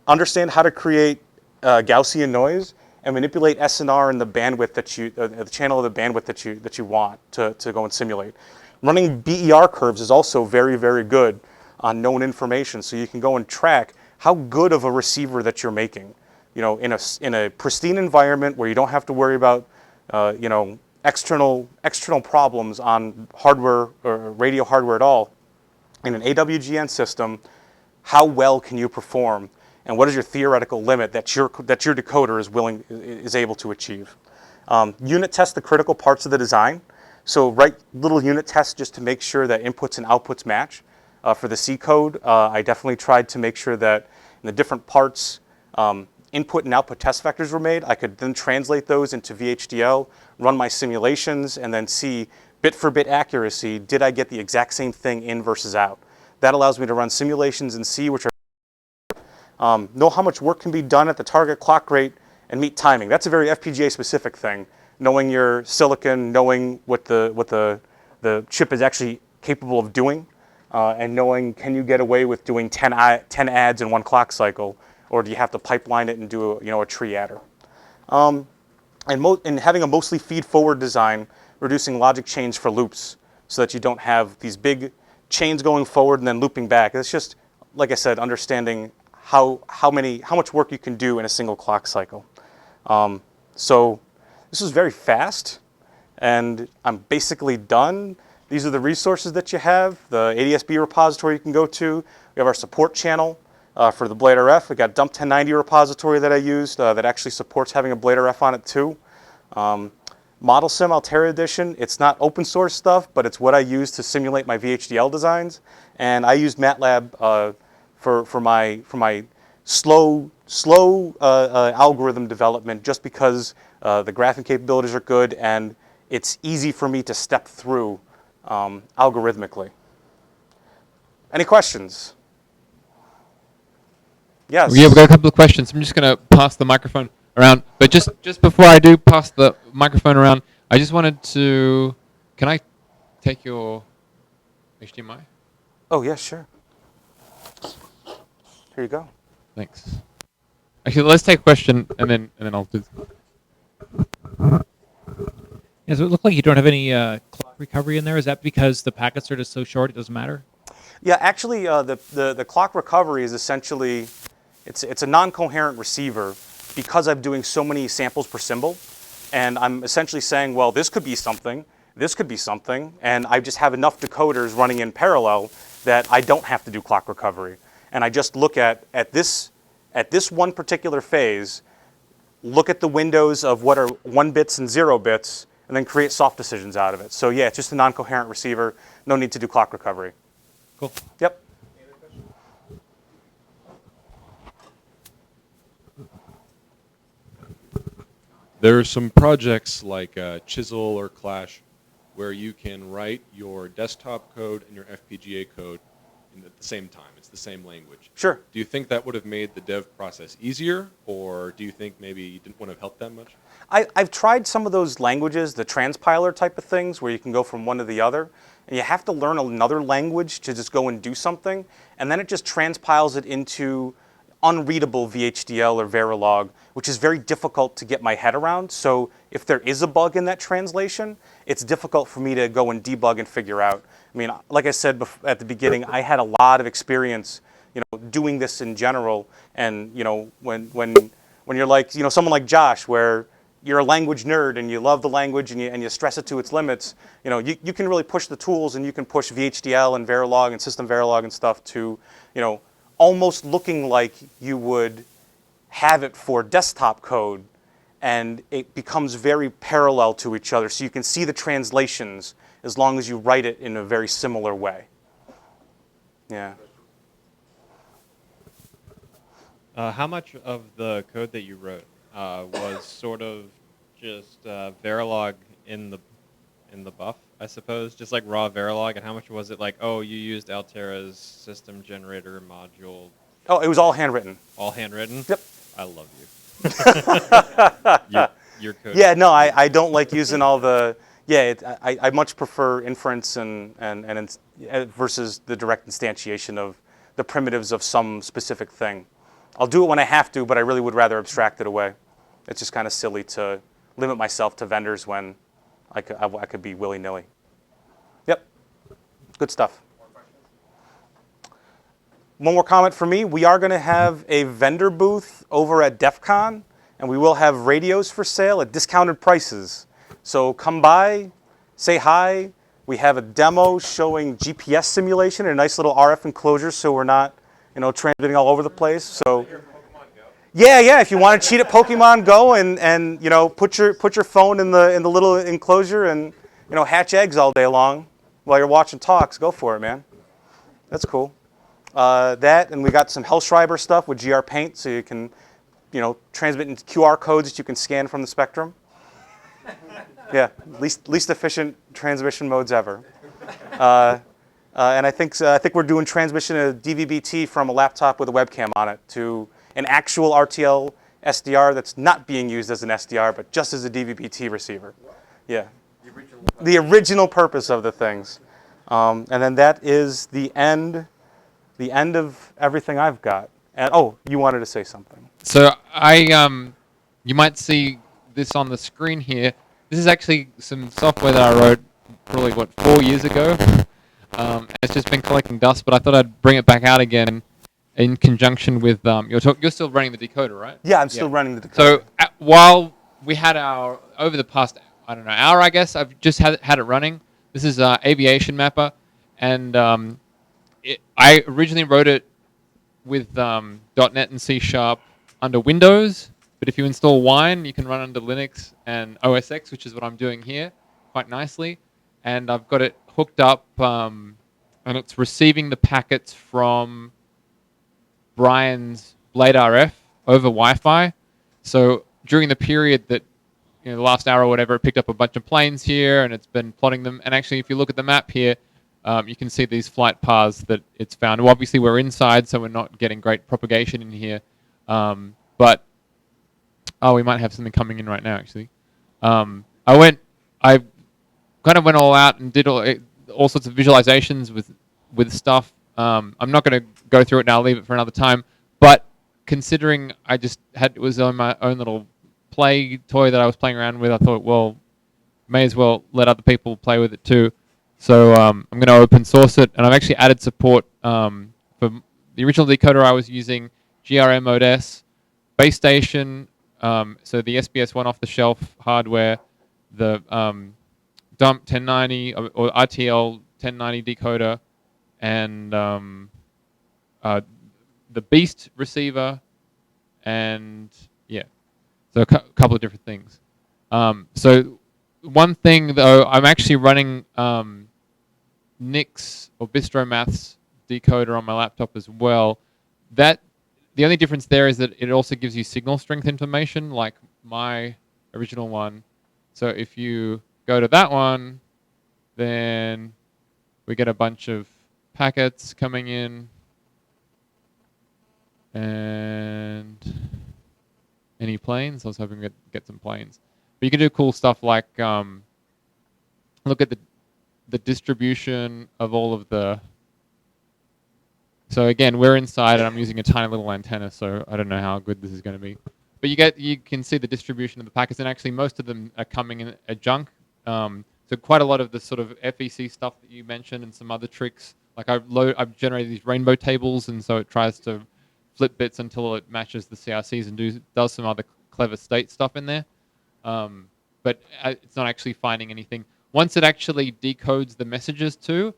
Understand how to create Gaussian noise and manipulate SNR and the bandwidth the channel of the bandwidth that you want to go and simulate. Running BER curves is also very, very good on known information, so you can go and track how good of a receiver that you're making. In a pristine environment where you don't have to worry about external problems on hardware or radio hardware at all. In an AWGN system, how well can you perform, and what is your theoretical limit that your decoder is able to achieve? Unit test the critical parts of the design. So write little unit tests just to make sure that inputs and outputs match. For the C code, I definitely tried to make sure that in the different parts, input and output test vectors were made. I could then translate those into VHDL, run my simulations, and then see bit-for-bit accuracy, did I get the exact same thing in versus out? That allows me to run simulations in C, which are know how much work can be done at the target clock rate and meet timing. That's a very FPGA-specific thing. Knowing your silicon, knowing what the chip is actually capable of doing, and knowing can you get away with doing 10 adds in one clock cycle, or do you have to pipeline it and do a tree adder? And having a mostly feed-forward design, reducing logic chains for loops, so that you don't have these big chains going forward and then looping back. It's just, like I said, understanding how much work you can do in a single clock cycle. So this is very fast, and I'm basically done. These are the resources that you have, the ADSB repository you can go to. We have our support channel for the Blade RF. We got Dump 1090 repository that I used that actually supports having a Blade RF on it too. Model Sim Altera Edition, it's not open source stuff, but it's what I use to simulate my VHDL designs. And I used MATLAB for my slow algorithm development, just because the graphing capabilities are good and it's easy for me to step through algorithmically. Any questions? Yes. Yeah, we've got a couple of questions. I'm just going to pass the microphone around. But just before I do pass the microphone around, I just wanted to... Can I take your HDMI? Oh, yeah, sure. Here you go. Thanks. Actually, let's take a question, and then I'll do... Yeah, so it looked like you don't have any clock recovery in there. Is that because the packets are just so short it doesn't matter? Yeah, actually, the clock recovery is essentially, it's a non-coherent receiver because I'm doing so many samples per symbol, and I'm essentially saying, well, this could be something, and I just have enough decoders running in parallel that I don't have to do clock recovery. And I just look at this one particular phase, look at the windows of what are 1 bits and 0 bits, and then create soft decisions out of it. So yeah, it's just a non-coherent receiver. No need to do clock recovery. Cool. Yep. There are some projects like Chisel or Clash where you can write your desktop code and your FPGA code at the same time. It's the same language. Sure. Do you think that would have made the dev process easier, or do you think maybe you didn't want to help that much? I've tried some of those languages, the transpiler type of things, where you can go from one to the other, and you have to learn another language to just go and do something, and then it just transpiles it into unreadable VHDL or Verilog, which is very difficult to get my head around. So if there is a bug in that translation, it's difficult for me to go and debug and figure out. I mean, like I said at the beginning, I had a lot of experience, doing this in general. And when you're like, someone like Josh, where you're a language nerd and you love the language and you stress it to its limits, you can really push the tools, and you can push VHDL and Verilog and system Verilog and stuff to, almost looking like you would have it for desktop code, and it becomes very parallel to each other. So you can see the translations as long as you write it in a very similar way. Yeah. How much of the code that you wrote was sort of just Verilog in the buff, I suppose, just like raw Verilog, and how much was it like, oh, you used Altera's system generator module? Oh, it was all handwritten. All handwritten? Yep. I love you. your code. Yeah, no, I don't like using all the. Yeah, I much prefer inference and versus the direct instantiation of the primitives of some specific thing. I'll do it when I have to, but I really would rather abstract it away. It's just kind of silly to limit myself to vendors when I could be willy-nilly. Yep, good stuff. One more comment from me. We are going to have a vendor booth over at DEF CON, and we will have radios for sale at discounted prices. So come by, say hi. We have a demo showing GPS simulation and a nice little RF enclosure, so we're not, transmitting all over the place. So, yeah. If you want to cheat at Pokemon Go and put your phone in the little enclosure and hatch eggs all day long while you're watching talks, go for it, man. That's cool. That, and we got some Hellschreiber stuff with GR Paint, so you can transmit into QR codes that you can scan from the Spectrum. Yeah, least efficient transmission modes ever. And I think we're doing transmission of DVB-T from a laptop with a webcam on it to an actual RTL SDR that's not being used as an SDR, but just as a DVB-T receiver. Yeah, the original purpose of the things. And then that is the end of everything I've got. And oh, you wanted to say something. So you might see this on the screen here. This is actually some software that I wrote probably 4 years ago. It's just been collecting dust, but I thought I'd bring it back out again in conjunction with you're still running the decoder, right? Yeah, I'm still running the decoder. So while we had over the past hour, I guess I've just had it running. This is Aviation Mapper, and I originally wrote it with .NET and C# under Windows, but if you install Wine, you can run under Linux and OS X, which is what I'm doing here, quite nicely. And I've got it hooked up, and it's receiving the packets from Brian's Blade RF over Wi-Fi. So during the period that, the last hour or whatever, it picked up a bunch of planes here, and it's been plotting them. And actually, if you look at the map here, you can see these flight paths that it's found. Well, obviously, we're inside, so we're not getting great propagation in here. But we might have something coming in right now, actually. I kind of went all out and did all sorts of visualizations with stuff. I'm not going to go through it now. I'll leave it for another time. But considering it was on my own little play toy that I was playing around with, I thought, well, may as well let other people play with it too. So I'm going to open source it, and I've actually added support for the original decoder I was using, GRM Mode S, base station, so the SBS1 off-the-shelf hardware, the dump 1090 or RTL 1090 decoder, and the Beast receiver, and yeah, so a couple of different things. So one thing though, I'm actually running Nix or Bistro Maths decoder on my laptop as well. The only difference there is that it also gives you signal strength information, like my original one. So if you go to that one, then we get a bunch of packets coming in, and any planes. I was hoping to get some planes, but you can do cool stuff like look at the distribution of all of the. So again, we're inside, and I'm using a tiny little antenna, so I don't know how good this is going to be. But you can see the distribution of the packets, and actually most of them are coming in a junk. So quite a lot of the sort of FEC stuff that you mentioned, and some other tricks. Like I've generated these rainbow tables, and so it tries to flip bits until it matches the CRCs and does some other clever state stuff in there. But it's not actually finding anything. Once it actually decodes the messages too,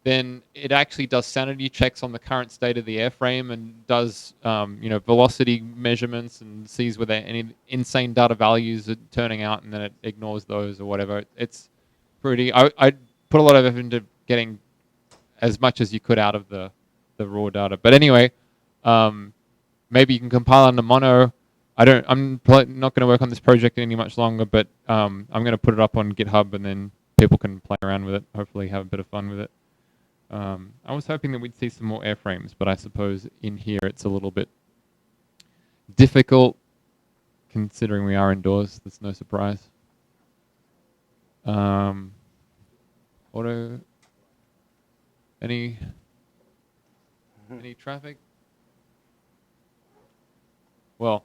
then it actually does sanity checks on the current state of the airframe and does velocity measurements and sees whether any insane data values are turning out, and then it ignores those or whatever. It's pretty. I put a lot of effort into getting as much as you could out of the raw data. But anyway, maybe you can compile under mono. I'm probably not going to work on this project any much longer, but I'm going to put it up on GitHub, and then people can play around with it. Hopefully, have a bit of fun with it. I was hoping that we'd see some more airframes, but I suppose in here it's a little bit difficult, considering we are indoors. That's no surprise. Auto. Any traffic? Well,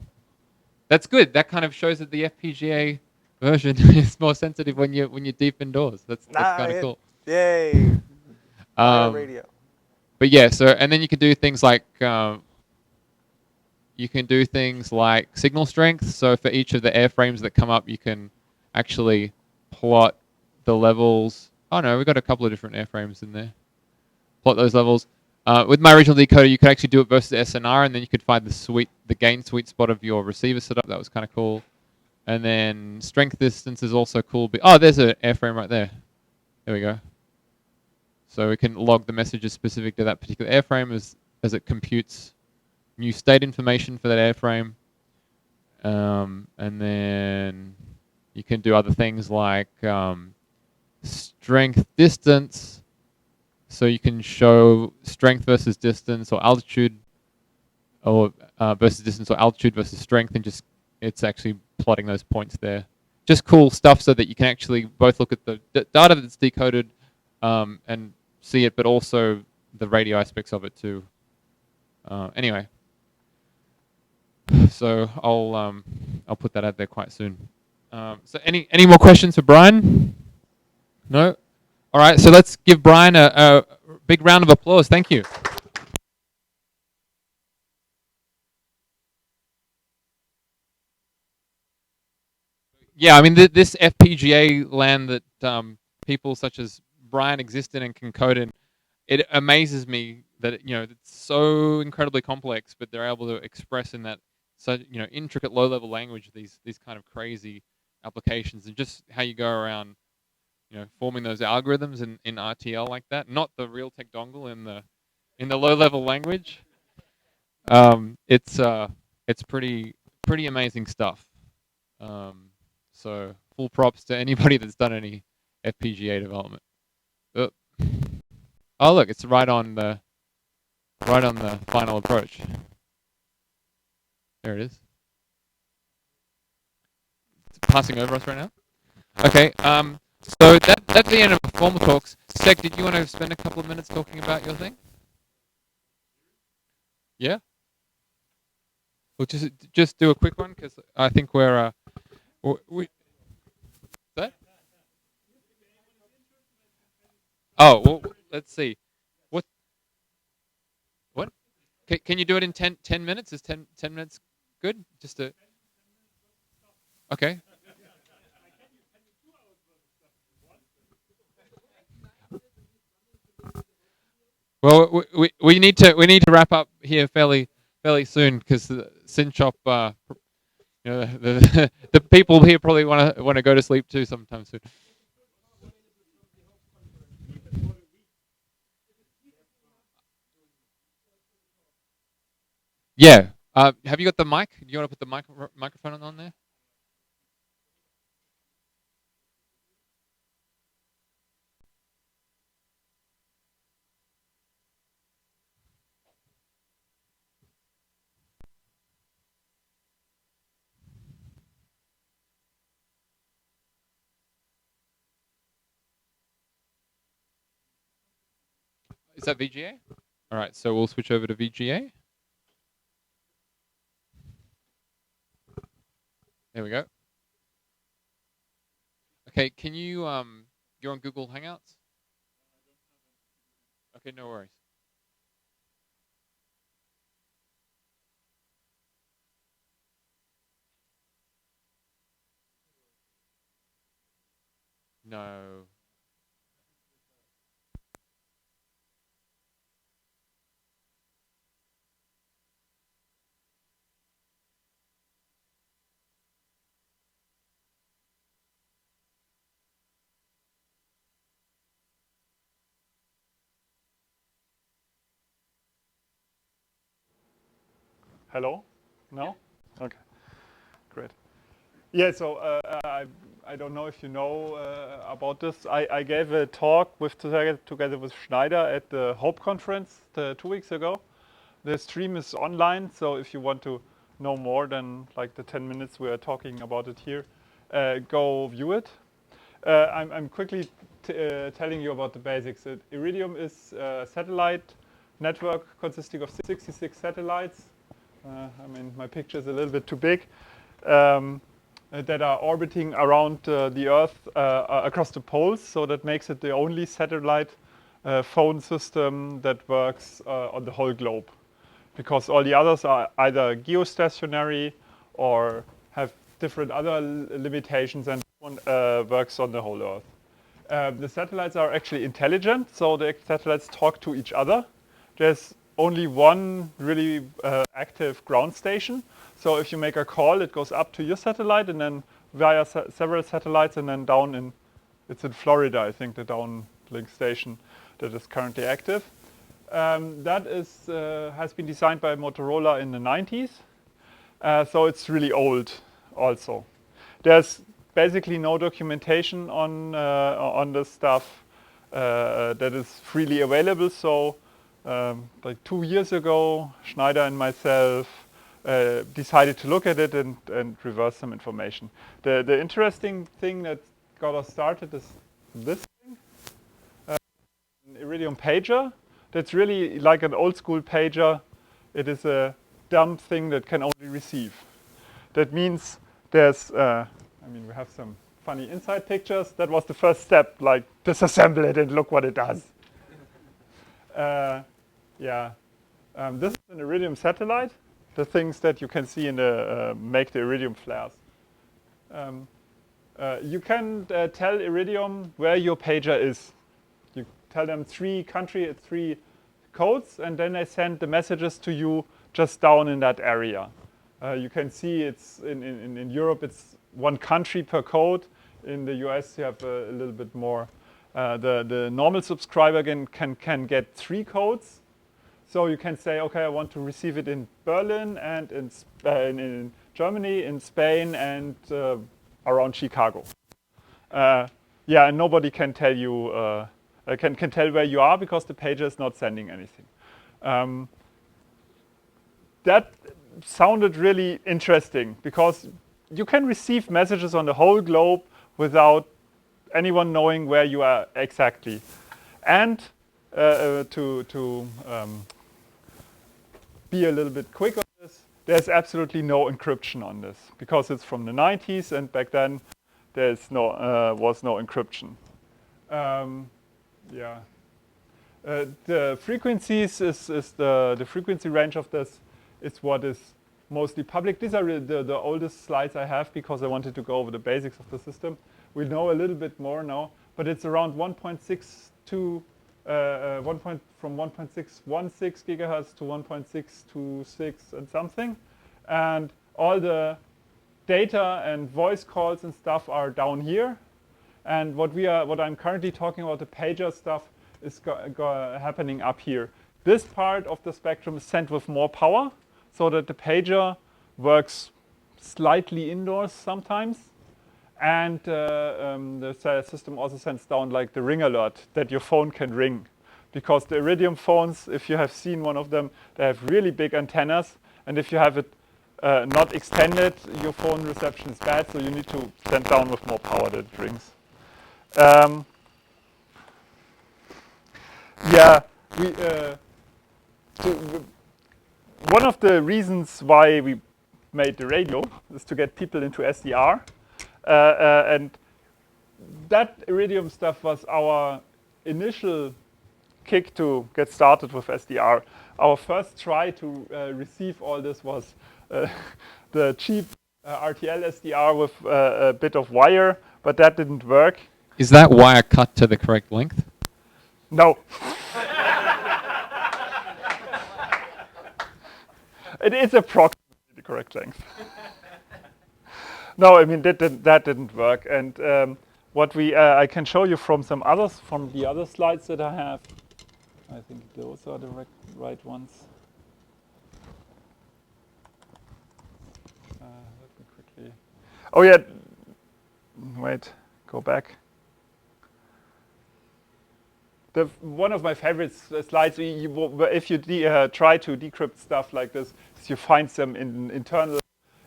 that's good. That kind of shows that the FPGA version is more sensitive when you're deep indoors. That's kind of cool. Yay! Radio. But yeah, so and then you can do things like signal strength. So for each of the airframes that come up, you can actually plot the levels. Oh no, we've got a couple of different airframes in there. Plot those levels. With my original decoder, you could actually do it versus SNR, and then you could find the gain sweet spot of your receiver setup. That was kind of cool. And then strength distance is also cool. Oh, there's an airframe right there. There we go. So we can log the messages specific to that particular airframe as it computes new state information for that airframe. And then You can do other things like strength distance. So you can show strength versus distance, or altitude, or versus distance, or altitude versus strength, and just it's actually plotting those points there. Just cool stuff so that you can actually both look at the data that's decoded and see it, but also the radio aspects of it too. Anyway, so I'll put that out there quite soon. So any more questions for Brian? No? All right, so let's give Brian a big round of applause. Thank you. Yeah, I mean, this FPGA land that people such as Brian exist in and can code in, it amazes me that it's so incredibly complex, but they're able to express in that such intricate low-level language these kind of crazy applications, and just how you go around forming those algorithms in RTL like that, not the Realtek dongle in the low-level language. It's pretty amazing stuff. So full props to anybody that's done any FPGA development. Oh look, it's right on the final approach. There it is. It's passing over us right now. Okay. So that's the end of the formal talks. Seg, did you want to spend a couple of minutes talking about your thing? Yeah. We'll just do a quick one because I think we. That? Oh well, let's see. What? Can you do it in 10 minutes? Is 10 minutes good? Just to. Okay. Well, we need to wrap up here fairly soon because the Synchop, the people here probably want to go to sleep too sometime soon. Yeah. Have you got the mic? Do you want to put the microphone on there? Is that VGA? All right, so we'll switch over to VGA. There we go. Okay, can you you're on Google Hangouts? Okay, no worries. No. Hello? No? Okay, great. Yeah, so I don't know if you know about this. I gave a talk together with Schneider at the Hope conference 2 weeks ago. The stream is online, so if you want to know more than like the 10 minutes we are talking about it here, go view it. I'm quickly telling you about the basics. Iridium is a satellite network consisting of 66 satellites. I mean, my picture is a little bit too big. That are orbiting around the Earth across the poles. So that makes it the only satellite phone system that works on the whole globe. Because all the others are either geostationary or have different other limitations, and one works on the whole Earth. The satellites are actually intelligent, so the satellites talk to each other. There's only one really active ground station. So if you make a call, it goes up to your satellite and then via several satellites and then down it's in Florida, I think, the downlink station that is currently active. That has been designed by Motorola in the 90s. So it's really old also. There's basically no documentation on this stuff that is freely available. So like 2 years ago, Schneider and myself decided to look at it and reverse some information. The interesting thing that got us started is this thing, an Iridium pager. That's really like an old school pager. It is a dumb thing that can only receive. That means there's, I mean, we have some funny inside pictures. That was the first step, like disassemble it and look what it does. Yeah, this is an Iridium satellite. The things that you can see in the make the Iridium flares. You can tell Iridium where your pager is. You tell them 3 codes, and then they send the messages to you just down in that area. You can see it's in Europe it's 1 country per code. In the US you have a little bit more. The normal subscriber can get 3 codes. So you can say, okay, I want to receive it in Berlin and in Germany, in Spain, and around Chicago. Yeah, and nobody can tell you can tell where you are because the pager is not sending anything. That sounded really interesting because you can receive messages on the whole globe without anyone knowing where you are exactly. And to be a little bit quick on this, there's absolutely no encryption on this because it's from the 90s and back then there's was no encryption. Yeah. The frequencies is the frequency range of this is what is mostly public. These are the oldest slides I have because I wanted to go over the basics of the system. We know a little bit more now, but it's around 1.6 to from 1.616 gigahertz to 1.626 and something, and all the data and voice calls and stuff are down here. And what I'm currently talking about, the pager stuff, is happening up here. This part of the spectrum is sent with more power, so that the pager works slightly indoors sometimes. And the system also sends down like the ring alert that your phone can ring. Because the Iridium phones, if you have seen one of them, they have really big antennas. And if you have it not extended, your phone reception is bad. So you need to send down with more power that it rings. Yeah, one of the reasons why we made the radio is to get people into SDR. And that Iridium stuff was our initial kick to get started with SDR. Our first try to receive all this was the cheap RTL SDR with a bit of wire, but that didn't work. Is that wire cut to the correct length? No. It is approximately the correct length. No, I mean that didn't work. And what I can show you from the other slides that I have. I think those are the right ones. Let me quickly. Oh yeah. Wait. Go back. One of my favorite slides, if you try to decrypt stuff like this, is you find some internal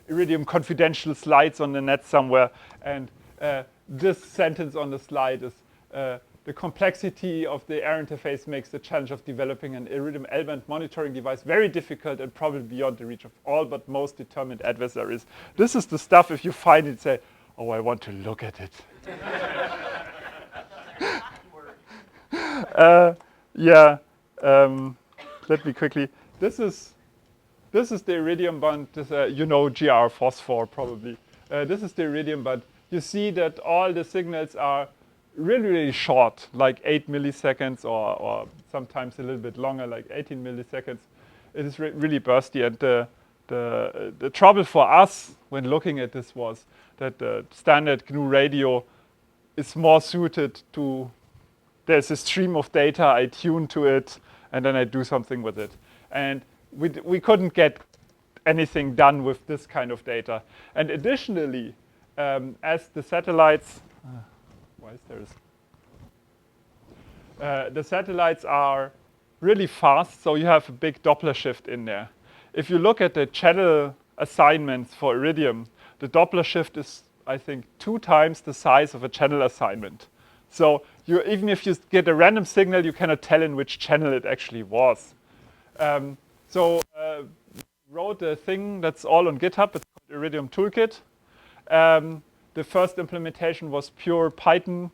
Iridium confidential slides on the net somewhere. And this sentence on the slide is, the complexity of the air interface makes the challenge of developing an Iridium L-band monitoring device very difficult and probably beyond the reach of all but most determined adversaries. This is the stuff, if you find it, say, oh, I want to look at it. Yeah, let me quickly. This is the Iridium band. This, you know GR phosphor probably. This is the Iridium band. You see that all the signals are really, really short, like 8 milliseconds or sometimes a little bit longer, like 18 milliseconds. It is really bursty. And the trouble for us when looking at this was that the standard GNU radio is more suited to, there's a stream of data, I tune to it, and then I do something with it. And we couldn't get anything done with this kind of data. And additionally, as the satellites, why is there? The satellites are really fast, so you have a big Doppler shift in there. If you look at the channel assignments for Iridium, the Doppler shift is, I think, 2 times the size of a channel assignment. So even if you get a random signal, you cannot tell in which channel it actually was. Wrote a thing that's all on GitHub. It's called Iridium Toolkit. The first implementation was pure Python,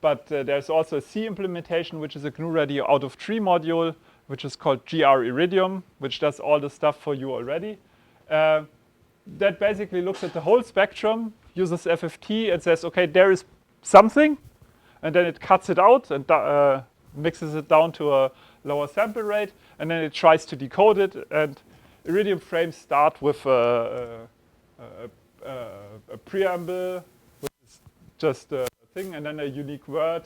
but there's also a C implementation, which is a GNU Radio out of tree module, which is called GR Iridium, which does all the stuff for you already. That basically looks at the whole spectrum, uses FFT, and says, okay, there is something, and then it cuts it out and mixes it down to a lower sample rate, and then it tries to decode it. And Iridium frames start with a preamble, which is just a thing, and then a unique word,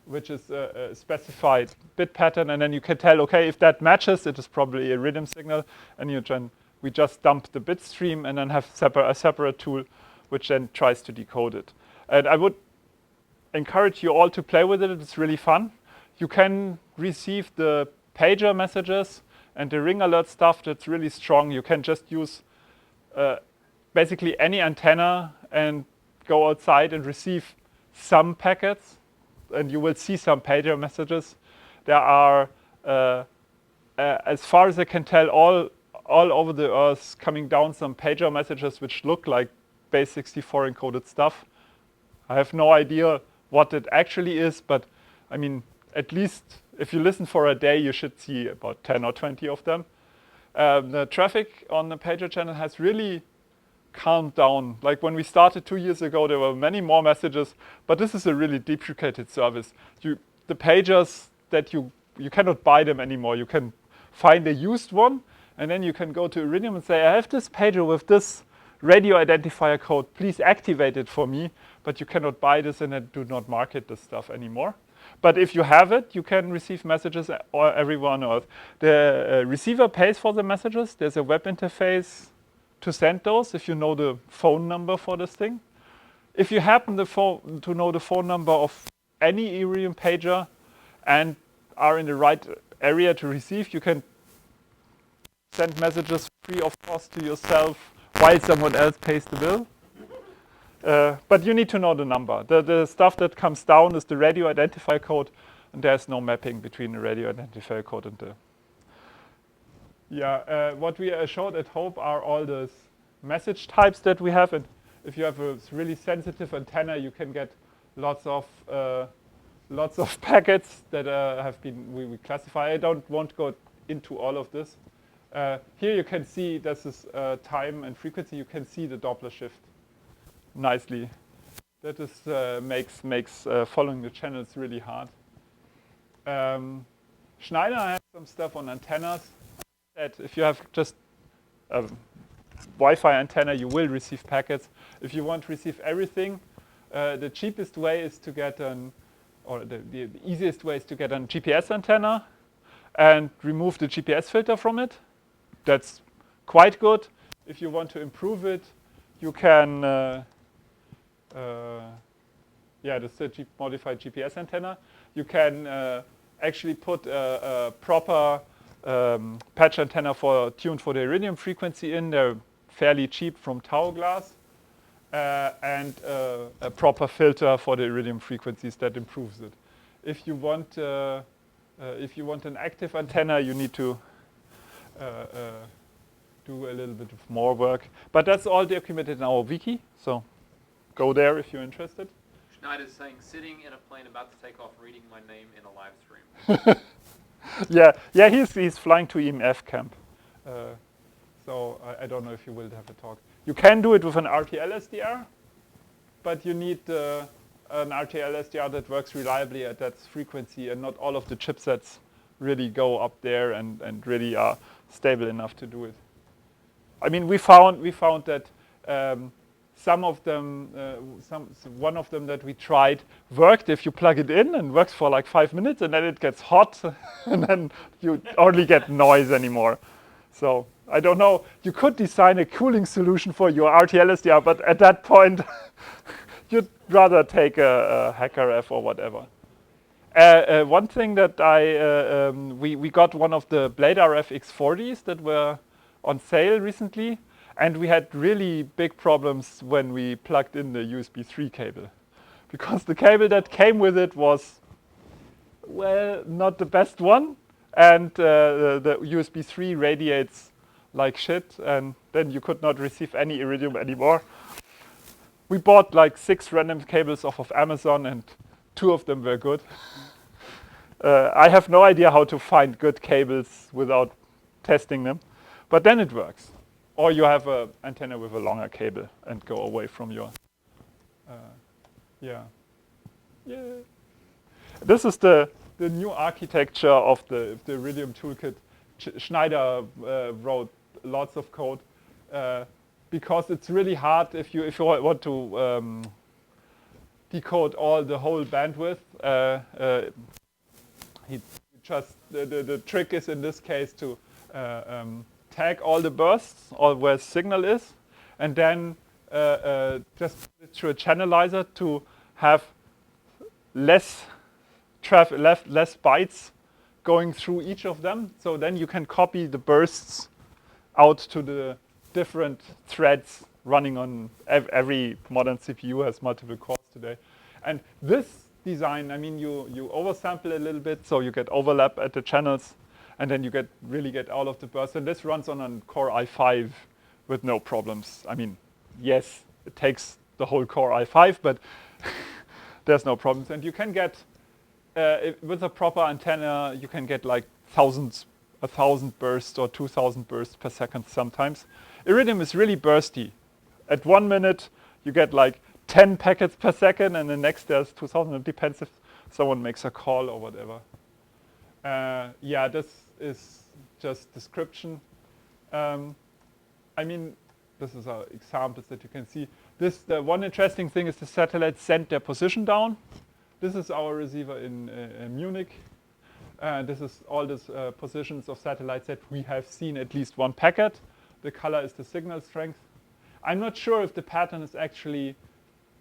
which is a specified bit pattern, and then you can tell, okay, if that matches, it is probably a Iridium signal, and we just dump the bit stream and then have a separate tool which then tries to decode it. And I would encourage you all to play with it. It's really fun. You can receive the pager messages and the ring alert stuff that's really strong. You can just use basically any antenna and go outside and receive some packets, and you will see some pager messages. There are, as far as I can tell, all over the Earth coming down some pager messages which look like base64 encoded stuff. I have no idea what it actually is, but I mean, at least if you listen for a day, you should see about 10 or 20 of them. The traffic on the pager channel has really calmed down. Like when we started 2 years ago, there were many more messages, but this is a really deprecated service. The pagers that you cannot buy them anymore. You can find a used one, and then you can go to Iridium and say, I have this pager with this radio identifier code, please activate it for me, but you cannot buy this and then do not market this stuff anymore. But if you have it, you can receive messages everywhere on Earth. The receiver pays for the messages. There's a web interface to send those if you know the phone number for this thing. If you happen to know the phone number of any Iridium pager and are in the right area to receive, you can send messages free of cost to yourself while someone else pays the bill. But you need to know the number. The stuff that comes down is the radio identifier code, and there's no mapping between the radio identifier code and the... Yeah, what we showed at Hope are all the message types that we have, and if you have a really sensitive antenna, you can get lots of packets that have been we classify. I don't want to go into all of this. Here you can see this is time and frequency. You can see the Doppler shift nicely. That is makes following the channels really hard. Schneider has some stuff on antennas. That if you have just a Wi-Fi antenna, you will receive packets. If you want to receive everything, the cheapest way is to get the easiest way is to get a GPS antenna and remove the GPS filter from it. That's quite good. If you want to improve it, you can, this is a modified GPS antenna. You can actually put a proper patch antenna tuned for the Iridium frequency in. They're fairly cheap from Tau glass, and a proper filter for the Iridium frequencies that improves it. If you want an active antenna, you need to do a little bit of more work. But that's all documented in our wiki, so go there if you're interested. Schneider's saying, sitting in a plane about to take off, reading my name in a live stream. yeah, he's flying to EMF camp. So I don't know if you will have a talk. You can do it with an RTL SDR, but you need an RTL SDR that works reliably at that frequency, and not all of the chipsets really go up there and really are stable enough to do it. I mean, we found that some of them, one of them that we tried worked if you plug it in and works for like 5 minutes, and then it gets hot, and then you only get noise anymore. So I don't know. You could design a cooling solution for your RTL SDR, but at that point, you'd rather take a HackerF or whatever. One thing that we got one of the Blade RF X40s that were on sale recently, and we had really big problems when we plugged in the USB 3 cable. Because the cable that came with it was, well, not the best one, and the USB 3 radiates like shit, and then you could not receive any Iridium anymore. We bought like 6 random cables off of Amazon, and 2 of them were good. I have no idea how to find good cables without testing them, but then it works. Or you have an antenna with a longer cable and go away from your, yeah. This is the new architecture of the Iridium toolkit. Schneider wrote lots of code because it's really hard if you want to decode the whole bandwidth. The trick is in this case to tag all the bursts or where signal is, and then just put it through a channelizer to have less bytes going through each of them. So then you can copy the bursts out to the different threads running on every modern CPU has multiple cores today. And this design, I mean, you oversample a little bit, so you get overlap at the channels, and then you really get all of the bursts. And this runs on a Core i5 with no problems. I mean, yes, it takes the whole Core i5, but there's no problems. And you can get, with a proper antenna, you can get like 1,000 bursts or 2,000 bursts per second sometimes. Iridium is really bursty. At 1 minute, you get like 10 packets per second, and the next there's 2,000. It depends if someone makes a call or whatever. Yeah, this is just description. I mean, this is our examples that you can see. The one interesting thing is the satellites send their position down. This is our receiver in Munich. This is all these positions of satellites that we have seen at least one packet. The color is the signal strength. I'm not sure if the pattern is actually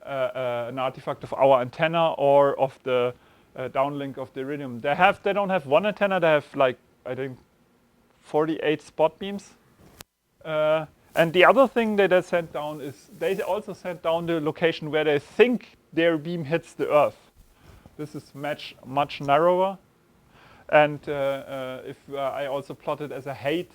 an artifact of our antenna or of the downlink of the Iridium. They don't have one antenna. They have like, I think, 48 spot beams. And the other thing that they sent down is they also sent down the location where they think their beam hits the Earth. This is much narrower. And if I also plotted as a height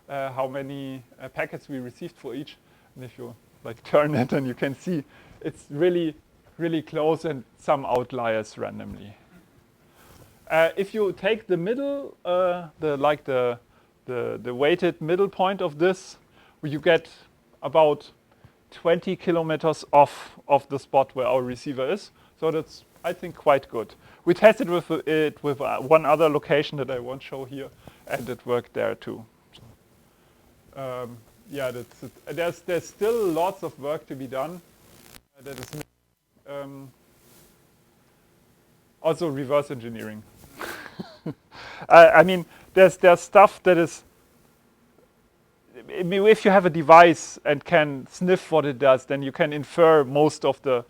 how many packets we received for each, and if you like turn it, and you can see it's really, really close and some outliers randomly. If you take the middle, the weighted middle point of this, you get about 20 kilometers off of the spot where our receiver is. So that's, I think, quite good. We tested it with one other location that I won't show here, and it worked there too. Yeah, that's it. There's still lots of work to be done. That is also reverse engineering. I mean, there's stuff that is. If you have a device and can sniff what it does, then you can infer most of the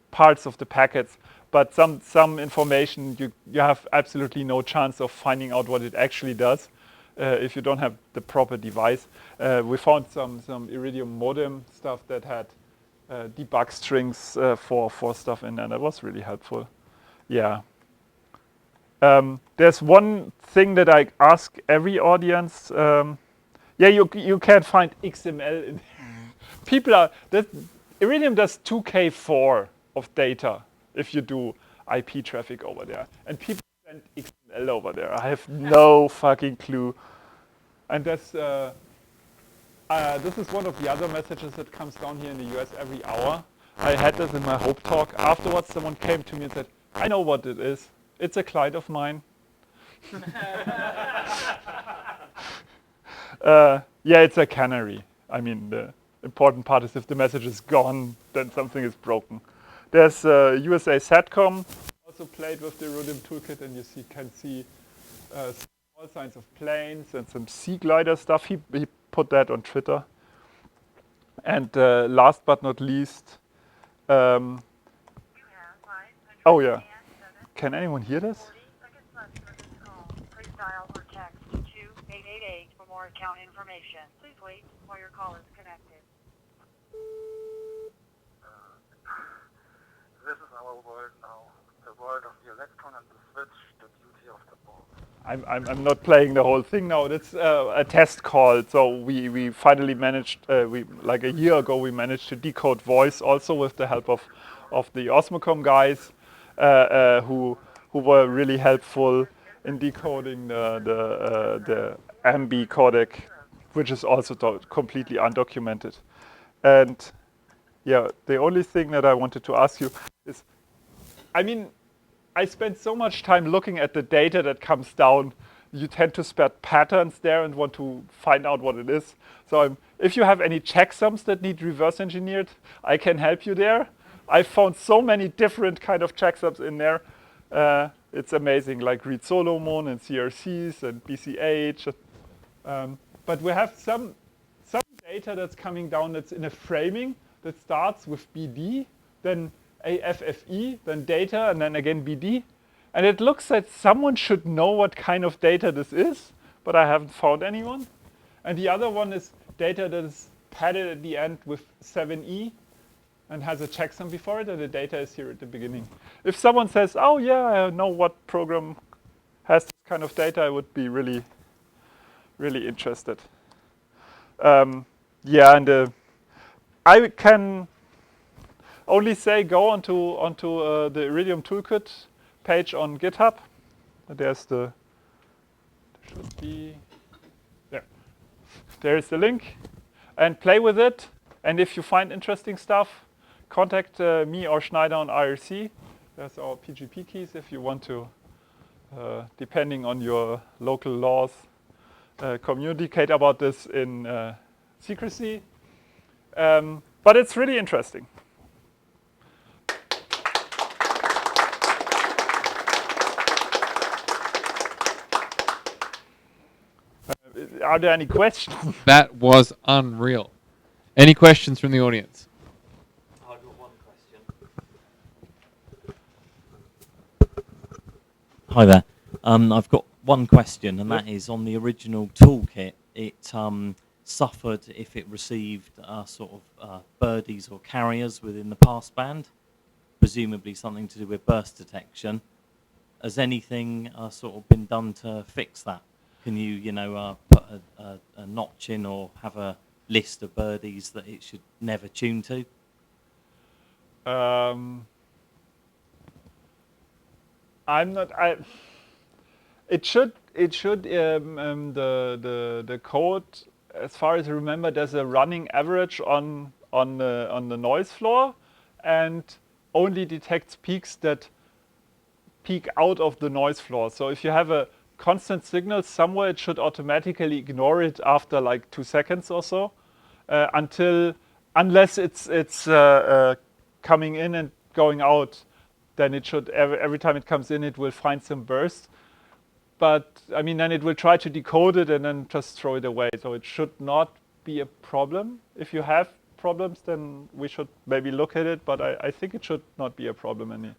parts of the packets. But some information you have absolutely no chance of finding out what it actually does if you don't have the proper device. We found some Iridium modem stuff that had debug strings for stuff in there. That was really helpful. Yeah. There's one thing that I ask every audience. Yeah, you can't find XML in there. Iridium does 2K4 of data if you do IP traffic over there. And people send XML over there. I have no fucking clue. And this is one of the other messages that comes down here in the US every hour. I had this in my Hope talk. Afterwards, someone came to me and said, I know what it is. It's a client of mine. Yeah, it's a canary. I mean, the important part is if the message is gone, then something is broken. There's USA Satcom, also played with the Iridium toolkit, and you can see all signs of planes and some sea glider stuff. He put that on Twitter. And last but not least, oh yeah, can anyone hear this? Please dial or text 2888 for more account information. Please wait while your call is connected. This is our world now, the world of the electron and the switch, the duty of the ball. I'm not playing the whole thing now. It's a test call. So we finally managed, like a year ago, we managed to decode voice also with the help of the Osmocom guys who were really helpful in decoding the AMBI codec, which is also completely undocumented. And yeah, the only thing that I wanted to ask you is, I mean, I spent so much time looking at the data that comes down. You tend to spot patterns there and want to find out what it is. So if you have any checksums that need reverse engineered, I can help you there. I found so many different kind of checksums in there. It's amazing, like Reed Solomon and CRCs and BCH. But we have some data that's coming down that's in a framing that starts with BD, then AFFE, then data, and then again BD. And it looks like someone should know what kind of data this is, but I haven't found anyone. And the other one is data that is padded at the end with 7E and has a checksum before it, and the data is here at the beginning. If someone says, oh yeah, I know what program has this kind of data, I would be really, really interested. Yeah, and I can only say go onto the Iridium toolkit page on GitHub. There's there should be there. There's the link, and play with it. And if you find interesting stuff, contact me or Schneider on IRC. There's our PGP keys if you want to, depending on your local laws, communicate about this in secrecy. But it's really interesting. Are there any questions? That was unreal. Any questions from the audience? I've got one question. Hi there. I've got one question, and that is on the original toolkit. It suffered if it received sort of birdies or carriers within the passband, presumably something to do with burst detection. Has anything sort of been done to fix that? Can you, put a notch in or have a list of birdies that it should never tune to? It should. The code, as far as I remember, there's a running average on the noise floor, and only detects peaks that peak out of the noise floor. So if you have a constant signal somewhere, it should automatically ignore it after like 2 seconds or so, unless it's coming in and going out. Then it should, every time it comes in, it will find some burst. But I mean, then it will try to decode it and then just throw it away. So it should not be a problem. If you have problems, then we should maybe look at it. But I think it should not be a problem in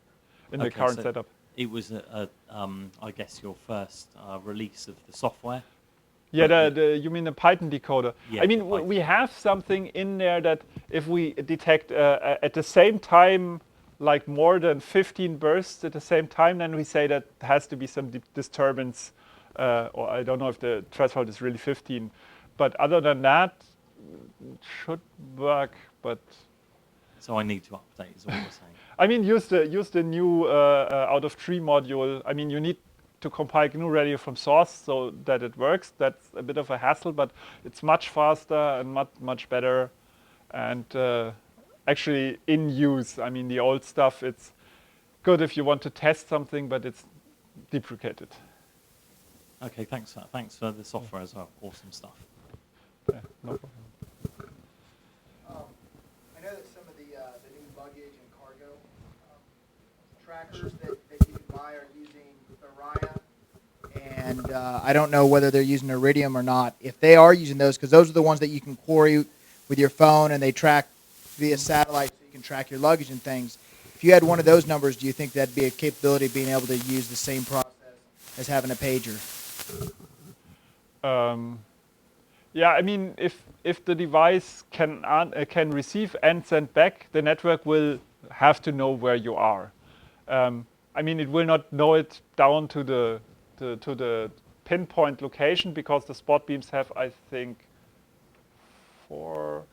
the current setup. It was, I guess, your first release of the software? Yeah, you mean the Python decoder? Yeah, I mean, we have something in there that if we detect at the same time, like more than 15 bursts at the same time, then we say that has to be some disturbance, or I don't know if the threshold is really 15. But other than that, it should work. But so I need to update, is what you're saying. I mean, use the new out of tree module. I mean, you need to compile GNU Radio from source so that it works. That's a bit of a hassle, but it's much faster and much better, and actually in use. I mean, the old stuff, it's good if you want to test something, but it's deprecated. Okay, thanks for that. Thanks for the software as well. Awesome stuff. Yeah, no problem. I know that some of the new luggage and cargo trackers that you can buy are using Orion, and and I don't know whether they're using Iridium or not. If they are using those, because those are the ones that you can query with your phone and they track via satellite, so you can track your luggage and things. If you had one of those numbers, do you think that'd be a capability of being able to use the same process as having a pager? Yeah, I mean, if the device can receive and send back, the network will have to know where you are. I mean, it will not know it down to the pinpoint location because the spot beams have, I think, 40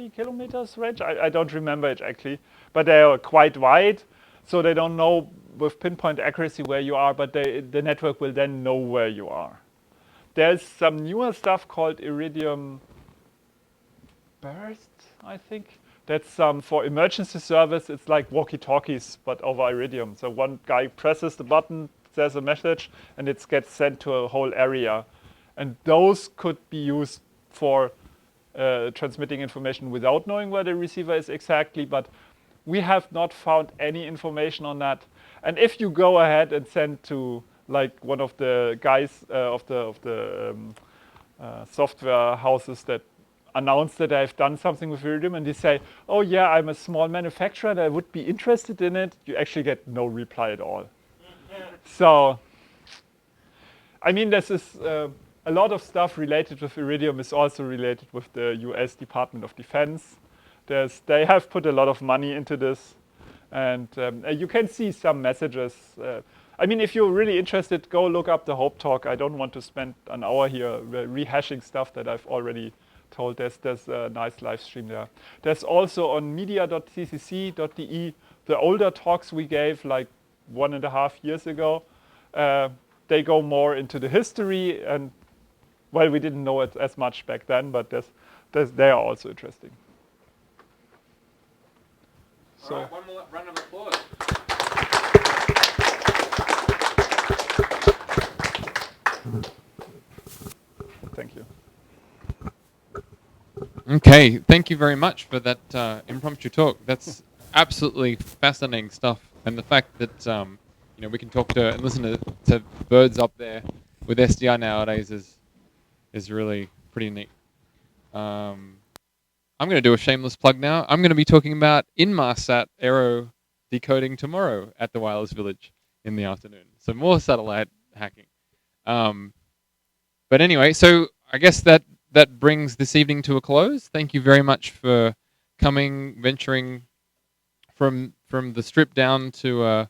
kilometers range. I don't remember exactly, but they are quite wide, so they don't know with pinpoint accuracy where you are, but the network will then know where you are. There's some newer stuff called Iridium Burst, I think. That's for emergency service. It's like walkie-talkies, but over Iridium. So one guy presses the button, says a message, and it gets sent to a whole area. And those could be used for transmitting information without knowing where the receiver is exactly, but we have not found any information on that. And if you go ahead and send to like one of the guys of the software houses that announce that I've done something with Iridium, and they say, oh yeah, I'm a small manufacturer and I would be interested in it, you actually get no reply at all. So, I mean, this is a lot of stuff related with Iridium is also related with the US Department of Defense. They have put a lot of money into this, and you can see some messages. I mean, if you're really interested, go look up the Hope Talk. I don't want to spend an hour here rehashing stuff that I've already told. There's a nice live stream there. There's also on media.ccc.de the older talks we gave like 1.5 years ago. They go more into the history, and well, we didn't know it as much back then, but they are also interesting. So. All right, one more round of applause. Thank you. Okay, thank you very much for that impromptu talk. That's absolutely fascinating stuff, and the fact that you know, we can talk to and listen to birds up there with SDR nowadays is really pretty neat. I'm going to do a shameless plug now. I'm going to be talking about Inmarsat aero decoding tomorrow at the Wireless Village in the afternoon. So more satellite hacking. But anyway, so I guess that brings this evening to a close. Thank you very much for coming, venturing from the strip down to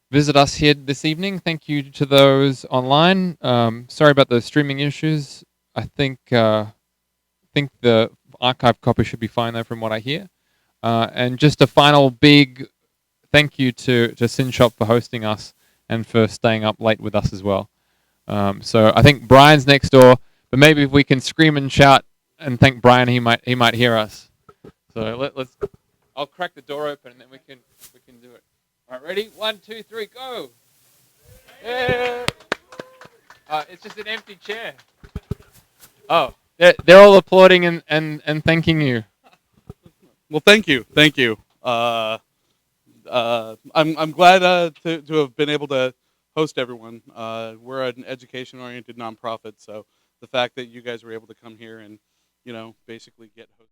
visit us here this evening. Thank you to those online. Sorry about the streaming issues. I think the archive copy should be fine though, from what I hear. And just a final big thank you to SynShop for hosting us and for staying up late with us as well. So I think Brian's next door, but maybe if we can scream and shout and thank Brian, he might hear us. So let's. I'll crack the door open and then we can do it. All right, ready? 1, 2, 3, go! Yeah. It's just an empty chair. Oh, they're all applauding and thanking you. Well, thank you. I'm glad to have been able to host everyone. We're an education-oriented nonprofit, so the fact that you guys were able to come here and basically get hosted.